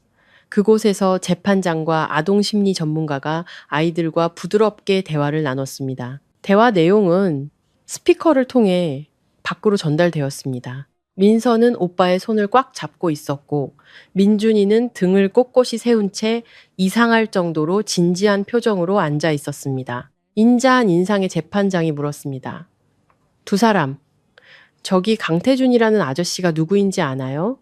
그곳에서 재판장과 아동심리 전문가가 아이들과 부드럽게 대화를 나눴습니다. 대화 내용은 스피커를 통해 밖으로 전달되었습니다. 민서는 오빠의 손을 꽉 잡고 있었고 민준이는 등을 꼿꼿이 세운 채 이상할 정도로 진지한 표정으로 앉아 있었습니다. 인자한 인상의 재판장이 물었습니다. 두 사람, 저기 강태준이라는 아저씨가 누구인지 아나요?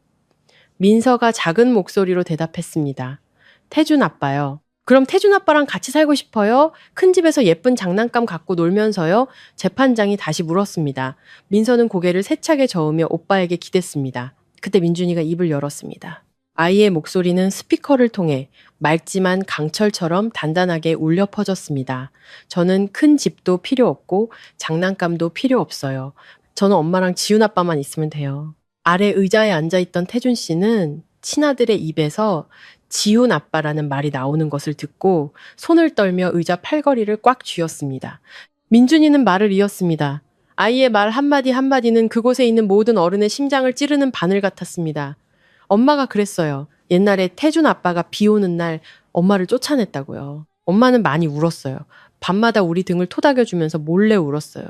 민서가 작은 목소리로 대답했습니다. 태준 아빠요. 그럼 태준 아빠랑 같이 살고 싶어요? 큰 집에서 예쁜 장난감 갖고 놀면서요? 재판장이 다시 물었습니다. 민서는 고개를 세차게 저으며 오빠에게 기댔습니다. 그때 민준이가 입을 열었습니다. 아이의 목소리는 스피커를 통해 맑지만 강철처럼 단단하게 울려 퍼졌습니다. 저는 큰 집도 필요 없고 장난감도 필요 없어요. 저는 엄마랑 지훈 아빠만 있으면 돼요. 아래 의자에 앉아있던 태준 씨는 친아들의 입에서 지훈 아빠라는 말이 나오는 것을 듣고 손을 떨며 의자 팔걸이를 꽉 쥐었습니다. 민준이는 말을 이었습니다. 아이의 말 한마디 한마디는 그곳에 있는 모든 어른의 심장을 찌르는 바늘 같았습니다. 엄마가 그랬어요. 옛날에 태준 아빠가 비 오는 날 엄마를 쫓아냈다고요. 엄마는 많이 울었어요. 밤마다 우리 등을 토닥여주면서 몰래 울었어요.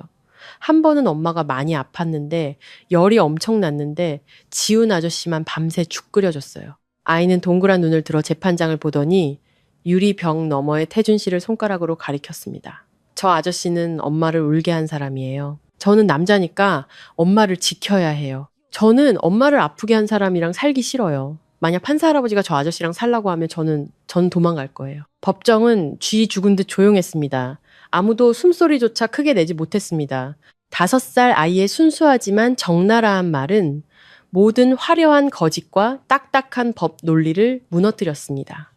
한 번은 엄마가 많이 아팠는데 열이 엄청 났는데 지훈 아저씨만 밤새 죽 끓여줬어요. 아이는 동그란 눈을 들어 재판장을 보더니 유리병 너머의 태준 씨를 손가락으로 가리켰습니다. 저 아저씨는 엄마를 울게 한 사람이에요. 저는 남자니까 엄마를 지켜야 해요. 저는 엄마를 아프게 한 사람이랑 살기 싫어요. 만약 판사 할아버지가 저 아저씨랑 살라고 하면 저는 도망갈 거예요. 법정은 쥐 죽은 듯 조용했습니다. 아무도 숨소리조차 크게 내지 못했습니다. 5살 아이의 순수하지만 적나라한 말은 모든 화려한 거짓과 딱딱한 법 논리를 무너뜨렸습니다.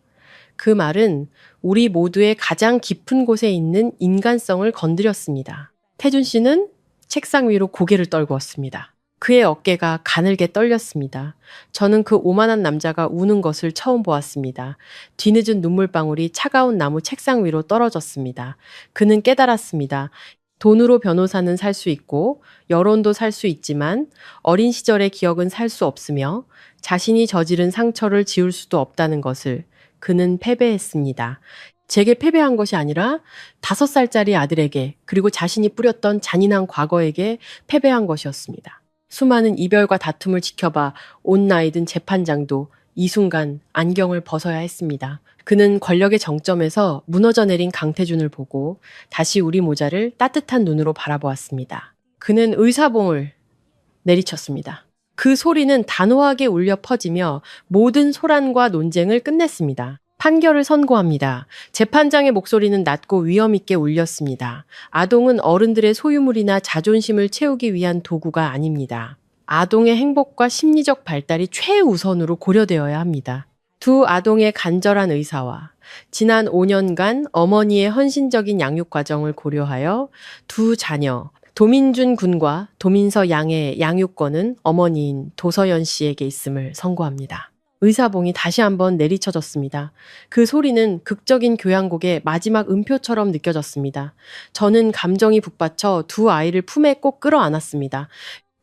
그 말은 우리 모두의 가장 깊은 곳에 있는 인간성을 건드렸습니다. 태준 씨는 책상 위로 고개를 떨구었습니다. 그의 어깨가 가늘게 떨렸습니다. 저는 그 오만한 남자가 우는 것을 처음 보았습니다. 뒤늦은 눈물방울이 차가운 나무 책상 위로 떨어졌습니다. 그는 깨달았습니다. 돈으로 변호사는 살 수 있고 여론도 살 수 있지만 어린 시절의 기억은 살 수 없으며 자신이 저지른 상처를 지울 수도 없다는 것을 그는 패배했습니다. 제게 패배한 것이 아니라 5살짜리 아들에게 그리고 자신이 뿌렸던 잔인한 과거에게 패배한 것이었습니다. 수많은 이별과 다툼을 지켜봐 온 나이 든 재판장도 이 순간 안경을 벗어야 했습니다. 그는 권력의 정점에서 무너져 내린 강태준을 보고 다시 우리 모자를 따뜻한 눈으로 바라보았습니다. 그는 의사봉을 내리쳤습니다. 그 소리는 단호하게 울려 퍼지며 모든 소란과 논쟁을 끝냈습니다. 판결을 선고합니다. 재판장의 목소리는 낮고 위험 있게 울렸습니다. 아동은 어른들의 소유물이나 자존심을 채우기 위한 도구가 아닙니다. 아동의 행복과 심리적 발달이 최우선으로 고려되어야 합니다. 두 아동의 간절한 의사와 지난 5년간 어머니의 헌신적인 양육 과정을 고려하여 두 자녀, 도민준 군과 도민서 양의 양육권은 어머니인 도서연 씨에게 있음을 선고합니다. 의사봉이 다시 한번 내리쳐졌습니다. 그 소리는 극적인 교향곡의 마지막 음표처럼 느껴졌습니다. 저는 감정이 북받쳐 두 아이를 품에 꼭 끌어안았습니다.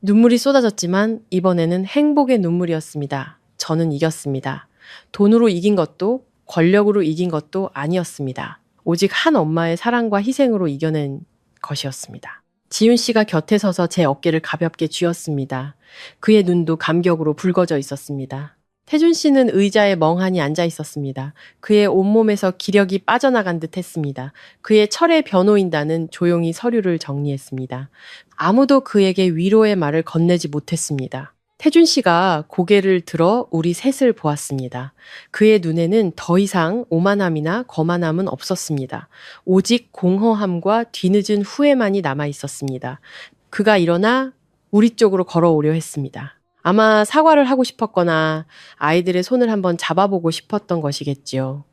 눈물이 쏟아졌지만 이번에는 행복의 눈물이었습니다. 저는 이겼습니다. 돈으로 이긴 것도 권력으로 이긴 것도 아니었습니다. 오직 한 엄마의 사랑과 희생으로 이겨낸 것이었습니다. 지훈 씨가 곁에 서서 제 어깨를 가볍게 쥐었습니다. 그의 눈도 감격으로 붉어져 있었습니다. 태준 씨는 의자에 멍하니 앉아 있었습니다. 그의 온몸에서 기력이 빠져나간 듯 했습니다. 그의 철의 변호인단은 조용히 서류를 정리했습니다. 아무도 그에게 위로의 말을 건네지 못했습니다. 태준 씨가 고개를 들어 우리 셋을 보았습니다. 그의 눈에는 더 이상 오만함이나 거만함은 없었습니다. 오직 공허함과 뒤늦은 후회만이 남아 있었습니다. 그가 일어나 우리 쪽으로 걸어오려 했습니다. 아마 사과를 하고 싶었거나 아이들의 손을 한번 잡아보고 싶었던 것이겠지요.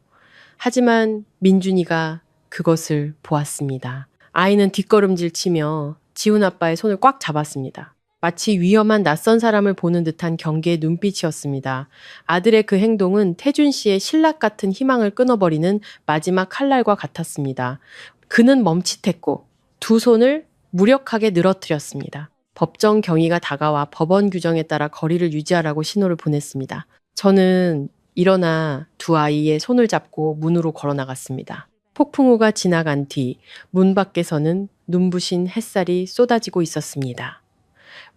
하지만 민준이가 그것을 보았습니다. 아이는 뒷걸음질 치며 지훈 아빠의 손을 꽉 잡았습니다. 마치 위험한 낯선 사람을 보는 듯한 경계의 눈빛이었습니다. 아들의 그 행동은 태준 씨의 신락 같은 희망을 끊어버리는 마지막 칼날과 같았습니다. 그는 멈칫했고 두 손을 무력하게 늘어뜨렸습니다. 법정 경위가 다가와 법원 규정에 따라 거리를 유지하라고 신호를 보냈습니다. 저는 일어나 두 아이의 손을 잡고 문으로 걸어 나갔습니다. 폭풍우가 지나간 뒤 문 밖에서는 눈부신 햇살이 쏟아지고 있었습니다.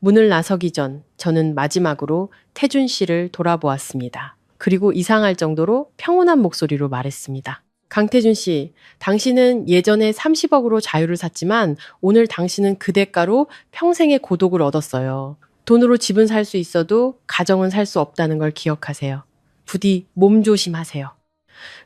문을 나서기 전 저는 마지막으로 태준 씨를 돌아보았습니다. 그리고 이상할 정도로 평온한 목소리로 말했습니다. 강태준 씨, 당신은 예전에 30억으로 자유를 샀지만 오늘 당신은 그 대가로 평생의 고독을 얻었어요. 돈으로 집은 살 수 있어도 가정은 살 수 없다는 걸 기억하세요. 부디 몸 조심하세요.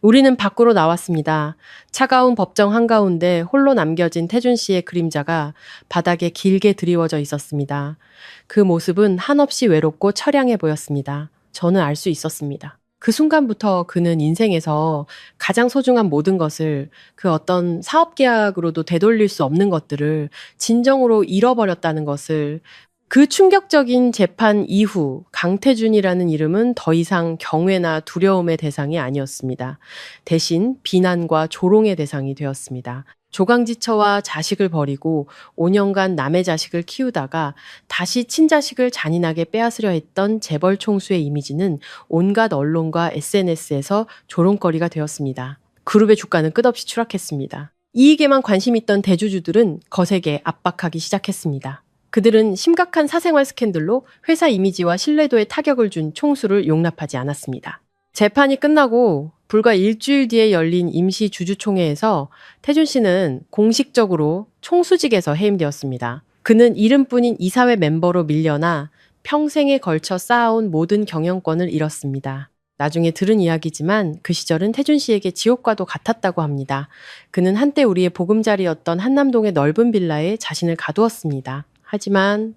우리는 밖으로 나왔습니다. 차가운 법정 한가운데 홀로 남겨진 태준 씨의 그림자가 바닥에 길게 드리워져 있었습니다. 그 모습은 한없이 외롭고 처량해 보였습니다. 저는 알 수 있었습니다. 그 순간부터 그는 인생에서 가장 소중한 모든 것을, 그 어떤 사업 계약으로도 되돌릴 수 없는 것들을 진정으로 잃어버렸다는 것을, 그 충격적인 재판 이후 강태준이라는 이름은 더 이상 경외나 두려움의 대상이 아니었습니다. 대신 비난과 조롱의 대상이 되었습니다. 조강지처와 자식을 버리고 5년간 남의 자식을 키우다가 다시 친자식을 잔인하게 빼앗으려 했던 재벌 총수의 이미지는 온갖 언론과 SNS에서 조롱거리가 되었습니다. 그룹의 주가는 끝없이 추락했습니다. 이익에만 관심 있던 대주주들은 거세게 압박하기 시작했습니다. 그들은 심각한 사생활 스캔들로 회사 이미지와 신뢰도에 타격을 준 총수를 용납하지 않았습니다. 재판이 끝나고 불과 일주일 뒤에 열린 임시 주주총회에서 태준 씨는 공식적으로 총수직에서 해임되었습니다. 그는 이름뿐인 이사회 멤버로 밀려나 평생에 걸쳐 쌓아온 모든 경영권을 잃었습니다. 나중에 들은 이야기지만 그 시절은 태준 씨에게 지옥과도 같았다고 합니다. 그는 한때 우리의 보금자리였던 한남동의 넓은 빌라에 자신을 가두었습니다. 하지만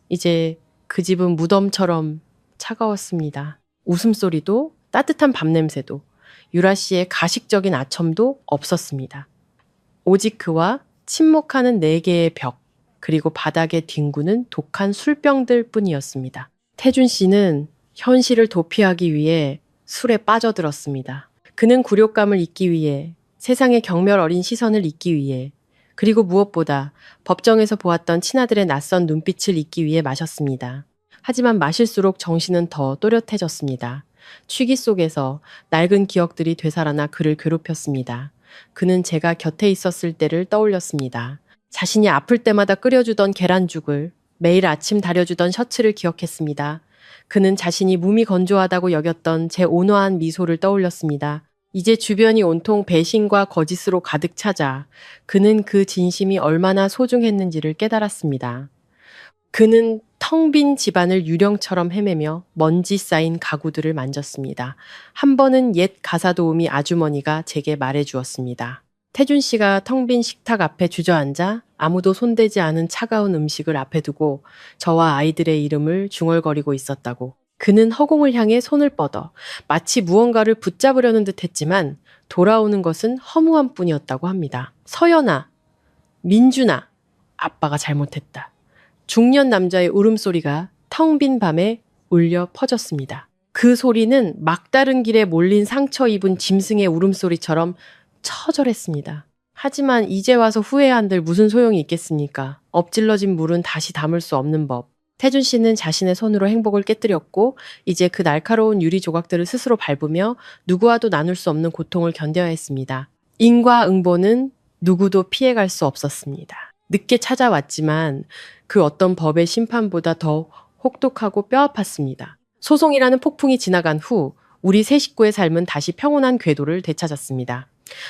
이제 그 집은 무덤처럼 차가웠습니다. 웃음소리도 따뜻한 밤냄새도 유라 씨의 가식적인 아첨도 없었습니다. 오직 그와 침묵하는 네 개의 벽, 그리고 바닥에 뒹구는 독한 술병들 뿐이었습니다. 태준 씨는 현실을 도피하기 위해 술에 빠져들었습니다. 그는 굴욕감을 잊기 위해, 세상의 경멸 어린 시선을 잊기 위해, 그리고 무엇보다 법정에서 보았던 친아들의 낯선 눈빛을 잊기 위해 마셨습니다. 하지만 마실수록 정신은 더 또렷해졌습니다. 취기 속에서 낡은 기억들이 되살아나 그를 괴롭혔습니다. 그는 제가 곁에 있었을 때를 떠올렸습니다. 자신이 아플 때마다 끓여주던 계란죽을, 매일 아침 다려주던 셔츠를 기억했습니다. 그는 자신이 몸이 건조하다고 여겼던 제 온화한 미소를 떠올렸습니다. 이제 주변이 온통 배신과 거짓으로 가득 차자 그는 그 진심이 얼마나 소중했는지를 깨달았습니다. 그는 텅 빈 집안을 유령처럼 헤매며 먼지 쌓인 가구들을 만졌습니다. 한 번은 옛 가사도우미 아주머니가 제게 말해주었습니다. 태준 씨가 텅 빈 식탁 앞에 주저앉아 아무도 손대지 않은 차가운 음식을 앞에 두고 저와 아이들의 이름을 중얼거리고 있었다고. 그는 허공을 향해 손을 뻗어 마치 무언가를 붙잡으려는 듯 했지만 돌아오는 것은 허무함 뿐이었다고 합니다. 서연아, 민준아, 아빠가 잘못했다. 중년 남자의 울음소리가 텅 빈 밤에 울려 퍼졌습니다. 그 소리는 막다른 길에 몰린 상처 입은 짐승의 울음소리처럼 처절했습니다. 하지만 이제 와서 후회한들 무슨 소용이 있겠습니까? 엎질러진 물은 다시 담을 수 없는 법. 태준 씨는 자신의 손으로 행복을 깨뜨렸고 이제 그 날카로운 유리 조각들을 스스로 밟으며 누구와도 나눌 수 없는 고통을 견뎌야 했습니다. 인과응보는 누구도 피해갈 수 없었습니다. 늦게 찾아왔지만 그 어떤 법의 심판보다 더 혹독하고 뼈아팠습니다. 소송이라는 폭풍이 지나간 후 우리 세 식구의 삶은 다시 평온한 궤도를 되찾았습니다.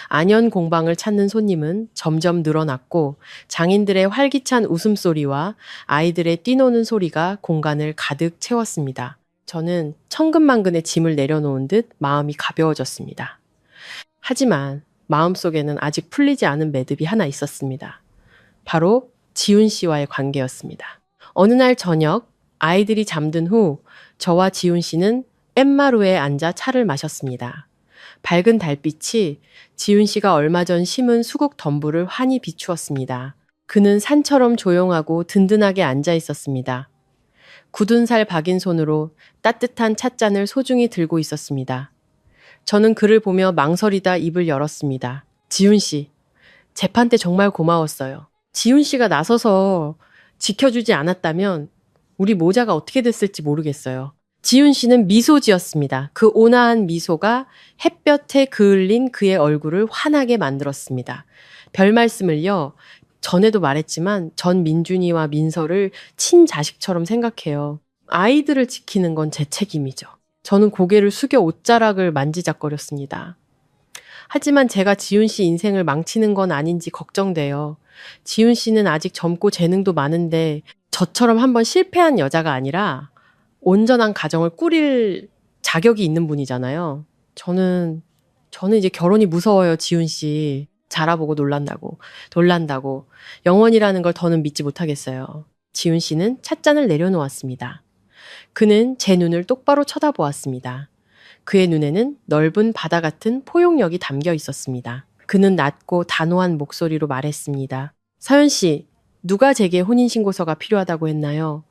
안연 공방을 찾는 손님은 점점 늘어났고 장인들의 활기찬 웃음소리와 아이들의 뛰노는 소리가 공간을 가득 채웠습니다. 저는 천근만근의 짐을 내려놓은 듯 마음이 가벼워졌습니다. 하지만 마음속에는 아직 풀리지 않은 매듭이 하나 있었습니다. 바로 지훈 씨와의 관계였습니다. 어느 날 저녁 아이들이 잠든 후 저와 지훈 씨는 엠마루에 앉아 차를 마셨습니다. 밝은 달빛이 지훈 씨가 얼마 전 심은 수국 덤불을 환히 비추었습니다. 그는 산처럼 조용하고 든든하게 앉아 있었습니다. 굳은 살 박인 손으로 따뜻한 찻잔을 소중히 들고 있었습니다. 저는 그를 보며 망설이다 입을 열었습니다. 지훈 씨, 재판 때 정말 고마웠어요. 지훈 씨가 나서서 지켜주지 않았다면 우리 모자가 어떻게 됐을지 모르겠어요. 지훈 씨는 미소 지었습니다. 그 온화한 미소가 햇볕에 그을린 그의 얼굴을 환하게 만들었습니다. 별 말씀을요. 전에도 말했지만 전 민준이와 민서를 친자식처럼 생각해요. 아이들을 지키는 건 제 책임이죠. 저는 고개를 숙여 옷자락을 만지작거렸습니다. 하지만 제가 지훈 씨 인생을 망치는 건 아닌지 걱정돼요. 지훈 씨는 아직 젊고 재능도 많은데 저처럼 한번 실패한 여자가 아니라 온전한 가정을 꾸릴 자격이 있는 분이잖아요. 저는 이제 결혼이 무서워요, 지훈 씨. 자라보고 놀란다고. 영원이라는 걸 더는 믿지 못하겠어요. 지훈 씨는 찻잔을 내려놓았습니다. 그는 제 눈을 똑바로 쳐다보았습니다. 그의 눈에는 넓은 바다 같은 포용력이 담겨 있었습니다. 그는 낮고 단호한 목소리로 말했습니다. 서연 씨, 누가 제게 혼인신고서가 필요하다고 했나요?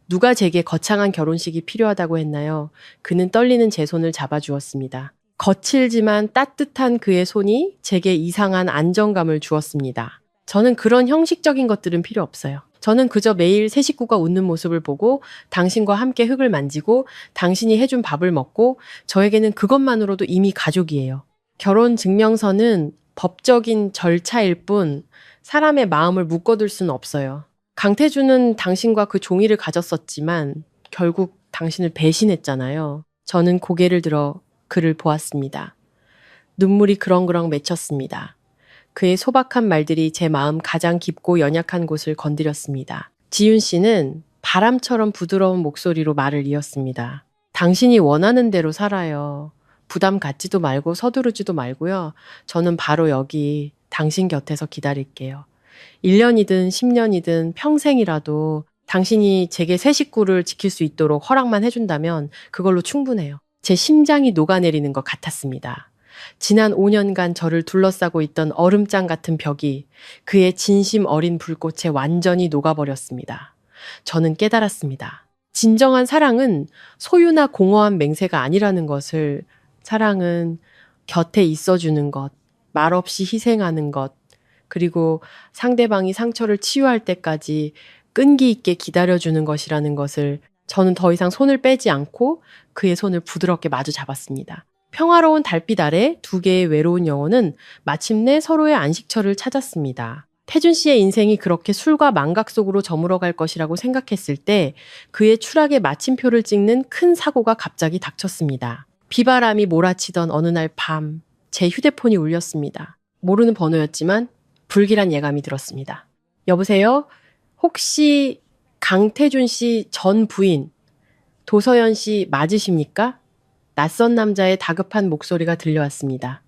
누가 제게 거창한 결혼식이 필요하다고 했나요? 그는 떨리는 제 손을 잡아주었습니다. 거칠지만 따뜻한 그의 손이 제게 이상한 안정감을 주었습니다. 저는 그런 형식적인 것들은 필요 없어요. 저는 그저 매일 새 식구가 웃는 모습을 보고 당신과 함께 흙을 만지고 당신이 해준 밥을 먹고 저에게는 그것만으로도 이미 가족이에요. 결혼 증명서는 법적인 절차일 뿐 사람의 마음을 묶어둘 수는 없어요. 강태준은 당신과 그 종이를 가졌었지만 결국 당신을 배신했잖아요. 저는 고개를 들어 그를 보았습니다. 눈물이 그렁그렁 맺혔습니다. 그의 소박한 말들이 제 마음 가장 깊고 연약한 곳을 건드렸습니다. 지윤 씨는 바람처럼 부드러운 목소리로 말을 이었습니다. 당신이 원하는 대로 살아요. 부담 갖지도 말고 서두르지도 말고요. 저는 바로 여기 당신 곁에서 기다릴게요. 1년이든 10년이든 평생이라도 당신이 제게 새 식구를 지킬 수 있도록 허락만 해준다면 그걸로 충분해요. 제 심장이 녹아내리는 것 같았습니다. 지난 5년간 저를 둘러싸고 있던 얼음장 같은 벽이 그의 진심 어린 불꽃에 완전히 녹아버렸습니다. 저는 깨달았습니다. 진정한 사랑은 소유나 공허한 맹세가 아니라는 것을, 사랑은 곁에 있어주는 것, 말없이 희생하는 것, 그리고 상대방이 상처를 치유할 때까지 끈기 있게 기다려주는 것이라는 것을 저는 더 이상 손을 빼지 않고 그의 손을 부드럽게 마주 잡았습니다. 평화로운 달빛 아래 두 개의 외로운 영혼은 마침내 서로의 안식처를 찾았습니다. 태준 씨의 인생이 그렇게 술과 망각 속으로 저물어갈 것이라고 생각했을 때 그의 추락의 마침표를 찍는 큰 사고가 갑자기 닥쳤습니다. 비바람이 몰아치던 어느 날 밤, 제 휴대폰이 울렸습니다. 모르는 번호였지만 불길한 예감이 들었습니다. 여보세요? 혹시 강태준 씨 전 부인 도서연 씨 맞으십니까? 낯선 남자의 다급한 목소리가 들려왔습니다.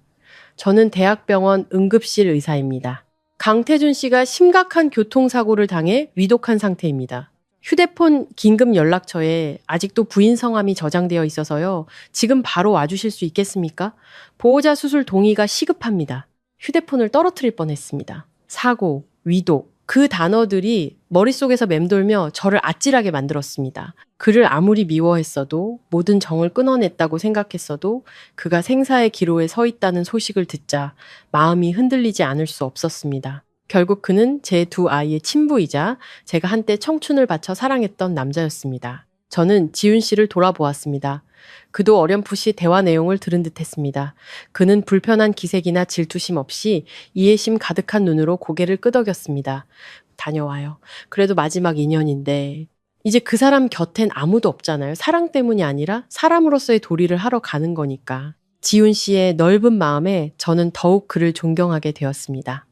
저는 대학병원 응급실 의사입니다. 강태준 씨가 심각한 교통사고를 당해 위독한 상태입니다. 휴대폰 긴급 연락처에 아직도 부인 성함이 저장되어 있어서요. 지금 바로 와주실 수 있겠습니까? 보호자 수술 동의가 시급합니다. 휴대폰을 떨어뜨릴 뻔했습니다. 사고, 위독, 그 단어들이 머릿속에서 맴돌며 저를 아찔하게 만들었습니다. 그를 아무리 미워했어도, 모든 정을 끊어냈다고 생각했어도 그가 생사의 기로에 서 있다는 소식을 듣자 마음이 흔들리지 않을 수 없었습니다. 결국 그는 제 두 아이의 친부이자 제가 한때 청춘을 바쳐 사랑했던 남자였습니다. 저는 지윤 씨를 돌아보았습니다. 그도 어렴풋이 대화 내용을 들은 듯했습니다. 그는 불편한 기색이나 질투심 없이 이해심 가득한 눈으로 고개를 끄덕였습니다. 다녀와요. 그래도 마지막 인연인데 이제 그 사람 곁엔 아무도 없잖아요. 사랑 때문이 아니라 사람으로서의 도리를 하러 가는 거니까. 지훈 씨의 넓은 마음에 저는 더욱 그를 존경하게 되었습니다.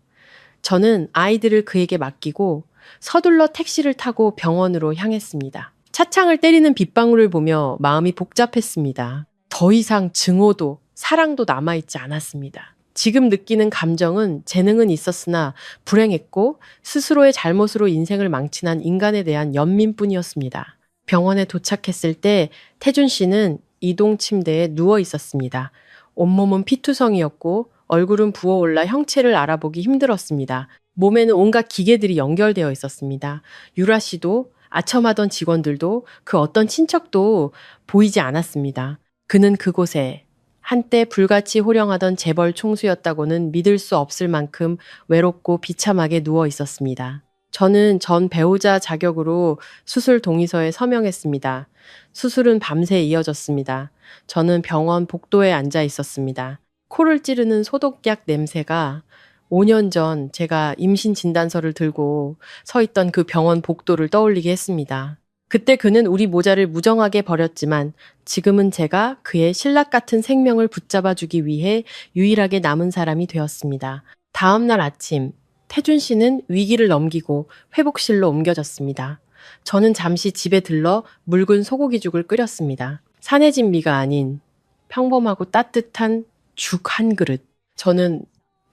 저는 아이들을 그에게 맡기고 서둘러 택시를 타고 병원으로 향했습니다. 차창을 때리는 빗방울을 보며 마음이 복잡했습니다. 더 이상 증오도 사랑도 남아있지 않았습니다. 지금 느끼는 감정은 재능은 있었으나 불행했고 스스로의 잘못으로 인생을 망친한 인간에 대한 연민뿐이었습니다. 병원에 도착했을 때 태준 씨는 이동 침대에 누워 있었습니다. 온몸은 피투성이었고 얼굴은 부어올라 형체를 알아보기 힘들었습니다. 몸에는 온갖 기계들이 연결되어 있었습니다. 유라 씨도 아첨하던 직원들도 그 어떤 친척도 보이지 않았습니다. 그는 그곳에 한때 불같이 호령하던 재벌 총수였다고는 믿을 수 없을 만큼 외롭고 비참하게 누워 있었습니다. 저는 전 배우자 자격으로 수술 동의서에 서명했습니다. 수술은 밤새 이어졌습니다. 저는 병원 복도에 앉아 있었습니다. 코를 찌르는 소독약 냄새가 5년 전 제가 임신 진단서를 들고 서 있던 그 병원 복도를 떠올리게 했습니다. 그때 그는 우리 모자를 무정하게 버렸지만 지금은 제가 그의 신락 같은 생명을 붙잡아주기 위해 유일하게 남은 사람이 되었습니다. 다음 날 아침, 태준 씨는 위기를 넘기고 회복실로 옮겨졌습니다. 저는 잠시 집에 들러 묽은 소고기죽을 끓였습니다. 산해진 미가 아닌 평범하고 따뜻한 죽 한 그릇. 저는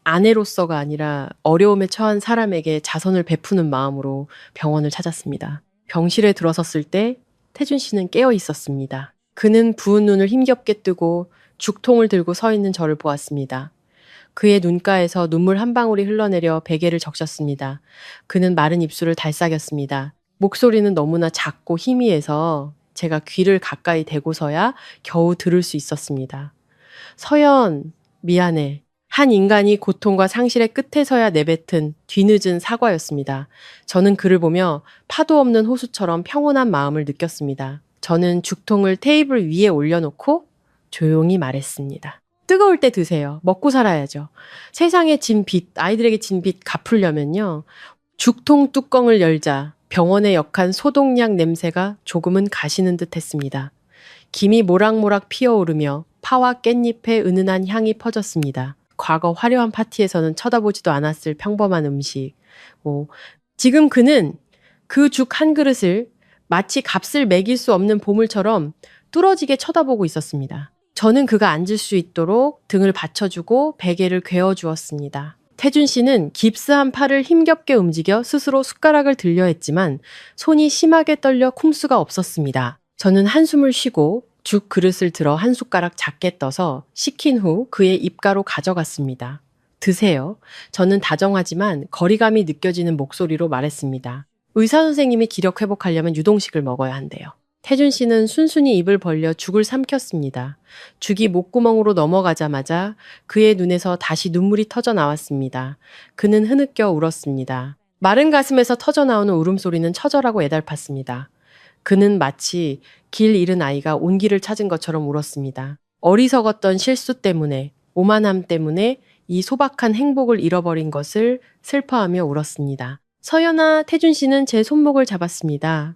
아내로서가 아니라 어려움에 처한 사람에게 자선을 베푸는 마음으로 병원을 찾았습니다. 병실에 들어섰을 때 태준 씨는 깨어 있었습니다. 그는 부은 눈을 힘겹게 뜨고 죽통을 들고 서 있는 저를 보았습니다. 그의 눈가에서 눈물 한 방울이 흘러내려 베개를 적셨습니다. 그는 마른 입술을 달싹였습니다. 목소리는 너무나 작고 희미해서 제가 귀를 가까이 대고서야 겨우 들을 수 있었습니다. 서연, 미안해. 한 인간이 고통과 상실의 끝에서야 내뱉은 뒤늦은 사과였습니다. 저는 그를 보며 파도 없는 호수처럼 평온한 마음을 느꼈습니다. 저는 죽통을 테이블 위에 올려놓고 조용히 말했습니다. 뜨거울 때 드세요. 먹고 살아야죠. 세상에 진 빚, 아이들에게 진 빚 갚으려면요. 죽통 뚜껑을 열자 병원에 역한 소독약 냄새가 조금은 가시는 듯 했습니다. 김이 모락모락 피어오르며 파와 깻잎의 은은한 향이 퍼졌습니다. 과거 화려한 파티에서는 쳐다보지도 않았을 평범한 음식. 지금 그는 그 죽 한 그릇을 마치 값을 매길 수 없는 보물처럼 뚫어지게 쳐다보고 있었습니다. 저는 그가 앉을 수 있도록 등을 받쳐주고 베개를 괴어주었습니다. 태준 씨는 깁스한 팔을 힘겹게 움직여 스스로 숟가락을 들려 했지만 손이 심하게 떨려 쿵수가 없었습니다. 저는 한숨을 쉬고 죽 그릇을 들어 한 숟가락 작게 떠서 식힌 후 그의 입가로 가져갔습니다. 드세요. 저는 다정하지만 거리감이 느껴지는 목소리로 말했습니다. 의사 선생님이 기력 회복하려면 유동식을 먹어야 한대요. 태준 씨는 순순히 입을 벌려 죽을 삼켰습니다. 죽이 목구멍으로 넘어가자마자 그의 눈에서 다시 눈물이 터져 나왔습니다. 그는 흐느껴 울었습니다. 마른 가슴에서 터져 나오는 울음소리는 처절하고 애달팠습니다. 그는 마치 길 잃은 아이가 온기를 찾은 것처럼 울었습니다. 어리석었던 실수 때문에, 오만함 때문에 이 소박한 행복을 잃어버린 것을 슬퍼하며 울었습니다. 서연아, 태준 씨는 제 손목을 잡았습니다.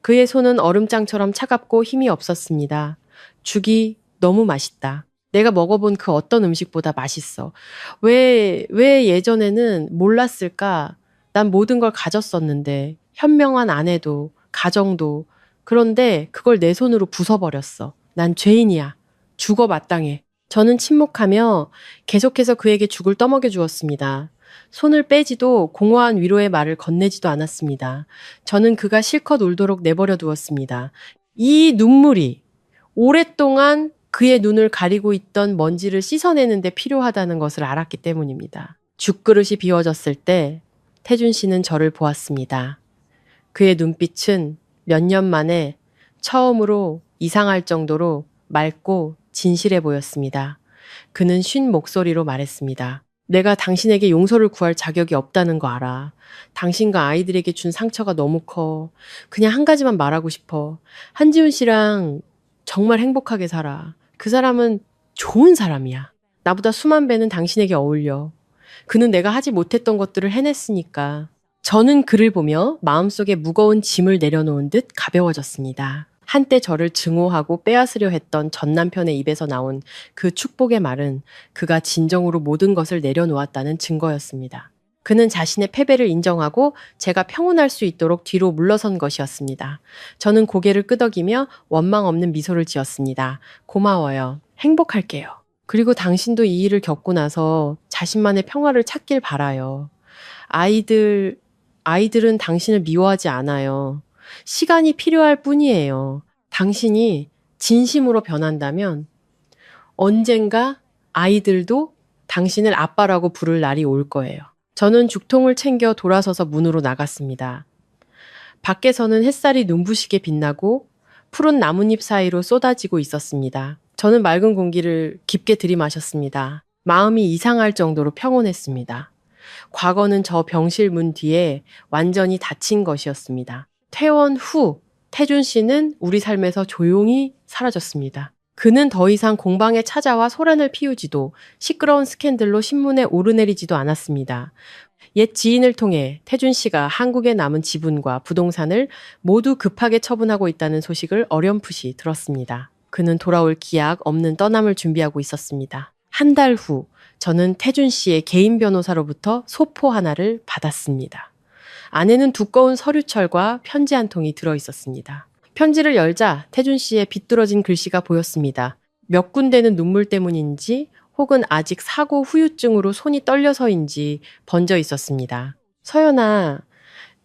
그의 손은 얼음장처럼 차갑고 힘이 없었습니다. 죽이 너무 맛있다. 내가 먹어본 그 어떤 음식보다 맛있어. 왜 예전에는 몰랐을까? 난 모든 걸 가졌었는데, 현명한 아내도, 가정도. 그런데 그걸 내 손으로 부숴버렸어. 난 죄인이야. 죽어 마땅해. 저는 침묵하며 계속해서 그에게 죽을 떠먹여 주었습니다. 손을 빼지도 공허한 위로의 말을 건네지도 않았습니다. 저는 그가 실컷 울도록 내버려 두었습니다. 이 눈물이 오랫동안 그의 눈을 가리고 있던 먼지를 씻어내는 데 필요하다는 것을 알았기 때문입니다. 죽그릇이 비워졌을 때 태준 씨는 저를 보았습니다. 그의 눈빛은 몇 년 만에 처음으로 이상할 정도로 맑고 진실해 보였습니다. 그는 쉰 목소리로 말했습니다. 내가 당신에게 용서를 구할 자격이 없다는 거 알아. 당신과 아이들에게 준 상처가 너무 커. 그냥 한 가지만 말하고 싶어. 한지훈 씨랑 정말 행복하게 살아. 그 사람은 좋은 사람이야. 나보다 수만 배는 당신에게 어울려. 그는 내가 하지 못했던 것들을 해냈으니까. 저는 그를 보며 마음속에 무거운 짐을 내려놓은 듯 가벼워졌습니다. 한때 저를 증오하고 빼앗으려 했던 전 남편의 입에서 나온 그 축복의 말은 그가 진정으로 모든 것을 내려놓았다는 증거였습니다. 그는 자신의 패배를 인정하고 제가 평온할 수 있도록 뒤로 물러선 것이었습니다. 저는 고개를 끄덕이며 원망 없는 미소를 지었습니다. 고마워요. 행복할게요. 그리고 당신도 이 일을 겪고 나서 자신만의 평화를 찾길 바라요. 아이들은 당신을 미워하지 않아요. 시간이 필요할 뿐이에요. 당신이 진심으로 변한다면 언젠가 아이들도 당신을 아빠라고 부를 날이 올 거예요. 저는 죽통을 챙겨 돌아서서 문으로 나갔습니다. 밖에서는 햇살이 눈부시게 빛나고 푸른 나뭇잎 사이로 쏟아지고 있었습니다. 저는 맑은 공기를 깊게 들이마셨습니다. 마음이 이상할 정도로 평온했습니다. 과거는 저 병실 문 뒤에 완전히 닫힌 것이었습니다. 퇴원 후 태준 씨는 우리 삶에서 조용히 사라졌습니다. 그는 더 이상 공방에 찾아와 소란을 피우지도 시끄러운 스캔들로 신문에 오르내리지도 않았습니다. 옛 지인을 통해 태준 씨가 한국에 남은 지분과 부동산을 모두 급하게 처분하고 있다는 소식을 어렴풋이 들었습니다. 그는 돌아올 기약 없는 떠남을 준비하고 있었습니다. 한 달 후 저는 태준 씨의 개인 변호사로부터 소포 하나를 받았습니다. 안에는 두꺼운 서류철과 편지 한 통이 들어 있었습니다. 편지를 열자 태준 씨의 비뚤어진 글씨가 보였습니다. 몇 군데는 눈물 때문인지 혹은 아직 사고 후유증으로 손이 떨려서인지 번져 있었습니다. 서연아,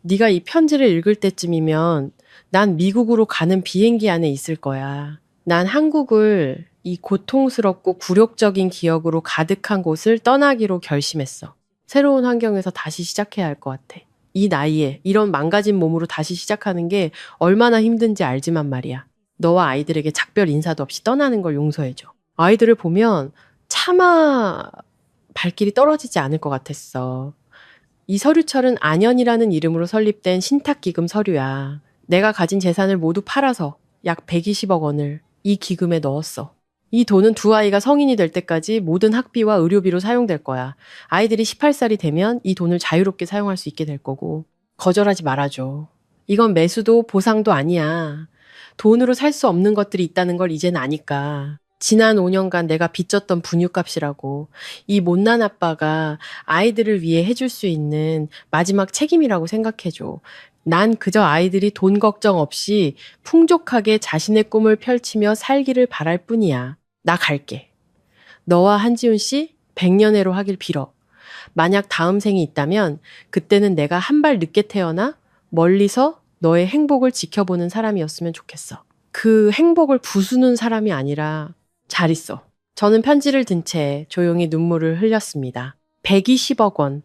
네가 이 편지를 읽을 때쯤이면 난 미국으로 가는 비행기 안에 있을 거야. 난 한국을 이 고통스럽고 굴욕적인 기억으로 가득한 곳을 떠나기로 결심했어. 새로운 환경에서 다시 시작해야 할 것 같아. 이 나이에 이런 망가진 몸으로 다시 시작하는 게 얼마나 힘든지 알지만 말이야. 너와 아이들에게 작별 인사도 없이 떠나는 걸 용서해줘. 아이들을 보면 차마 발길이 떨어지지 않을 것 같았어. 이 서류철은 안연이라는 이름으로 설립된 신탁기금 서류야. 내가 가진 재산을 모두 팔아서 약 120억 원을 이 기금에 넣었어. 이 돈은 두 아이가 성인이 될 때까지 모든 학비와 의료비로 사용될 거야. 아이들이 18살이 되면 이 돈을 자유롭게 사용할 수 있게 될 거고. 거절하지 말아줘. 이건 매수도 보상도 아니야. 돈으로 살 수 없는 것들이 있다는 걸 이젠 아니까. 지난 5년간 내가 빚졌던 분유값이라고. 이 못난 아빠가 아이들을 위해 해줄 수 있는 마지막 책임이라고 생각해줘. 난 그저 아이들이 돈 걱정 없이 풍족하게 자신의 꿈을 펼치며 살기를 바랄 뿐이야. 나 갈게. 너와 한지훈 씨 100년해로 하길 빌어. 만약 다음 생이 있다면 그때는 내가 한 발 늦게 태어나 멀리서 너의 행복을 지켜보는 사람이었으면 좋겠어. 그 행복을 부수는 사람이 아니라 잘 있어. 저는 편지를 든 채 조용히 눈물을 흘렸습니다. 120억 원.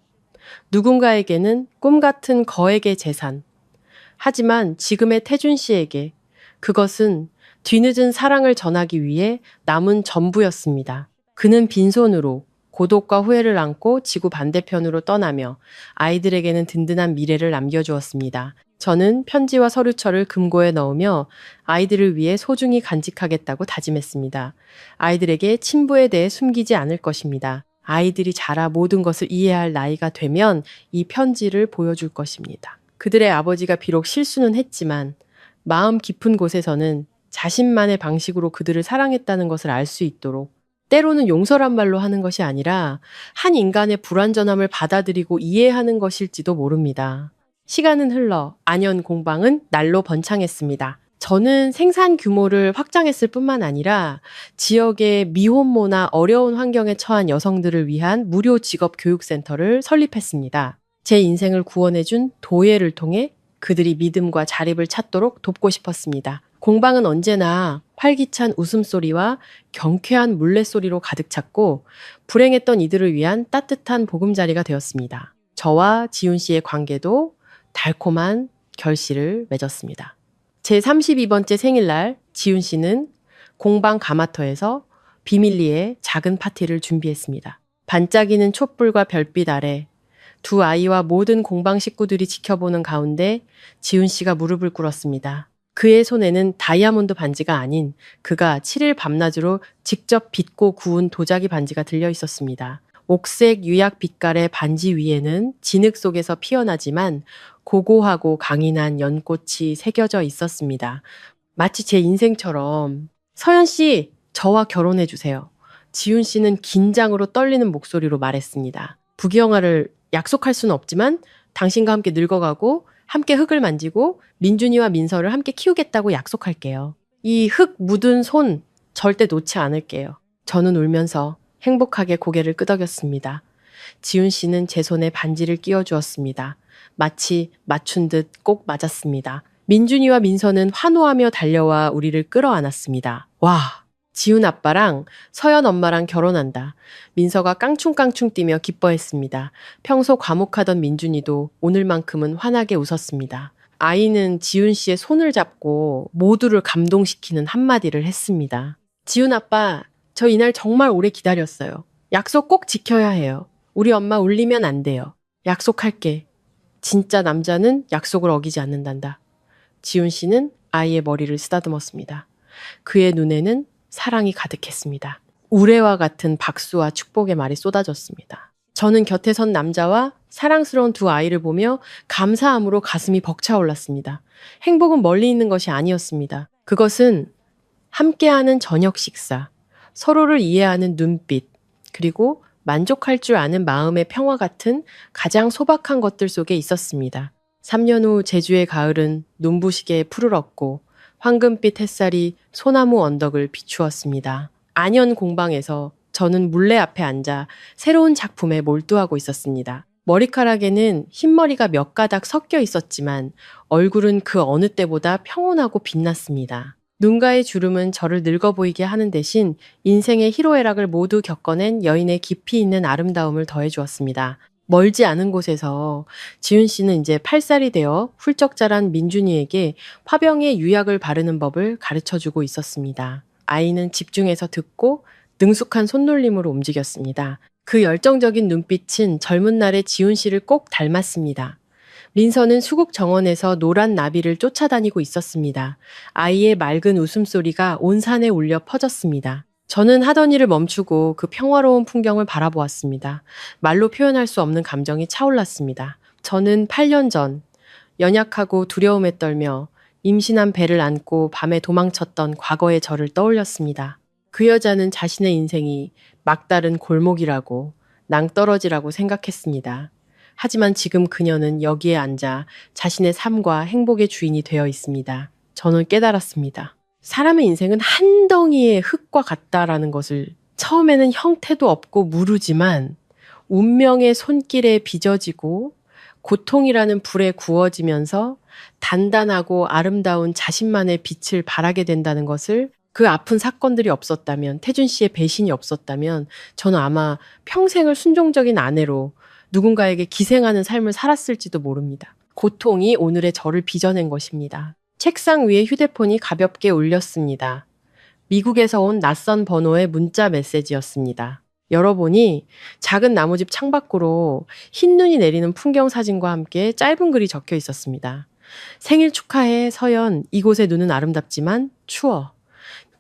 누군가에게는 꿈 같은 거액의 재산. 하지만 지금의 태준 씨에게 그것은 뒤늦은 사랑을 전하기 위해 남은 전부였습니다. 그는 빈손으로 고독과 후회를 안고 지구 반대편으로 떠나며 아이들에게는 든든한 미래를 남겨주었습니다. 저는 편지와 서류철을 금고에 넣으며 아이들을 위해 소중히 간직하겠다고 다짐했습니다. 아이들에게 친부에 대해 숨기지 않을 것입니다. 아이들이 자라 모든 것을 이해할 나이가 되면 이 편지를 보여줄 것입니다. 그들의 아버지가 비록 실수는 했지만 마음 깊은 곳에서는 자신만의 방식으로 그들을 사랑했다는 것을 알 수 있도록 때로는 용서란 말로 하는 것이 아니라 한 인간의 불완전함을 받아들이고 이해하는 것일지도 모릅니다. 시간은 흘러 안현 공방은 날로 번창했습니다. 저는 생산 규모를 확장했을 뿐만 아니라 지역의 미혼모나 어려운 환경에 처한 여성들을 위한 무료 직업 교육센터를 설립했습니다. 제 인생을 구원해준 도예를 통해 그들이 믿음과 자립을 찾도록 돕고 싶었습니다. 공방은 언제나 활기찬 웃음소리와 경쾌한 물레소리로 가득 찼고 불행했던 이들을 위한 따뜻한 보금자리가 되었습니다. 저와 지훈 씨의 관계도 달콤한 결실을 맺었습니다. 제 32번째 생일날 지훈 씨는 공방 가마터에서 비밀리에 작은 파티를 준비했습니다. 반짝이는 촛불과 별빛 아래 두 아이와 모든 공방 식구들이 지켜보는 가운데 지훈 씨가 무릎을 꿇었습니다. 그의 손에는 다이아몬드 반지가 아닌 그가 7일 밤낮으로 직접 빚고 구운 도자기 반지가 들려 있었습니다. 옥색 유약 빛깔의 반지 위에는 진흙 속에서 피어나지만 고고하고 강인한 연꽃이 새겨져 있었습니다. 마치 제 인생처럼. 서연 씨, 저와 결혼해 주세요. 지훈 씨는 긴장으로 떨리는 목소리로 말했습니다. 부귀영화를 약속할 수는 없지만 당신과 함께 늙어가고 함께 흙을 만지고 민준이와 민서를 함께 키우겠다고 약속할게요. 이 흙 묻은 손 절대 놓지 않을게요. 저는 울면서 행복하게 고개를 끄덕였습니다. 지훈 씨는 제 손에 반지를 끼워주었습니다. 마치 맞춘 듯 꼭 맞았습니다. 민준이와 민서는 환호하며 달려와 우리를 끌어안았습니다. 와, 지훈 아빠랑 서연 엄마랑 결혼한다. 민서가 깡충깡충 뛰며 기뻐했습니다. 평소 과묵하던 민준이도 오늘만큼은 환하게 웃었습니다. 아이는 지훈 씨의 손을 잡고 모두를 감동시키는 한마디를 했습니다. 지훈 아빠, 저 이날 정말 오래 기다렸어요. 약속 꼭 지켜야 해요. 우리 엄마 울리면 안 돼요. 약속할게. 진짜 남자는 약속을 어기지 않는단다. 지훈 씨는 아이의 머리를 쓰다듬었습니다. 그의 눈에는 사랑이 가득했습니다. 우레와 같은 박수와 축복의 말이 쏟아졌습니다. 저는 곁에 선 남자와 사랑스러운 두 아이를 보며 감사함으로 가슴이 벅차올랐습니다. 행복은 멀리 있는 것이 아니었습니다. 그것은 함께하는 저녁 식사, 서로를 이해하는 눈빛, 그리고 만족할 줄 아는 마음의 평화 같은 가장 소박한 것들 속에 있었습니다. 3년 후 제주의 가을은 눈부시게 푸르렀고 황금빛 햇살이 소나무 언덕을 비추었습니다. 안현 공방에서 저는 물레 앞에 앉아 새로운 작품에 몰두하고 있었습니다. 머리카락에는 흰머리가 몇 가닥 섞여 있었지만 얼굴은 그 어느 때보다 평온하고 빛났습니다. 눈가의 주름은 저를 늙어 보이게 하는 대신 인생의 희로애락을 모두 겪어낸 여인의 깊이 있는 아름다움을 더해주었습니다. 멀지 않은 곳에서 지훈 씨는 이제 8살이 되어 훌쩍 자란 민준이에게 화병에 유약을 바르는 법을 가르쳐주고 있었습니다. 아이는 집중해서 듣고 능숙한 손놀림으로 움직였습니다. 그 열정적인 눈빛은 젊은 날의 지훈 씨를 꼭 닮았습니다. 민서는 수국 정원에서 노란 나비를 쫓아다니고 있었습니다. 아이의 맑은 웃음소리가 온 산에 울려 퍼졌습니다. 저는 하던 일을 멈추고 그 평화로운 풍경을 바라보았습니다. 말로 표현할 수 없는 감정이 차올랐습니다. 저는 8년 전 연약하고 두려움에 떨며 임신한 배를 안고 밤에 도망쳤던 과거의 저를 떠올렸습니다. 그 여자는 자신의 인생이 막다른 골목이라고 낭떠러지라고 생각했습니다. 하지만 지금 그녀는 여기에 앉아 자신의 삶과 행복의 주인이 되어 있습니다. 저는 깨달았습니다. 사람의 인생은 한 덩이의 흙과 같다라는 것을 처음에는 형태도 없고 무르지만 운명의 손길에 빚어지고 고통이라는 불에 구워지면서 단단하고 아름다운 자신만의 빛을 발하게 된다는 것을 그 아픈 사건들이 없었다면, 태준 씨의 배신이 없었다면 저는 아마 평생을 순종적인 아내로 누군가에게 기생하는 삶을 살았을지도 모릅니다. 고통이 오늘의 저를 빚어낸 것입니다. 책상 위에 휴대폰이 가볍게 울렸습니다. 미국에서 온 낯선 번호의 문자 메시지였습니다. 열어보니 작은 나무집 창밖으로 흰 눈이 내리는 풍경 사진과 함께 짧은 글이 적혀 있었습니다. 생일 축하해 서연. 이곳의 눈은 아름답지만 추워.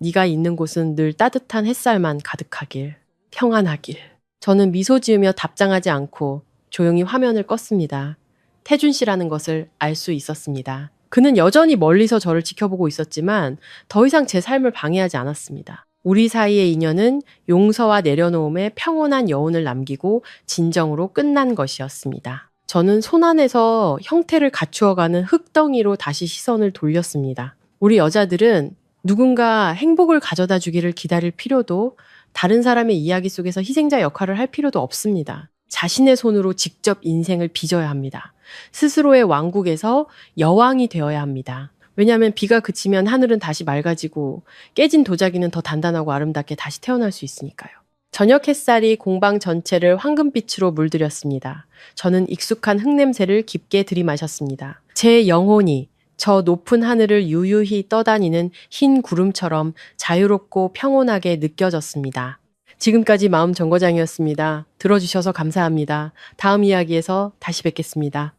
네가 있는 곳은 늘 따뜻한 햇살만 가득하길. 평안하길. 저는 미소 지으며 답장하지 않고 조용히 화면을 껐습니다. 태준 씨라는 것을 알 수 있었습니다. 그는 여전히 멀리서 저를 지켜보고 있었지만 더 이상 제 삶을 방해하지 않았습니다. 우리 사이의 인연은 용서와 내려놓음의 평온한 여운을 남기고 진정으로 끝난 것이었습니다. 저는 손안에서 형태를 갖추어가는 흙덩이로 다시 시선을 돌렸습니다. 우리 여자들은 누군가 행복을 가져다 주기를 기다릴 필요도 다른 사람의 이야기 속에서 희생자 역할을 할 필요도 없습니다. 자신의 손으로 직접 인생을 빚어야 합니다. 스스로의 왕국에서 여왕이 되어야 합니다. 왜냐하면 비가 그치면 하늘은 다시 맑아지고 깨진 도자기는 더 단단하고 아름답게 다시 태어날 수 있으니까요. 저녁 햇살이 공방 전체를 황금빛으로 물들였습니다. 저는 익숙한 흙냄새를 깊게 들이마셨습니다. 제 영혼이 저 높은 하늘을 유유히 떠다니는 흰 구름처럼 자유롭고 평온하게 느껴졌습니다. 지금까지 마음정거장이었습니다. 들어주셔서 감사합니다. 다음 이야기에서 다시 뵙겠습니다.